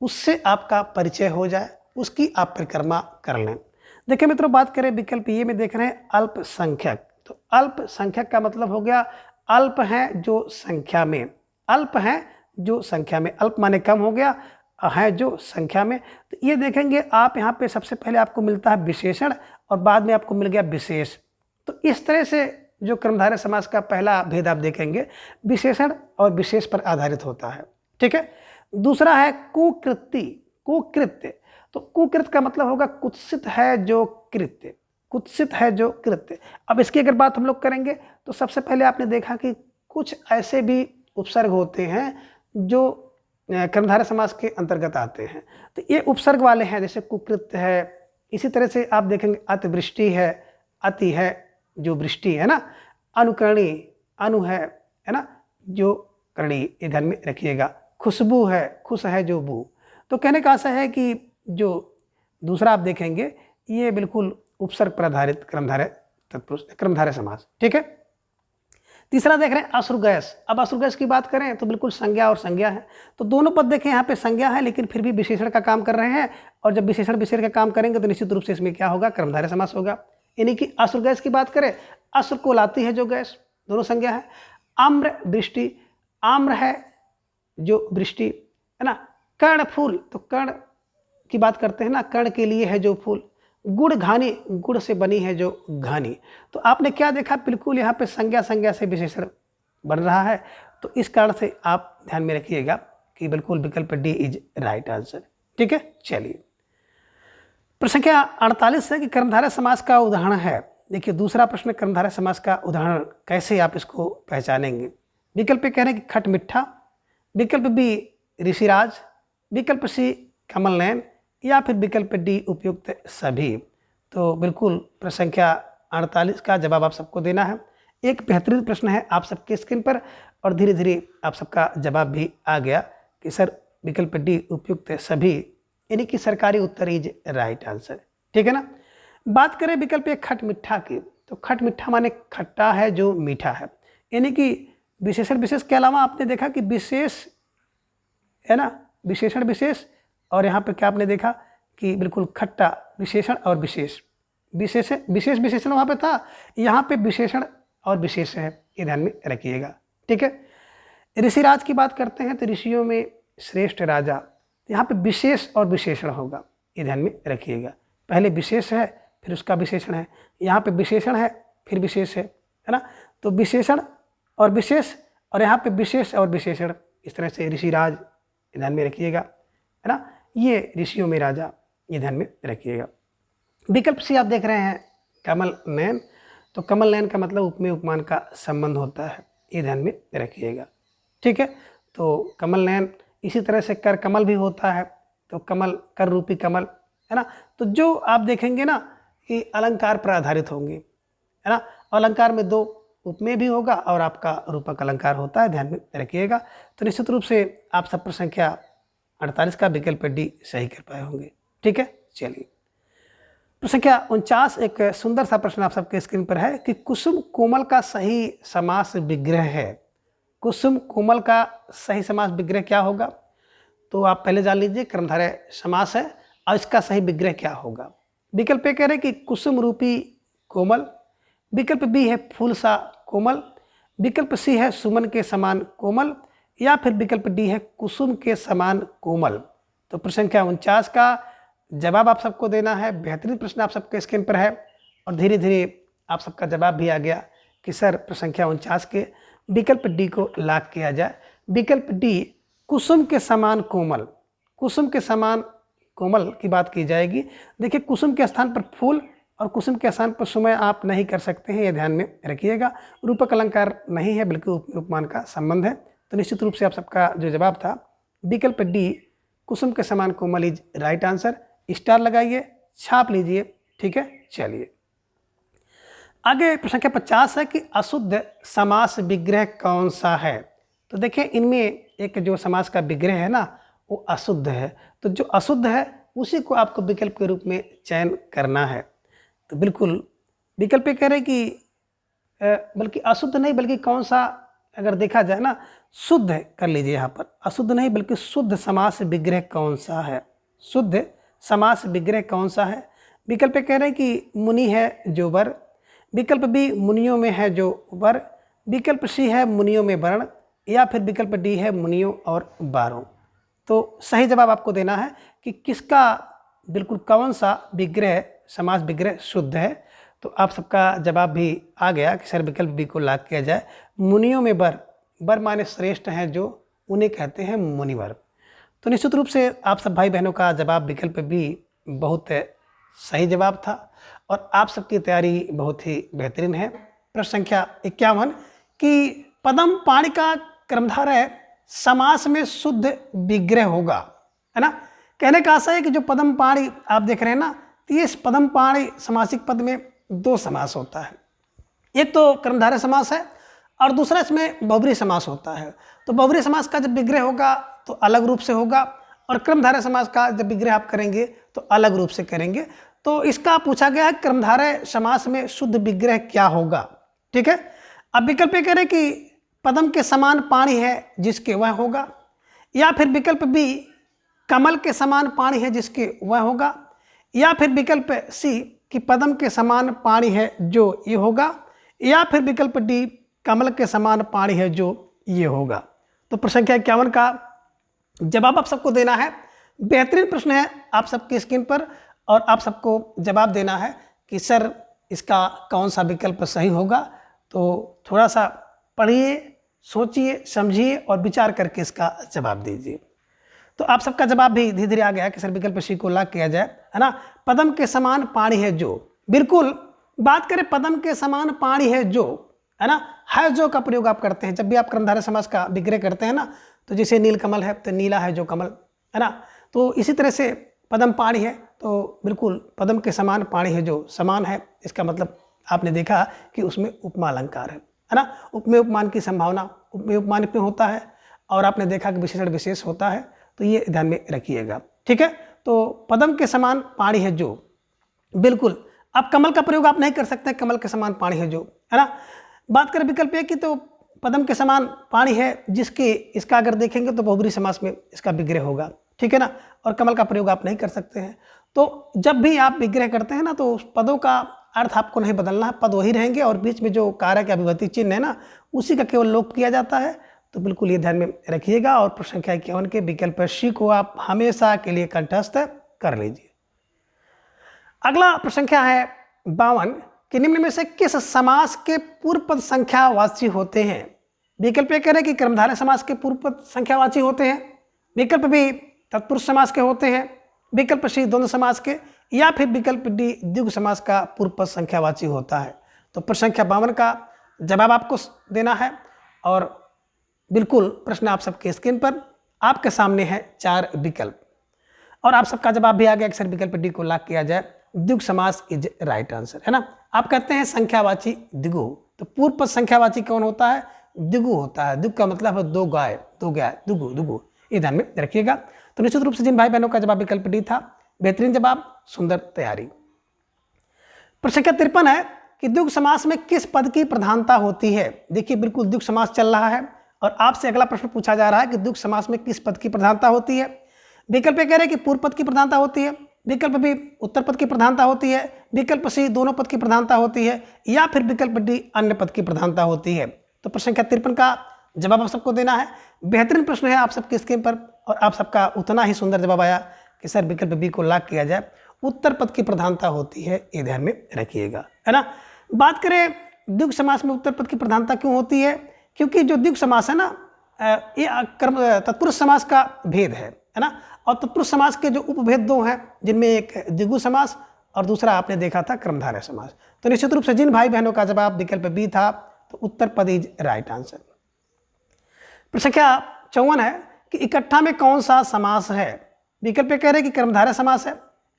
उससे आपका परिचय हो जाए, उसकी आप परिक्रमा कर लें। देखिए मित्रों, बात करें विकल्प ये में देख रहे हैं अल्पसंख्यक। तो अल्पसंख्यक का मतलब हो गया अल्प हैं जो संख्या में, अल्प हैं जो संख्या में, अल्प माने कम हो गया, है जो संख्या में। तो ये देखेंगे आप यहाँ पे सबसे पहले आपको मिलता है विशेषण और बाद में आपको मिल गया विशेष। तो इस तरह से जो कर्मधारय समास का पहला भेद आप देखेंगे विशेषण और विशेष पर आधारित होता है। ठीक है, दूसरा है कुकृति, कुकृत्य। तो कुकृत का मतलब होगा कुत्सित है जो कृत्य, कुत्सित है जो कृत्य। अब इसकी अगर बात हम लोग करेंगे तो सबसे पहले आपने देखा कि कुछ ऐसे भी उपसर्ग होते हैं जो कर्मधारय समास के अंतर्गत आते हैं। तो ये उपसर्ग वाले हैं, जैसे कुकृत्य है। इसी तरह से आप देखेंगे अतिवृष्टि है, अति है जो वृष्टि है ना, अनुकरणी अनु है ना जो करणी, ये ध्यान में रखिएगा। खुशबू है, खुश है जो बू। तो कहने का आशा है कि जो दूसरा आप देखेंगे ये बिल्कुल उपसर्ग पर आधारित कर्मधारय समास। ठीक है, तीसरा देख रहे हैं अश्रुगैस। अब अश्रुगैस की बात करें तो बिल्कुल संज्ञा और संज्ञा है। तो दोनों पद देखें, यहाँ पे संज्ञा है लेकिन फिर भी विशेषण का काम कर रहे हैं, और जब विशेषण विशेषण का काम करेंगे तो निश्चित रूप से इसमें क्या होगा, कर्मधारय समास होगा। यानी कि अश्रुगैस की बात करें, अश्रु को लाती है जो गैस, दोनों संज्ञा है। आम्र वृष्टि, आम्र है जो वृष्टि है ना। कर्ण फूल, तो कर्ण की बात करते हैं ना, कर्ण के लिए है जो फूल। गुड़ घानी, गुड़ से बनी है जो घानी। तो आपने क्या देखा, बिल्कुल यहाँ पे संज्ञा संज्ञा से विशेषण बन रहा है। तो इस कारण से आप ध्यान में रखिएगा कि बिल्कुल विकल्प डी इज राइट आंसर। ठीक है, चलिए प्रश्न संख्या 48 है कि कर्मधारय समास का उदाहरण है। देखिए दूसरा प्रश्न, कर्मधारय समास का उदाहरण कैसे आप इसको पहचानेंगे। विकल्प कह रहे हैं कि खट मिठा, विकल्प बी ऋषिराज, विकल्प सी कमल नयन, या फिर विकल्प डी उपयुक्त सभी। तो बिल्कुल प्रश्न संख्या 48 का जवाब आप सबको देना है। एक बेहतरीन प्रश्न है आप सबके स्क्रीन पर, और धीरे धीरे आप सबका जवाब भी आ गया कि सर विकल्प डी उपयुक्त है सभी, यानी कि सरकारी उत्तर इज राइट आंसर। ठीक है ना। बात करें विकल्प एक खट मिठा की, तो खट मिठा माने खट्टा है जो मीठा है, यानी कि विशेषण विशेष के अलावा आपने देखा कि विशेष है ना, विशेषण विशेष, और यहाँ पर क्या आपने देखा कि बिल्कुल खट्टा विशेषण और विशेष विशेष विशेषण वहाँ पे था, यहाँ पे विशेषण और विशेष है, ये ध्यान में रखिएगा। ठीक है। ऋषिराज की बात करते हैं तो ऋषियों में श्रेष्ठ राजा, यहाँ पे विशेष और विशेषण होगा, ये ध्यान में रखिएगा। पहले विशेष है फिर उसका विशेषण है, यहाँ पे विशेषण है फिर विशेष है ना। तो विशेषण और विशेष, और यहाँ पे विशेष और विशेषण, इस तरह से ऋषिराज, ध्यान में रखिएगा, है ना। ये ऋषियों में राजा, ये ध्यान में रखिएगा। विकल्प सी आप देख रहे हैं कमल नयन, तो कमल नयन का मतलब उपमेय उपमान का संबंध होता है, ये ध्यान में रखिएगा। ठीक है। तो कमल नयन, इसी तरह से कर कमल भी होता है, तो कमल कर रूपी कमल, है ना। तो जो आप देखेंगे ना कि अलंकार पर आधारित होंगे, है ना। अलंकार में 2 उपमेय भी होगा और आपका रूपक अलंकार होता है, ध्यान में रखिएगा। तो निश्चित रूप से आप सब प्रश्न संख्या 48 का विकल्प डी सही कर पाए होंगे। ठीक है। चलिए प्रश्न संख्या 49, एक सुंदर सा प्रश्न आप सबके स्क्रीन पर है कि कुसुम कोमल का सही समास विग्रह है। कुसुम कोमल का सही समास विग्रह क्या होगा, तो आप पहले जान लीजिए कर्मधारय समास है और इसका सही विग्रह क्या होगा। विकल्प ए कह रहे कि कुसुम रूपी कोमल, विकल्प बी है फूल सा कोमल, विकल्प सी है सुमन के समान कोमल, या फिर विकल्प डी है कुसुम के समान कोमल। तो प्रश्न संख्या 49 का जवाब आप सबको देना है। बेहतरीन प्रश्न आप सबके स्क्रीन पर है, और धीरे धीरे आप सबका जवाब भी आ गया कि सर प्रश्न संख्या 49 के विकल्प डी को लॉक किया जाए। विकल्प डी कुसुम के समान कोमल, कुसुम के समान कोमल की बात की जाएगी। देखिए कुसुम के स्थान पर फूल और कुसुम के स्थान पर सुमय आप नहीं कर सकते हैं, ये ध्यान में रखिएगा। रूपक अलंकार नहीं है बल्कि उपमान का संबंध है। तो निश्चित रूप से आप सबका जो जवाब था विकल्प डी कुसुम के समान कोमल इज राइट आंसर। स्टार लगाइए, छाप लीजिए। ठीक है। चलिए आगे प्रश्न संख्या 50 है कि अशुद्ध समास विग्रह कौन सा है। तो देखिए इनमें एक जो समास का विग्रह है ना वो अशुद्ध है, तो जो अशुद्ध है उसी को आपको विकल्प के रूप में चयन करना है। तो बिल्कुल विकल्प कह रहे कि बल्कि अशुद्ध नहीं बल्कि कौन सा, अगर देखा जाए ना शुद्ध कर लीजिए, यहाँ पर अशुद्ध नहीं बल्कि शुद्ध समास विग्रह कौन सा है, शुद्ध समास विग्रह कौन सा है। विकल्प कह रहे हैं कि मुनि है जो वर, विकल्प बी मुनियों में है जो वर, विकल्प सी है मुनियों में वर्ण, या फिर विकल्प डी है मुनियों और बारों। तो सही जवाब आपको देना है कि किसका बिल्कुल कौन सा विग्रह समास विग्रह शुद्ध है। तो आप सबका जवाब भी आ गया कि सर विकल्प बी को लॉक किया जाए। मुनियों में वर, वर माने श्रेष्ठ हैं जो, उन्हें कहते हैं मुनिवर। तो निश्चित रूप से आप सब भाई बहनों का जवाब विकल्प बी बहुत सही जवाब था, और आप सबकी तैयारी बहुत ही बेहतरीन है। प्रश्न संख्या 51 कि पदम पाणि का कर्मधारय समास में शुद्ध विग्रह होगा, है ना। कहने का आशा है कि जो पदम पाणि आप देख रहे हैं ना, तो ये पदम पाणि समासिक पद में 2 समास होता है। एक तो कर्मधारय समास है और दूसरा इसमें बहुब्रीहि समास होता है। तो बहुब्रीहि समास का जब विग्रह होगा तो अलग रूप से होगा, और कर्मधारय समास का जब विग्रह आप करेंगे तो अलग रूप से करेंगे। तो इसका पूछा गया है कर्मधारय समास में शुद्ध विग्रह क्या होगा। ठीक है। अब विकल्प कह रहे कि पदम के समान पाणि है जिसके वह होगा, या फिर विकल्प बी कमल के समान पाणि है जिसके वह होगा, या फिर विकल्प सी कि पदम के समान पाणि है जो ये होगा, या फिर विकल्प डी कमल के समान पाणि है जो ये होगा। तो प्रश्न संख्या 51 का जवाब आप सबको देना है। बेहतरीन प्रश्न है आप सबकी स्क्रीन पर, और आप सबको जवाब देना है कि सर इसका कौन सा विकल्प सही होगा। तो थोड़ा सा पढ़िए, सोचिए, समझिए और विचार करके इसका जवाब दीजिए। तो आप सबका जवाब भी धीरे धीरे आ गया कि सर विकल्प सी को लॉक किया जाए, है ना। पदम के समान पाणि है जो, बिल्कुल बात करें पदम के समान पाणि है जो, है ना, है जो का प्रयोग आप करते हैं जब भी आप कर्मधारय समास का विग्रह करते हैं ना। तो जैसे नील कमल है तो नीला है जो कमल, है ना। तो इसी तरह से पदम पाणि है तो बिल्कुल पदम के समान पाणि है जो, समान है, इसका मतलब आपने देखा कि उसमें उपमा अलंकार है। है ना। उपमेय उपमान की संभावना उपमेय उपमान में होता है और आपने देखा कि विशेषण विशेष होता है, तो ये ध्यान में रखिएगा। ठीक है, तो पदम के समान पानी है जो, बिल्कुल। अब कमल का प्रयोग आप नहीं कर सकते, कमल के समान पानी है जो, है ना। बात करें विकल्प ए की, तो पदम के समान पानी है जिसके, इसका अगर देखेंगे तो बहुब्रीहि समास में इसका विग्रह होगा। ठीक है ना, और कमल का प्रयोग आप नहीं कर सकते हैं। तो जब भी आप विग्रह करते हैं ना, तो उस पदों का अर्थ आपको नहीं बदलना है, पद वही रहेंगे और बीच में जो कारक या विभक्ति चिन्ह है ना, उसी का केवल लोप किया जाता है। तो बिल्कुल ये ध्यान में रखिएगा। और प्रश्न संख्या 51 के विकल्प सी को आप हमेशा के लिए कंठस्थ कर लीजिए। अगला प्रश्न संख्या है 52 कि निम्न में से किस समास के पूर्व पद संख्यावाची होते हैं। विकल्प ए कह रहे हैं कि कर्मधारय समास के पूर्व पद संख्यावाची होते हैं, विकल्प बी तत्पुरुष समास के होते हैं, विकल्प सी द्वंद्व समास के, या फिर विकल्प डी द्विगु समास का पूर्व पद संख्यावाची होता है। तो प्रश्न संख्या 52 का जवाब आपको देना है और बिल्कुल प्रश्न आप सबके स्क्रीन पर आपके सामने है 4 विकल्प और आप सबका जवाब भी आ गया कि सर विकल्प डी को लॉक किया जाए, द्विगु समास इज राइट आंसर, है ना। आप कहते हैं संख्यावाची द्विगु, तो पूर्व पद संख्यावाची कौन होता है, द्विगु होता है। द्विगु का मतलब है दो गाय, द्विगु द्विगु, ये ध्यान में रखिएगा। तो निश्चित रूप से जिन भाई बहनों का जवाब विकल्प डी था, बेहतरीन जवाब, सुंदर तैयारी। प्रश्न संख्या 53 है कि द्विगु समास में किस पद की प्रधानता होती है। देखिए बिल्कुल द्विगु समास चल रहा है और आपसे अगला प्रश्न पूछा जा रहा है कि द्विगु समास में किस पद की प्रधानता होती है। विकल्प ए कह रहे हैं कि पूर्व पद की प्रधानता होती है, विकल्प बी उत्तर पद की प्रधानता होती है, विकल्प सी दोनों पद की प्रधानता होती है, या फिर विकल्प डी अन्य पद की प्रधानता होती है। तो प्रश्न संख्या 53 का जवाब आप सबको देना है। बेहतरीन प्रश्न है आप सबके स्क्रीन पर और आप सबका उतना ही सुंदर जवाब आया कि सर विकल्प बी को लॉक किया जाए, उत्तर पद की प्रधानता होती है, ये ध्यान में रखिएगा, है ना। बात करें द्विगु समास में उत्तर पद की प्रधानता क्यों होती है, क्योंकि जो द्विगु समास है ना, ये तत्पुरुष समास का भेद है ना। और तत्पुरुष समास के जो उपभेद दो हैं, जिनमें एक द्विगु समास और दूसरा आपने देखा था कर्मधारय समास। तो निश्चित रूप से जिन भाई बहनों का जवाब विकल्प बी था, तो उत्तर पद इज राइट आंसर। प्रश्न संख्या 54 है कि इकट्ठा में कौन सा समास है। विकल्प ए कह रहे हैं कि कर्मधारय समास है,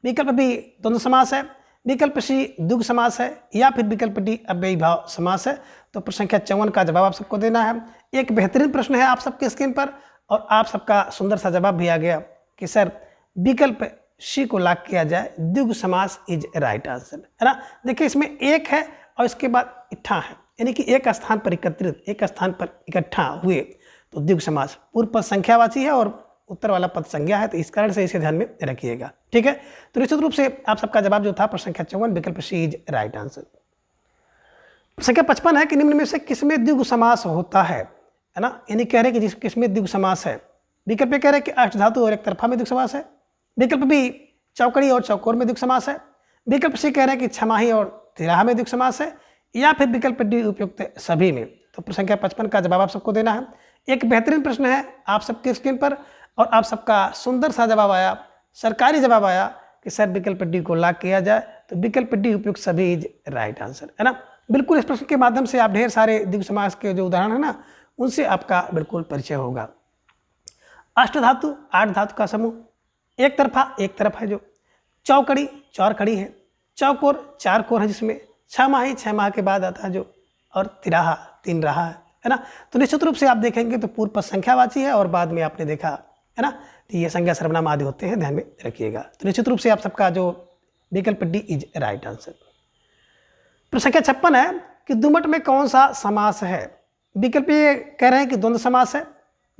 विकल्प बी द्वंद्व समास है, विकल्प सी द्विगु समास है, या फिर विकल्प डी अव्ययी भाव समास है। तो प्रश्न संख्या 54 का जवाब आप सबको देना है। एक बेहतरीन प्रश्न है आप सबके स्क्रीन पर और आप सबका सुंदर सा जवाब भी आ गया कि सर विकल्प सी को लॉक किया जाए, द्विगु समास इज राइट आंसर, है ना। देखिए इसमें एक है और इसके बाद इट्ठा है, यानी कि एक स्थान पर एकत्रित, एक स्थान पर इकट्ठा हुए, तो द्विगु समास। पूर्व पद संख्यावाची है और उत्तर वाला पद संज्ञा है, तो इस कारण से इसे ध्यान में रखिएगा। ठीक है, तो निश्चित रूप से आप सबका जवाब जो था प्रश्न संख्या 54 विकल्प सी इज राइट आंसर। संख्या 55 है कि निम्न में से किसमें द्विगु समास होता है ना। यानी कह रहे हैं कि जिस किसमें द्विगु समास है। विकल्प कह रहे हैं कि अष्टधातु और एक तरफा में द्विगु समास है, विकल्प बी चौकड़ी और चौकोर में द्विगु समास है, विकल्प सी कह रहे हैं कि छमाही और तिराहा में द्विगु समास है, या फिर विकल्प डी उपयुक्त सभी में। तो प्रश्न संख्या 55 का जवाब आप सबको देना है। एक बेहतरीन प्रश्न है आप सबके स्क्रीन पर और आप सबका सुंदर सा जवाब आया, सरकारी जवाब आया कि सर विकल्प डी को लॉक किया जाए, तो विकल्प डी उपयुक्त सभी इज राइट आंसर, है ना। बिल्कुल इस प्रश्न के माध्यम से आप ढेर सारे द्विगु समास के जो उदाहरण है ना, उनसे आपका बिल्कुल परिचय होगा। अष्टधातु 8 धातु का समूह, एक तरफ है जो, चौकड़ी 4 खड़ी है, चौकोर 4 कोर है जिसमें 6 माह के बाद आता है जो, और तिराहा 3 रहा है ना। तो निश्चित रूप से आप देखेंगे तो पूर्व पद संख्यावाची है और बाद में आपने देखा है ना, तो ये संज्ञा सर्वनाम आदि होते हैं, ध्यान में रखिएगा। तो निश्चित रूप से आप सबका जो विकल्प डी इज राइट आंसर। प्रश्न संख्या 56 है कि दुमट में कौन सा समास है। विकल्प ए कह रहे हैं कि द्वंद्व समास है,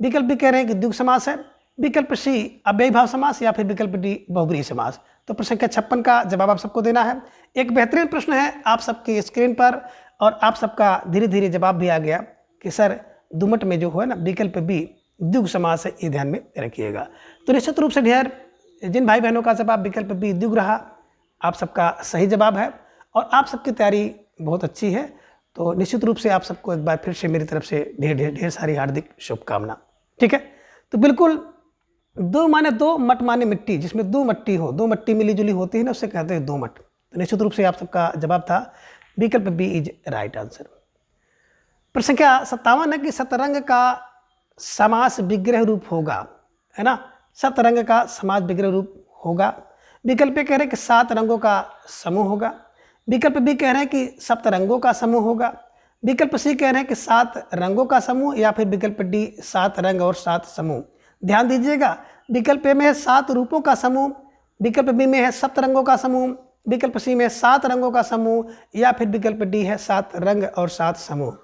विकल्प बी कह रहे हैं कि द्विगु समास है, विकल्प सी अव्ययी भाव समास, या फिर विकल्प डी बहुब्रीहि समास। तो प्रश्न संख्या 56 का जवाब आप सबको देना है। एक बेहतरीन प्रश्न है आप सबके स्क्रीन पर और आप सबका धीरे धीरे जवाब भी आ गया कि सर दुमट में जो है ना विकल्प बी द्विगु समास है, ये ध्यान में रखिएगा। तो निश्चित रूप से ढेर जिन भाई बहनों का जवाब विकल्प बी द्विगु रहा, आप सबका सही जवाब है और आप सबकी तैयारी बहुत अच्छी है। तो निश्चित रूप से आप सबको एक बार फिर से मेरी तरफ से ढेर सारी हार्दिक शुभकामना। ठीक है, तो बिल्कुल दो माने दो, मट माने मिट्टी, जिसमें दो मट्टी हो, दो मट्टी मिली जुली होती है ना, उससे कहते हैं दो मट। तो निश्चित रूप से आप सबका जवाब था विकल्प बी इज राइट आंसर। प्रश्न संख्या 57 है कि शतरंग का समास विग्रह रूप होगा, है ना। शतरंग का समास विग्रह रूप होगा। विकल्प कह रहे हैं कि 7 रंगों का समूह होगा, विकल्प बी कह रहे हैं कि सप्तरंगों का समूह होगा, विकल्प सी कह रहे हैं कि 7 रंगों का समूह, या फिर विकल्प डी 7 रंग और 7 समूह। ध्यान दीजिएगा, विकल्प ए में है 7 रूपों का समूह, विकल्प बी में है 7 रंगों का समूह, विकल्प सी में 7 रंगों का समूह, या फिर विकल्प डी है 7 रंग और 7 समूह।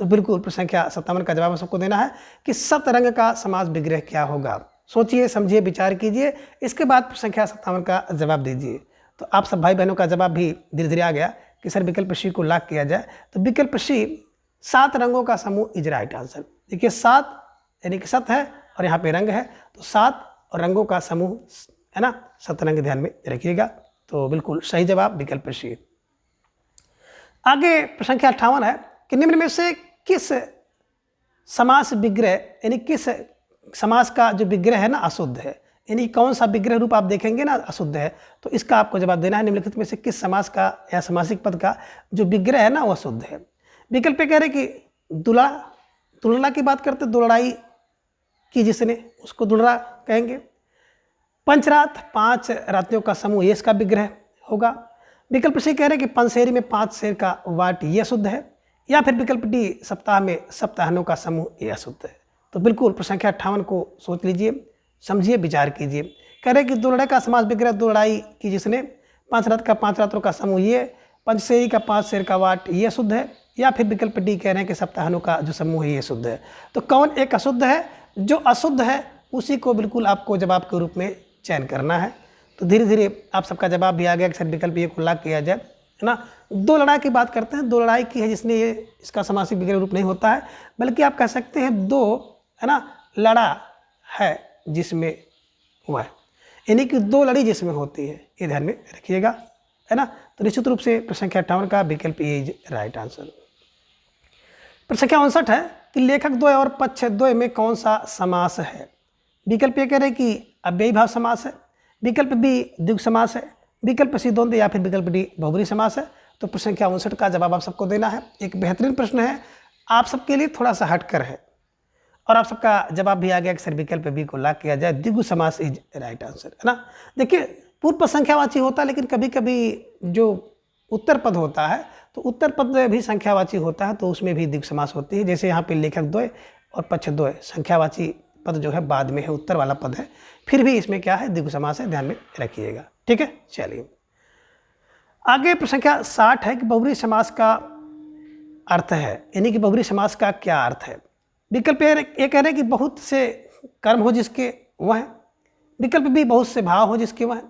तो बिल्कुल प्रश्न संख्या 57 का जवाब सबको देना है कि 7 रंग का समास विग्रह क्या होगा। सोचिए, समझिए, विचार कीजिए, इसके बाद प्रश्न संख्या 57 का जवाब दीजिए। तो आप सब भाई बहनों का जवाब भी धीरे धीरे आ गया कि सर विकल्प सी को लॉक किया जाए। तो विकल्प सी 7 रंगों का समूह इज राइट आंसर। देखिए 7 यानी कि 7 है और यहाँ पे रंग है, तो 7 और रंगों का समूह है ना, 7 रंग ध्यान में रखिएगा। तो बिल्कुल सही जवाब विकल्प सी। आगे प्रश्न संख्या 58 है कि निम्न में से किस समास विग्रह यानी किस समास का जो विग्रह है ना अशुद्ध है, यानी कौन सा विग्रह रूप आप देखेंगे ना अशुद्ध है, तो इसका आपको जवाब देना है निम्नलिखित में से किस समास का या समासिक पद का जो विग्रह है ना वो अशुद्ध है। विकल्प कह रहे कि दुला, दुलड़ा की बात करते दुलड़ाई की जिसने उसको दुलड़ा कहेंगे। पंचरात 5 रातियों का समूह ये इसका विग्रह होगा। विकल्प सी कह रहे कि पंसेरी में 5 शेर का वाट ये अशुद्ध है, या फिर विकल्प डी सप्ताह में सप्ताहनों का समूह ये अशुद्ध है। तो बिल्कुल प्रश्न संख्या 58 को सोच लीजिए, समझिए, विचार कीजिए। कह रहे कि दुलड़े का समास विग्रह दुलड़ाई की जिसने, 5 रात का 5 रात्रों का समूह ये, पंचसेरी का 5 शेर का वाट ये अशुद्ध है, या फिर विकल्प डी कह रहे हैं कि सप्ताहनों का जो समूह है ये शुद्ध है। तो कौन एक अशुद्ध है? जो अशुद्ध है उसी को बिल्कुल आपको जवाब के रूप में चयन करना है। तो धीरे धीरे आप सबका जवाब भी आ गया कि सर विकल्प ये को लॉक किया जाए, है ना। दो लड़ाई की बात करते हैं, दो लड़ाई की है जिसने ये इसका समासिक विग्रह रूप नहीं होता है, बल्कि आप कह सकते हैं दो, है ना, लड़ा है जिसमें हुआ है, यानी कि दो लड़ी जिसमें होती है, ये ध्यान में रखिएगा, है ना। तो निश्चित रूप से प्रश्न संख्या 58 का विकल्प ए इज राइट आंसर। प्रश्न संख्या 59 है कि लेखक द्वय और पक्ष द्वय में कौन सा समास है। विकल्प ए कह रहे कि अव्ययी भाव समास है, विकल्प बी द्विगु समास है, विकल्प सी द्वंद्व, या फिर विकल्प डी बहुब्री समास है। तो प्रश्न संख्या 59 का जवाब आप सबको देना है। एक बेहतरीन प्रश्न है, आप सबके लिए थोड़ा सा हटकर है, और आप सबका जवाब भी आ गया कि सर विकल्प बी को लॉक किया जाए, द्विगु समास इज राइट आंसर, है ना। देखिए पूर्व पद संख्यावाची होता है, लेकिन कभी कभी जो उत्तर पद होता है तो उत्तर पद भी संख्यावाची होता है, तो उसमें भी द्विगु समास होती है। जैसे यहाँ पे लेखक द्वय और पक्ष द्वय संख्यावाची पद जो है बाद में है, उत्तर वाला पद है, फिर भी इसमें क्या है, द्विगु समास है, ध्यान में रखिएगा, ठीक है। चलिए आगे प्रश्न संख्या 60 है कि बहुब्री समास का अर्थ है, यानी कि बहुब्री समास का क्या अर्थ है। विकल्प ए कह रहे कि बहुत से कर्म हो जिसके वह है, विकल्प बी बहुत से भाव हो जिसके वह है,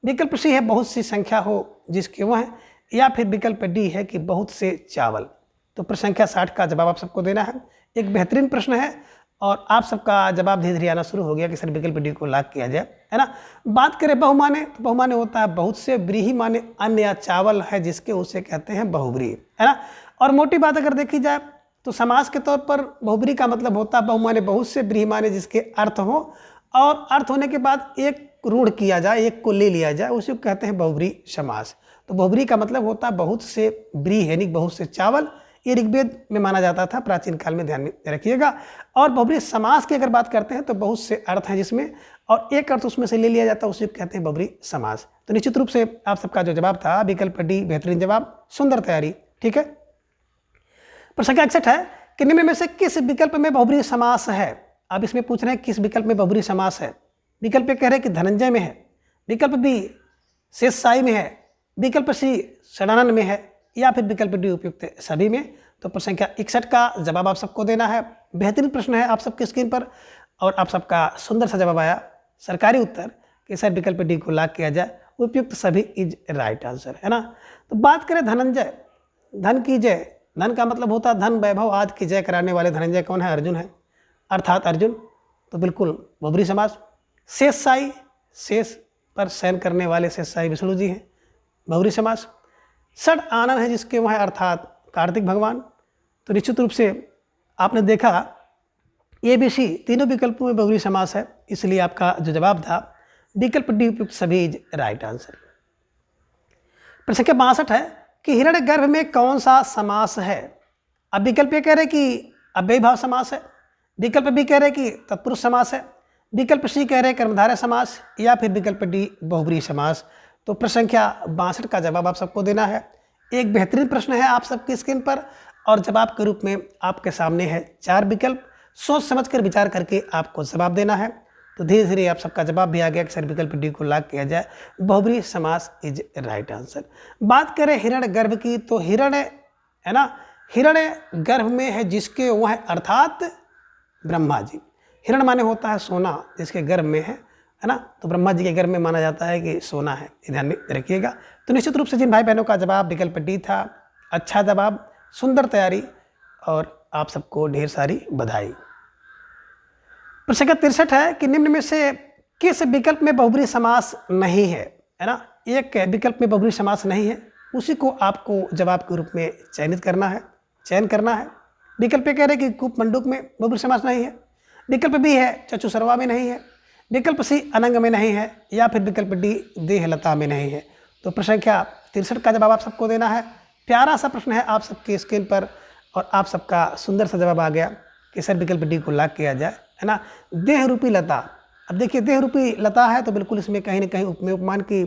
विकल्प सी है बहुत सी संख्या हो जिसके वह है, या फिर विकल्प डी है कि बहुत से चावल। तो प्रश्न संख्या 60 का जवाब आप सबको देना है। एक बेहतरीन प्रश्न है और आप सबका जवाब धीरे धीरे आना शुरू हो गया कि सर विकल्प डी को लॉक किया जाए, है ना। बात करें बहुमाने, तो बहुमाने होता है बहुत से, व्रीहि माने अन्न या चावल है जिसके, उसे कहते हैं बहुब्री, है ना। और मोटी बात अगर देखी जाए तो समास के तौर पर बहुब्री का मतलब होता है बहुमाने बहुत से, व्रीहि माने जिसके अर्थ हो, और अर्थ होने के बाद एक रूढ़ किया जाए, एक को ले लिया जाए, उसी को कहते हैं बहुब्री समास। तो बहुब्री का मतलब होता है बहुत से व्रीहि यानी बहुत से चावल, ये ऋग्वेद में माना जाता था प्राचीन काल में, ध्यान में रखिएगा। और बहुब्री समास की अगर बात करते हैं तो बहुत से अर्थ हैं जिसमें, और एक अर्थ उसमें से ले लिया जाता है, उसे कहते हैं बहुब्री समास। तो निश्चित रूप से आप सबका जो जवाब था विकल्प डी बेहतरीन जवाब, सुंदर तैयारी, ठीक है। प्रश्न संख्या 61 है कि निम्न में से किस विकल्प में बहुब्री समास है। अब इसमें पूछ रहे हैं किस विकल्प में बहुब्री समास है। विकल्प कह रहे हैं कि धनंजय में है, विकल्प बी शेषशायी में है, विकल्प सी षडानन में है, या फिर विकल्प डी उपयुक्त सभी में। तो प्रश्न संख्या 61 का जवाब आप सबको देना है। बेहतरीन प्रश्न है आप सबकी स्क्रीन पर, और आप सबका सुंदर सा जवाब आया, सरकारी उत्तर कि सर विकल्प डी को लॉक किया जाए, उपयुक्त सभी इज राइट आंसर, है ना। तो बात करें धनंजय, धन की जय, धन का मतलब होता है धन वैभव आदि की जय कराने वाले धनंजय कौन है, अर्जुन है, अर्थात अर्जुन। तो बिल्कुल बहुब्री समास। शेषशायी, शेष पर शयन करने वाले शेषशायी विष्णु जी हैं, बहुब्री समास। षड आनन है जिसके वह है, अर्थात कार्तिक भगवान। तो निश्चित रूप से आपने देखा ABC तीनों विकल्पों में बहुब्री समास है, इसलिए आपका जो जवाब था विकल्प डी उपयुक्त सभी इज राइट आंसर। प्रश्न संख्या 62 है कि हिरण्यगर्भ में कौन सा समास है। अब विकल्प ये कह रहे कि अव्ययी भाव समास है, विकल्प बी कह रहे कि तत्पुरुष समास है, विकल्प सी कह रहे कर्मधारय समास, या फिर विकल्प डी बहुब्री समास। तो प्रश्न संख्या 62 का जवाब आप सबको देना है। एक बेहतरीन प्रश्न है आप सबकी स्क्रीन पर, और जवाब के रूप में आपके सामने है 4 विकल्प। सोच समझकर विचार करके आपको जवाब देना है। तो धीरे धीरे आप सबका जवाब भी आ गया कि सर विकल्प डी को लॉक किया जाए, बहुब्रीहि समास इज राइट आंसर। बात करें हिरण्य गर्भ की, तो हिरण्य है ना, हिरण्य गर्भ में है जिसके वह अर्थात ब्रह्मा जी। हिरण माने होता है सोना, जिसके गर्भ में है ना, तो ब्रह्मा जी के गर्भ में माना जाता है कि सोना है, ध्यान में रखिएगा। तो निश्चित रूप से जिन भाई बहनों का जवाब विकल्प डी था, अच्छा जवाब, सुंदर तैयारी, और आप सबको ढेर सारी बधाई। प्रश्न संख्या 63 है कि निम्न में से किस विकल्प में बहुब्रीहि समास नहीं है ना। एक विकल्प में बहुब्रीहि समास नहीं है, उसी को आपको जवाब के रूप में चयन करना है। विकल्प ए कह रहे कि कूप मंडूक में बहुब्रीहि समास नहीं है, विकल्प बी है चक्षु सर्वा में नहीं है, विकल्प सी अनंग में नहीं है, या फिर विकल्प डी देहलता में नहीं है। तो प्रश्न संख्या 63 का जवाब आप सबको देना है। प्यारा सा प्रश्न है आप सबकी स्क्रीन पर, और आप सबका सुंदर सा जवाब आ गया कि सर विकल्प डी को लॉक किया जाए, है ना। देह रूपी लता, अब देखिए देह रूपी लता है तो बिल्कुल इसमें कहीं ना कहीं उपमेय उपमान की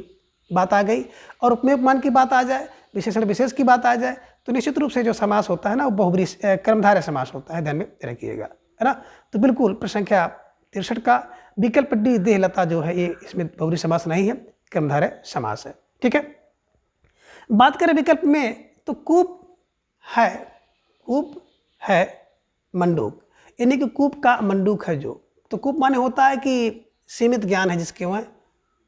बात आ गई, और उपमेय उपमान की बात आ जाए, विशेषण विशेष की बात आ जाए, तो निश्चित रूप से जो समास होता है ना वो बहुब्रीहि कर्मधारय समास होता है, ध्यान में रखिएगा, है ना। तो बिल्कुल प्रश्न संख्या 63 का विकल्प डी देहलता जो है ये इसमें बहुब्रीहि समास नहीं है, कर्मधारय समास है, ठीक है। बात करें विकल्प में, तो कूप है मंडूक, यानी कि कूप का मंडूक है जो, तो कूप माने होता है कि सीमित ज्ञान है जिसके वह,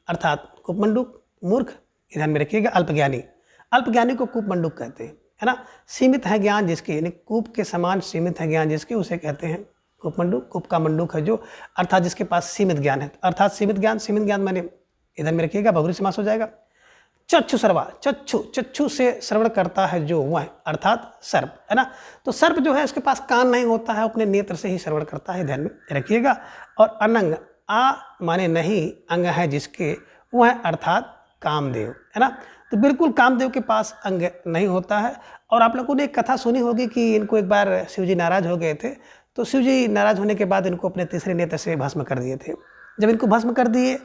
अर्थात कूप मंडूक, मूर्ख, ध्यान में रखिएगा, अल्पज्ञानी को कूप मंडूक कहते हैं, है ना। सीमित है ज्ञान जिसके, यानी कूप के समान सीमित है ज्ञान जिसके, उसे कहते हैं कूप मंडूक। कूप का मंडूक है जो, अर्थात जिसके पास सीमित ज्ञान है, अर्थात सीमित ज्ञान माने, इधर में रखिएगा, बहुब्रीहि समास हो जाएगा। चक्षु सर्वा, चक्षु से श्रवण करता है जो वह, अर्थात सर्प, है ना। तो सर्प जो है उसके पास कान नहीं होता है, अपने नेत्र से ही श्रवण करता है, ध्यान में रखिएगा। और अनंग, आ माने नहीं, अंग है जिसके वह, अर्थात कामदेव, है ना। तो बिल्कुल कामदेव के पास अंग नहीं होता है। और आप लोगों ने एक कथा सुनी होगी कि इनको एक बार शिव जी नाराज हो गए थे, तो शिव जी नाराज होने के बाद इनको अपने तीसरे नेत्र से भस्म कर दिए थे। जब इनको भस्म कर दिए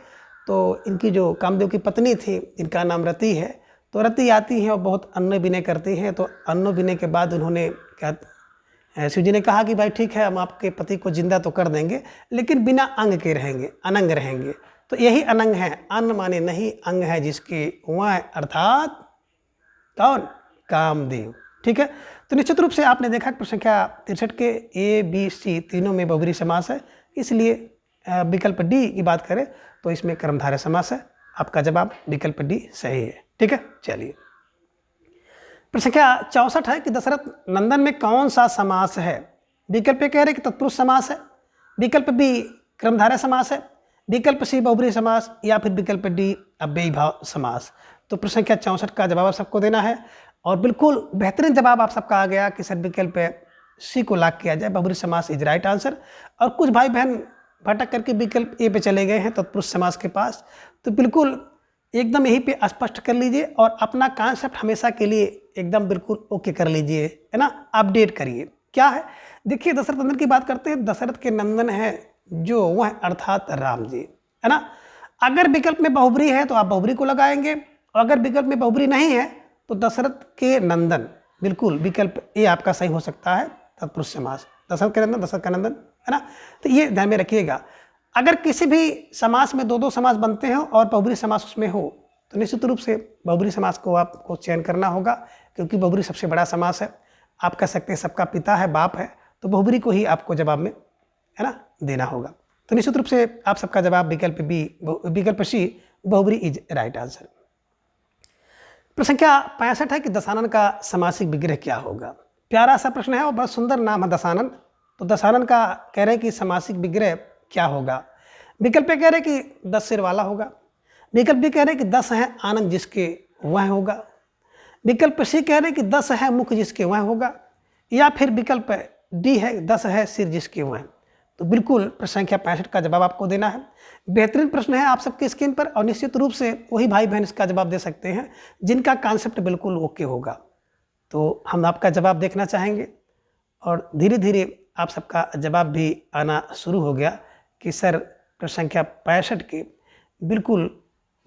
तो इनकी जो कामदेव की पत्नी थी, इनका नाम रति है, तो रति आती हैं और बहुत अन्न विनय करती हैं। तो अन्न विनय के बाद उन्होंने क्या, शिव जी ने कहा कि भाई ठीक है, हम आपके पति को जिंदा तो कर देंगे, लेकिन बिना अंग के रहेंगे, अनंग रहेंगे। तो यही अनंग है, अन्न माने नहीं, अंग है जिसके वह, अर्थात कौन, कामदेव, ठीक है। तो निश्चित रूप से आपने देखा प्रश्न संख्या 63 के ए बी सी तीनों में बहुब्रीहि समास है, इसलिए विकल्प डी की बात करें तो इसमें कर्मधारय समास है। आपका जवाब विकल्प डी सही है, ठीक है। चलिए प्रश्न संख्या 64 है कि दशरथ नंदन में कौन सा समास है। विकल्प ए कह रहे कि तत्पुरुष समास है, विकल्प बी कर्मधारय समास है, विकल्प सी बहुब्रीहि समास, या फिर विकल्प डी अव्ययी भाव समास। तो प्रश्न संख्या 64 का जवाब आप सबको देना है, और बिल्कुल बेहतरीन जवाब आप सबका आ गया कि सर विकल्प सी को लॉक किया जाए, बहुब्रीहि समास इज राइट आंसर। और कुछ भाई बहन भटक करके विकल्प ए पे चले गए हैं, तत्पुरुष समास के पास। तो बिल्कुल एकदम यहीं पे स्पष्ट कर लीजिए, और अपना कॉन्सेप्ट हमेशा के लिए एकदम बिल्कुल ओके कर लीजिए, है ना, अपडेट करिए। क्या है, देखिए दशरथ नंदन की बात करते हैं, दशरथ के नंदन है जो वह, अर्थात राम जी, है ना। अगर विकल्प में बहुब्रीहि है तो आप बहुब्रीहि को लगाएंगे, और अगर विकल्प में बहुब्रीहि नहीं है तो दशरथ के नंदन, बिल्कुल विकल्प ए आपका सही हो सकता है, तत्पुरुष समास, दशरथ के नंदन, दशरथ का नंदन, है ना। तो ये ध्यान में रखिएगा। अगर किसी भी समास में दो समास बनते हो और बहुब्रीहि समास उसमें हो, तो निश्चित रूप से बहुब्रीहि समास को आपको चयन करना होगा, क्योंकि बहुब्रीहि सबसे बड़ा समास है। आप कह सकते हैं सबका पिता है, बाप है, तो बहुब्रीहि को ही आपको जवाब में, है ना, देना होगा। तो निश्चित रूप से आप सबका जवाब विकल्प बी, विकल्प सी बहुब्रीहि इज राइट आंसर। प्रश्न संख्या 65 है कि दशानन का समासिक विग्रह क्या होगा। प्यारा सा प्रश्न है और बहुत सुंदर नाम है दशानन। तो दशानन का कह रहे हैं कि समासिक विग्रह क्या होगा। विकल्प कह रहे हैं कि 10 सिर वाला होगा, विकल्प भी कह रहे हैं कि 10 है आनंद जिसके वह होगा, विकल्प सी कह रहे हैं कि 10 है मुख जिसके वह होगा, या फिर विकल्प डी है 10 है सिर जिसके वह। तो बिल्कुल प्रश्न संख्या 65 का जवाब आपको देना है। बेहतरीन प्रश्न है आप सबके स्क्रीन पर, और निश्चित रूप से वही भाई बहन इसका जवाब दे सकते हैं जिनका कॉन्सेप्ट बिल्कुल ओके होगा। तो हम आपका जवाब देखना चाहेंगे, और धीरे धीरे आप सबका जवाब भी आना शुरू हो गया कि सर प्रश्न संख्या 65 के बिल्कुल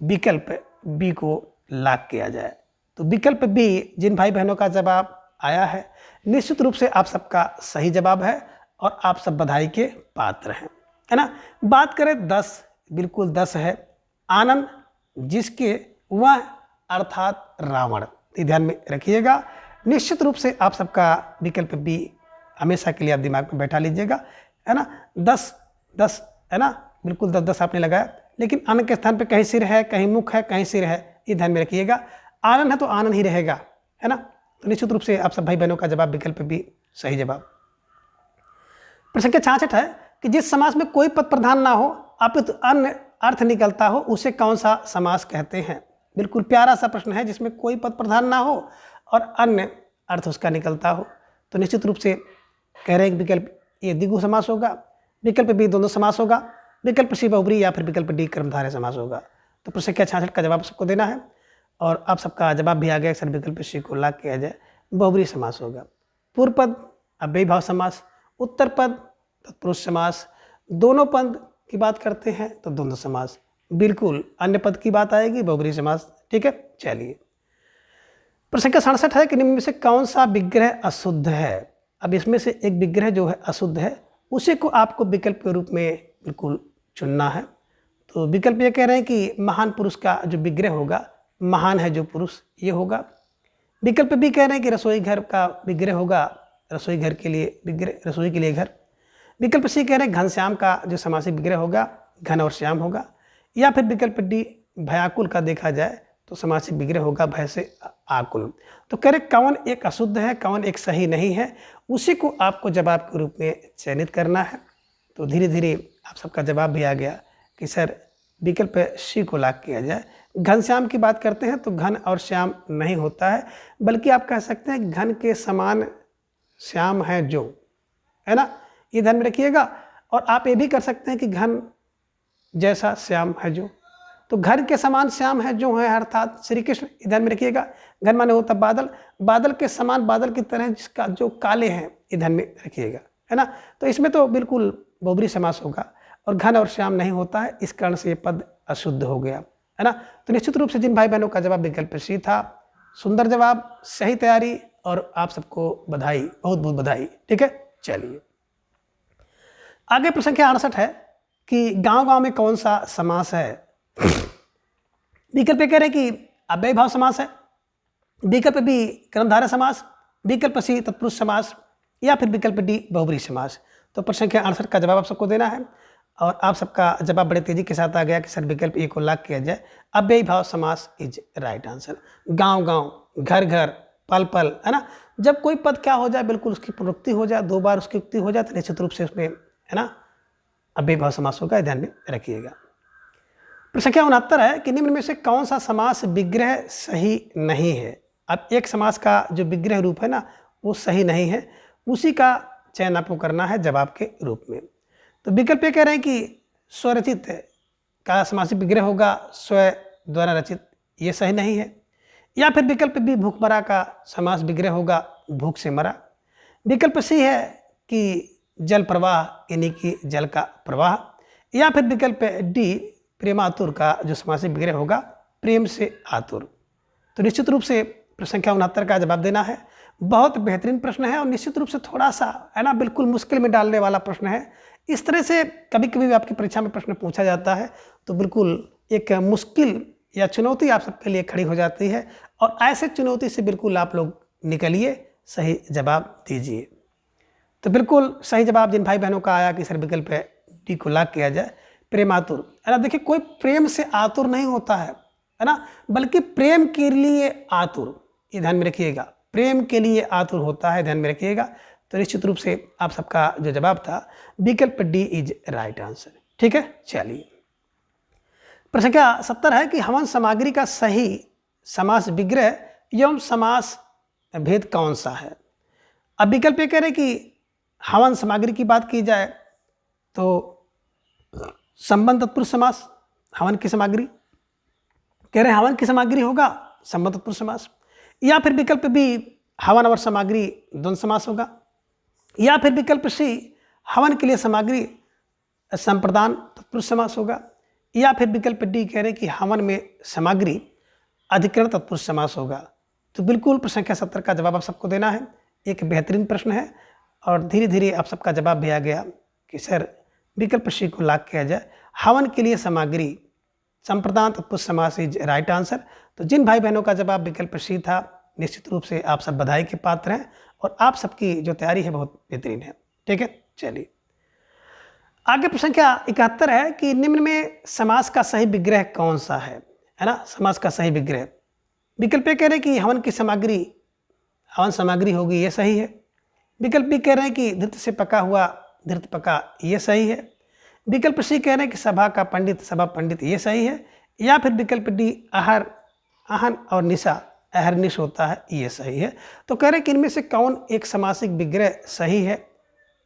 विकल्प बी को लॉक किया जाए। तो विकल्प बी जिन भाई बहनों का जवाब आया है। निश्चित रूप से आप सबका सही जवाब है और आप सब बधाई के पात्र हैं, है ना। बात करें 10, बिल्कुल 10 है। आनंद जिसके वह अर्थात रावण, तो ध्यान में रखिएगा। निश्चित रूप से आप सबका विकल्प बी हमेशा के लिए आप दिमाग में बैठा लीजिएगा, है ना। 10 10 है ना, बिल्कुल 10 10 आपने लगाया, लेकिन आनंद के स्थान पे कहीं सिर है, कहीं मुख है, कहीं सिर है, ये ध्यान में रखिएगा। आनंद है तो आनंद ही रहेगा, है ना। तो निश्चित रूप से आप सब भाई बहनों का जवाब विकल्प भी सही जवाब। प्रश्न संख्या 66 है कि जिस समास में कोई पद प्रधान ना हो अपितु अन्य अर्थ निकलता हो उसे कौन सा समास कहते हैं। बिल्कुल प्यारा सा प्रश्न है, जिसमें कोई पद प्रधान ना हो और अन्य अर्थ उसका निकलता हो। तो निश्चित रूप से कह रहे हैं विकल्प ए द्विगु समास होगा, विकल्प बी द्वंद्व समास होगा, विकल्प सी बहुब्री या फिर विकल्प डी कर्मधारय समास होगा। तो प्रश्न संख्या 66 का जवाब सबको देना है और आप सबका जवाब भी आ गया। सर विकल्प सी को लाग किया जाए, बहुब्री समास होगा। पूर्व पद अव्ययी भाव समास, उत्तर पद तत्पुरुष समास, दोनों पद की बात करते हैं तो द्वंद्व समास, बिल्कुल अन्य पद की बात आएगी बहुब्री समास। ठीक है, चलिए। प्रश्न संख्या 67 है कि निम्न में से कौन सा विग्रह अशुद्ध है। अब इसमें से एक विग्रह जो है अशुद्ध है, उसी को आपको विकल्प के रूप में बिल्कुल चुनना है। तो विकल्प ये कह रहे हैं कि महान पुरुष का जो विग्रह होगा, महान है जो पुरुष, ये होगा। विकल्प भी कह रहे हैं कि रसोई घर का विग्रह होगा, रसोई घर के लिए विग्रह, रसोई के लिए घर। विकल्प सी कह रहे हैं घनश्याम का जो समासिक विग्रह होगा, घन और श्याम होगा। या फिर विकल्प डी भयाकुल का देखा जाए तो समासिक विग्रह होगा भय से आकुल। तो कह रहे कौन एक अशुद्ध है, कौन एक सही नहीं है, उसी को आपको जवाब के रूप में चयनित करना है। तो धीरे धीरे आप सबका जवाब भी आ गया कि सर विकल्प सी को लाग किया जाए। घनश्याम की बात करते हैं तो घन और श्याम नहीं होता है, बल्कि आप कह सकते हैं घन के समान श्याम है जो, है ना, ये ध्यान में रखिएगा। और आप ये भी कर सकते हैं कि घन जैसा श्याम है जो, तो घर के समान श्याम है जो है अर्थात श्री कृष्ण, ध्यान में रखिएगा। घन माने होता बादल, बादल के समान, बादल की तरह जिसका जो काले हैं, ये ध्यान में रखिएगा, है ना। तो इसमें तो बिल्कुल बहुब्री समास होगा और घन और श्याम नहीं होता है, इस कारण से ये पद अशुद्ध हो गया, है ना। तो निश्चित रूप से जिन भाई बहनों का जवाब विकल्प सी था, सुंदर जवाब, सही तैयारी और आप सबको बधाई, बहुत बहुत बधाई। ठीक है, चलिए आगे। प्रश्न संख्या 68 है कि गांव गांव में कौन सा समास है। विकल्प कह रहे हैं कि अव्ययी भाव समास है, विकल्प बी कर्मधारय समास, विकल्प सी तत्पुरुष समास या फिर विकल्प डी बहुब्री समास। तो प्रश्न संख्या 68 का जवाब आप सबको देना है और आप सबका जवाब बड़े तेजी के साथ आ गया कि सर विकल्प ए को लाग किया जाए, अव्ययी भाव समास इज राइट आंसर। गांव गांव, घर घर, पल पल, है ना। जब कोई पद क्या हो जाए, बिल्कुल उसकी पुनरुक्ति हो जाए, 2 बार उसकी उक्ति हो जाए, तो निश्चित रूप से उसमें, है ना, अव्ययी भाव समास होगा, ध्यान में रखिएगा। प्रश्न संख्या 69 है कि निम्न में से कौन सा समास विग्रह सही नहीं है। अब एक समास का जो विग्रह रूप है ना, वो सही नहीं है, उसी का चयन आपको करना है जवाब के रूप में। तो विकल्प ये कह रहे हैं कि स्वरचित का समासिक विग्रह होगा स्व द्वारा रचित, ये सही नहीं है। या फिर विकल्प बी भूख मरा का समास विग्रह होगा भूख से मरा। विकल्प सी है कि जल प्रवाह, यानी कि जल का प्रवाह। या फिर विकल्प डी प्रेमातुर का जो समासिक विग्रह होगा प्रेम से आतुर। तो निश्चित रूप से प्रश्न संख्या 69 का जवाब देना है। बहुत बेहतरीन प्रश्न है और निश्चित रूप से थोड़ा सा, है ना, बिल्कुल मुश्किल में डालने वाला प्रश्न है। इस तरह से कभी कभी भी आपकी परीक्षा में प्रश्न पूछा जाता है तो बिल्कुल एक मुश्किल या चुनौती आप सबके लिए खड़ी हो जाती है और ऐसे चुनौती से बिल्कुल आप लोग निकलिए, सही जवाब दीजिए। तो बिल्कुल सही जवाब जिन भाई बहनों का आया कि सर विकल्प डी को लाग किया जाए, प्रेमातुर, है ना। देखिए कोई प्रेम से आतुर नहीं होता है ना, बल्कि प्रेम के लिए आतुर, ये ध्यान में रखिएगा, प्रेम के लिए आतुर होता है, ध्यान में रखिएगा। तो निश्चित रूप से आप सबका जो जवाब था विकल्प डी इज राइट आंसर। ठीक है, चलिए। प्रश्न संख्या 70 है कि हवन सामग्री का सही समास विग्रह एवं समास भेद कौन सा है। अब विकल्प ये कह रहे कि हवन सामग्री की बात की जाए तो संबंध तत्पुरुष समास, हवन की सामग्री, कह रहे हैं हवन की सामग्री होगा संबंध तत्पुरुष समास। या फिर विकल्प बी हवन और सामग्री द्वंद्व समास होगा। या फिर विकल्प सी हवन के लिए सामग्री संप्रदान तत्पुरुष समास होगा। या फिर विकल्प डी कह रहे हैं कि हवन में सामग्री अधिकरण तत्पुरुष समास होगा। तो बिल्कुल प्रश्न संख्या 70 का जवाब आप सबको देना है। एक बेहतरीन प्रश्न है और धीरे धीरे आप सबका जवाब भी आ गया कि सर विकल्प सी को लॉक किया जाए। हवन के लिए सामग्री संप्रदान तत्पुरुष समास इज राइट आंसर। तो जिन भाई बहनों का जवाब विकल्प सी था, निश्चित रूप से आप सब बधाई के पात्र हैं और आप सबकी जो तैयारी है बहुत बेहतरीन है। ठीक है, चलिए आगे प्रश्न संख्या 71 है कि निम्न में समास का सही विग्रह कौन सा है ना। समास का सही विग्रह विकल्प ए कह रहे हैं कि हवन की सामग्री हवन सामग्री होगी, ये सही है। विकल्प बी कह रहे हैं कि धृत से पका हुआ धृत पका, ये सही है। विकल्प सी कह रहे हैं कि सभा का पंडित सभा पंडित, ये सही है। या फिर विकल्प डी आहर आहन और निशा अहरनिश होता है, ये सही है। तो कह रहे हैं कि इनमें से कौन एक समासिक विग्रह सही है,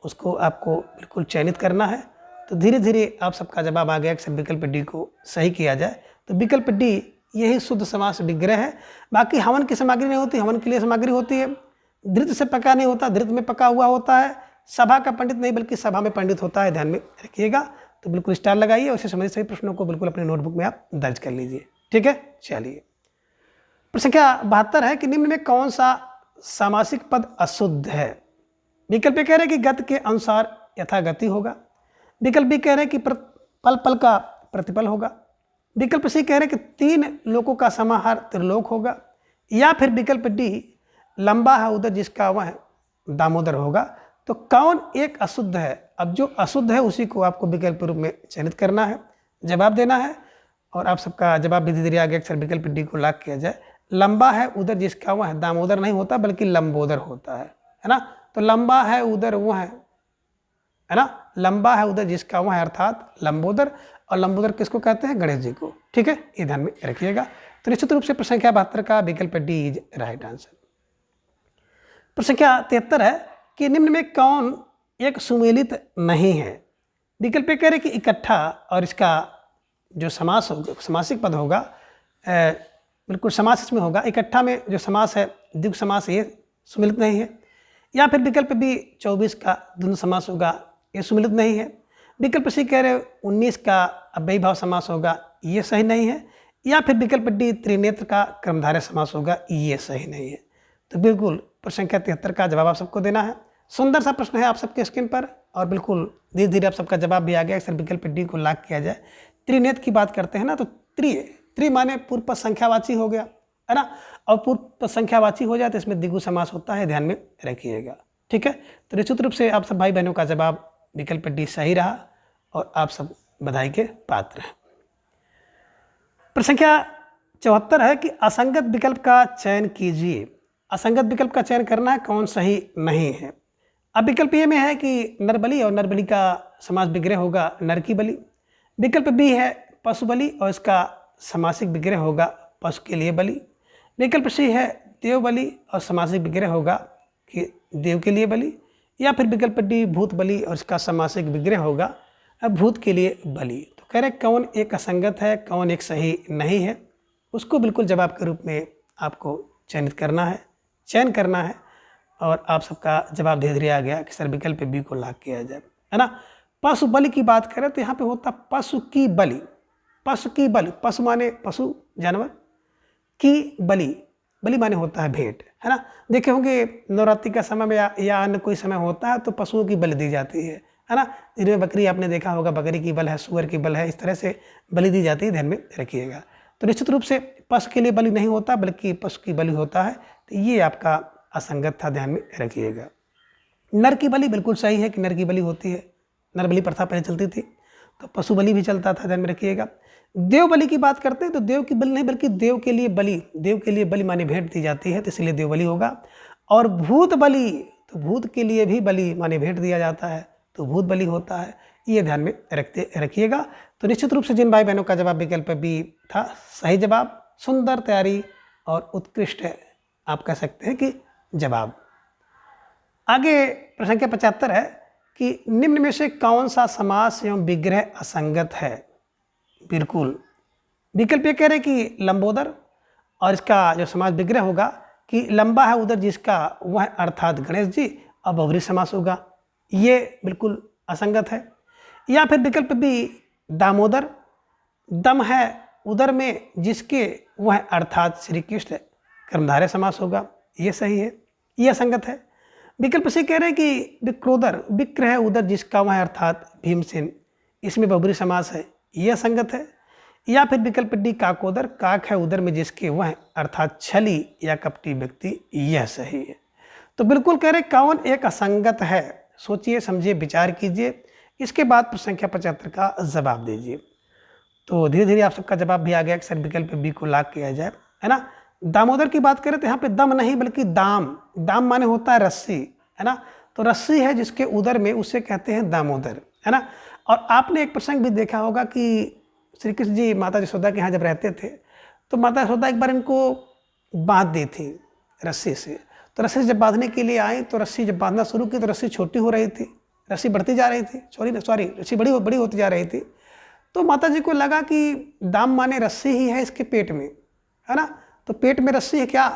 उसको आपको बिल्कुल चयनित करना है। तो धीरे धीरे आप सबका जवाब आ गया कि विकल्प डी को सही किया जाए। तो विकल्प डी यही शुद्ध समास विग्रह है। बाकी हवन की सामग्री नहीं होती, हवन के लिए सामग्री होती है। धृत से पका नहीं होता, धृत में पका हुआ होता है। सभा का पंडित नहीं बल्कि सभा में पंडित होता है, ध्यान में रखिएगा। तो बिल्कुल स्टार लगाइए और इससे संबंधित सभी प्रश्नों को बिल्कुल अपने नोटबुक में आप दर्ज कर लीजिए। ठीक है, चलिए प्रश्न संख्या 72 है कि निम्न में कौन सा सामासिक पद अशुद्ध है। विकल्प कह रहे हैं कि गत के अनुसार यथागति होगा। विकल्प बी कह रहे हैं कि पल पल का प्रतिपल होगा। विकल्प सी कह रहे हैं कि 3 लोकों का समाहार त्रिलोक होगा। या फिर विकल्प डी लंबा है उधर जिसका वह दामोदर होगा। तो कौन एक अशुद्ध है। अब जो अशुद्ध है उसी को आपको विकल्प रूप में चयनित करना है, जवाब देना है। और आप सबका जवाब भी धीरे धीरे आगे अक्सर विकल्प डी को लॉक किया जाए। लंबा है उधर जिसका वह दामोदर नहीं होता बल्कि लंबोदर होता है ना। तो लंबा है उधर वह है ना, लंबा है उधर जिसका वह अर्थात लंबोदर। और लंबोदर किसको कहते हैं, गणेश जी को। ठीक है, ये ध्यान में रखिएगा। तो निश्चित रूप से प्रश्न संख्या 72 का विकल्प डी इज राइट आंसर। प्रश्न संख्या 73 है कि निम्न में कौन एक सुमेलित नहीं है। विकल्प कह रहे कि इकट्ठा और इसका जो समास होगा, समासिक पद होगा, बिल्कुल समास इसमें होगा। इकट्ठा में जो समास है द्विगु समास, ये सुमेलित नहीं है। या फिर विकल्प बी 24 का द्वंद्व समास होगा, ये सुमेलित नहीं है। विकल्प सी कह रहे 19 का अव्ययी भाव समास होगा, ये सही नहीं है। या फिर विकल्प डी त्रिनेत्र का क्रमधारय समास होगा, ये सही नहीं है। तो बिल्कुल प्रश्न संख्या 73 का जवाब आप सबको देना है। सुंदर सा प्रश्न है आप सबके स्क्रीन पर और बिल्कुल धीरे धीरे आप सबका जवाब भी आ गया। अक्सर विकल्प डी को लॉक किया जाए। त्रिनेत्र की बात करते हैं ना, तो त्रि माने पूर्व पद संख्यावाची हो गया है ना। और पूर्व पद संख्यावाची हो जाए तो इसमें द्विगु समास होता है, ध्यान में रखिएगा। ठीक है, तो निश्चित रूप से आप सब भाई बहनों का जवाब विकल्प डी सही रहा और आप सब बधाई के पात्र हैं। प्रश्न संख्या 74 है कि असंगत विकल्प का चयन कीजिए। असंगत विकल्प का चयन करना है, कौन सही नहीं है। अब विकल्प ए में है कि नरबली और नरबली का समास विग्रह होगा नर की बलि। विकल्प बी है पशु बलि और इसका समासिक विग्रह होगा पशु के लिए बलि। विकल्प सी है देव बलि और समासिक विग्रह होगा कि देव के लिए बलि। या फिर विकल्प डी भूत बलि और इसका समासिक विग्रह होगा भूत के लिए बलि। तो कह रहे कौन एक असंगत है, कौन एक सही नहीं है, उसको बिल्कुल जवाब के रूप में आपको चयनित करना है, चयन करना है। और आप सबका जवाब धीरे धीरे आ गया कि सर विकल्प बी को लॉक किया जाए, है ना। पशु बलि की बात करें तो यहाँ पे होता पशु की बलि। पशु की बलि, पशु माने पशु जानवर, की बलि, बलि माने होता है भेंट, है ना। देखे होंगे नवरात्रि का समय में या अन्य कोई समय होता है तो पशुओं की बलि दी जाती है ना। जिनमें बकरी आपने देखा होगा, बकरी की बल है, सुअर की बल है, इस तरह से बलि दी जाती है, ध्यान में रखिएगा। तो निश्चित रूप से पशु के लिए बलि नहीं होता बल्कि पशु की बलि होता है। तो ये आपका असंगत था, ध्यान में रखिएगा। नर की बलि बिल्कुल सही है कि नर की बलि होती है, नर बलि प्रथा पहले चलती थी, तो पशु बलि भी चलता था, ध्यान में रखिएगा। देव बलि की बात करते हैं तो देव की बलि नहीं बल्कि देव के लिए बलि, देव के लिए बलि माने भेंट दी जाती है, तो इसलिए देव बलि होगा। और भूत बलि, तो भूत के लिए भी बलि माने भेंट दिया जाता है, तो भूत बलि होता है, ये ध्यान में रखिएगा। तो निश्चित रूप से जिन भाई बहनों का जवाब विकल्प बी था सही जवाब, सुंदर तैयारी और उत्कृष्ट आप कह सकते हैं कि जवाब। आगे प्रश्न संख्या 75 है कि निम्न में से कौन सा समास एवं विग्रह असंगत है। बिल्कुल विकल्प ये कह रहे कि लंबोदर और इसका जो समास विग्रह होगा कि लंबा है उधर जिसका वह अर्थात गणेश जी, और बहुब्रीहि समास होगा, ये बिल्कुल असंगत है। या फिर विकल्प बी दामोदर, दम है उदर में जिसके वह अर्थात श्री कृष्ण, कर्मधारय समास होगा, ये सही है, ये असंगत है। विकल्प से कह रहे हैं कि विक्रोदर, विक्र है उदर जिसका वह अर्थात भीमसेन, इसमें बहुब्रीहि समास है, ये असंगत है। या फिर विकल्प डी काकोदर, काक है उदर में जिसके वह अर्थात छली या कपटी व्यक्ति, यह सही है। तो बिल्कुल कह रहे कौन एक असंगत है, सोचिए समझिए विचार कीजिए, इसके बाद प्रश्न संख्या 75 का जवाब दीजिए। तो धीरे धीरे आप सबका जवाब भी आ गया कि सर विकल्प बी को लॉक किया जाए, है ना। दामोदर की बात करें तो यहाँ पे दम नहीं बल्कि दाम, दाम माने होता है रस्सी, है ना। तो रस्सी है जिसके उदर में, उसे कहते हैं दामोदर, है ना। और आपने एक प्रसंग भी देखा होगा कि श्री कृष्ण जी माता यशोदा के यहाँ जब रहते थे तो माता यशोदा एक बार इनको बांध दी थी रस्सी से। तो रस्सी जब बांधने के लिए आए तो रस्सी जब बांधना शुरू की तो रस्सी छोटी हो रही थी, रस्सी बढ़ती जा रही थी, सॉरी रस्सी बड़ी होती जा रही थी। तो माता जी को लगा कि दाम माने रस्सी ही है इसके पेट में, है ना। तो पेट में रस्सी है क्या,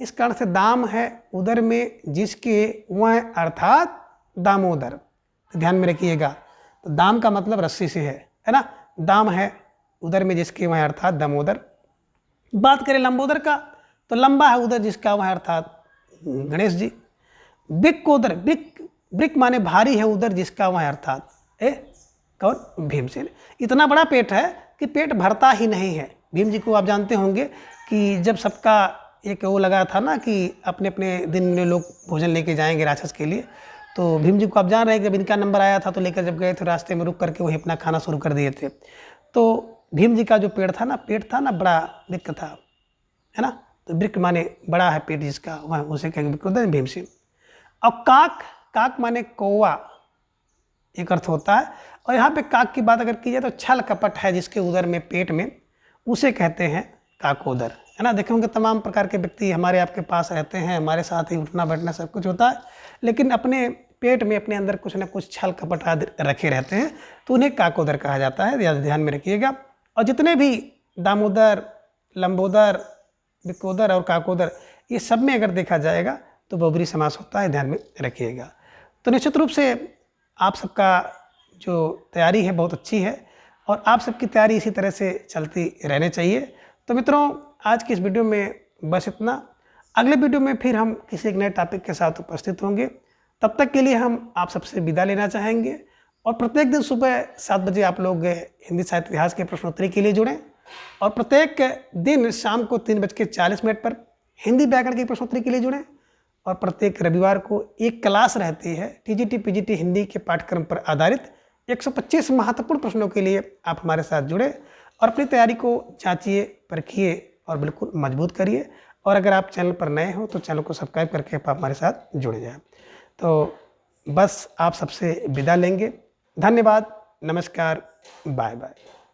इस कारण से दाम है उदर में जिसके वह अर्थात दामोदर। तो ध्यान में रखिएगा, तो दाम का मतलब रस्सी से है ना। दाम है उदर में जिसके वह अर्थात दामोदर। बात करें लंबोदर का तो लंबा है उदर जिसका वह अर्थात गणेश जी। बिक को उदर, ब्रिक माने भारी है उदर जिसका वह अर्थात कौन, भीमसेन। इतना बड़ा पेट है कि पेट भरता ही नहीं है। भीम जी को आप जानते होंगे कि जब सबका एक वो लगा था ना कि अपने अपने दिन में लोग भोजन लेके जाएंगे राक्षस के लिए, तो भीम जी को आप जान रहे हैं कि जब इनका नंबर आया था तो लेकर जब गए थे रास्ते में रुक करके वही अपना खाना शुरू कर दिए थे। तो भीम जी का जो पेट था ना बड़ा वृक्क था, है ना। तो वृक्क माने बड़ा है पेट जिसका, वह उसे कहेंगे भीमसेन। और काक माने कौवा, एक अर्थ होता है। और यहाँ पे काक की बात अगर की जाए तो छल कपट है जिसके उदर में, पेट में, उसे कहते हैं काकोदर, है ना। देखे होंगे तमाम प्रकार के व्यक्ति हमारे आपके पास रहते हैं, हमारे साथ ही उठना बैठना सब कुछ होता है, लेकिन अपने पेट में अपने अंदर कुछ ना कुछ छल कपट आदि रखे रहते हैं, तो उन्हें काकोदर कहा जाता है, ध्यान में रखिएगा। और जितने भी दामोदर, लंबोदर, विकोदर और काकोदर, ये सब में अगर देखा जाएगा तो बहुब्रीहि समास होता है, ध्यान में रखिएगा। तो निश्चित रूप से आप सबका जो तैयारी है बहुत अच्छी है और आप सबकी तैयारी इसी तरह से चलती रहनी चाहिए। तो मित्रों आज की इस वीडियो में बस इतना। अगले वीडियो में फिर हम किसी एक नए टॉपिक के साथ उपस्थित होंगे। तब तक के लिए हम आप सबसे विदा लेना चाहेंगे और प्रत्येक दिन सुबह 7 बजे आप लोग हिंदी साहित्य इतिहास के प्रश्नोत्तरी के लिए जुड़ें और प्रत्येक दिन शाम को 3:40 पर हिंदी व्याकरण की प्रश्नोत्तरी के लिए जुड़ें। और प्रत्येक रविवार को एक क्लास रहती है टीजीटी पीजीटी हिंदी के पाठ्यक्रम पर आधारित 125 महत्वपूर्ण प्रश्नों के लिए आप हमारे साथ जुड़े और अपनी तैयारी को जांचिए, परखिए और बिल्कुल मजबूत करिए। और अगर आप चैनल पर नए हो तो चैनल को सब्सक्राइब करके आप हमारे साथ जुड़ जाए। तो बस आप सबसे विदा लेंगे। धन्यवाद, नमस्कार, बाय बाय।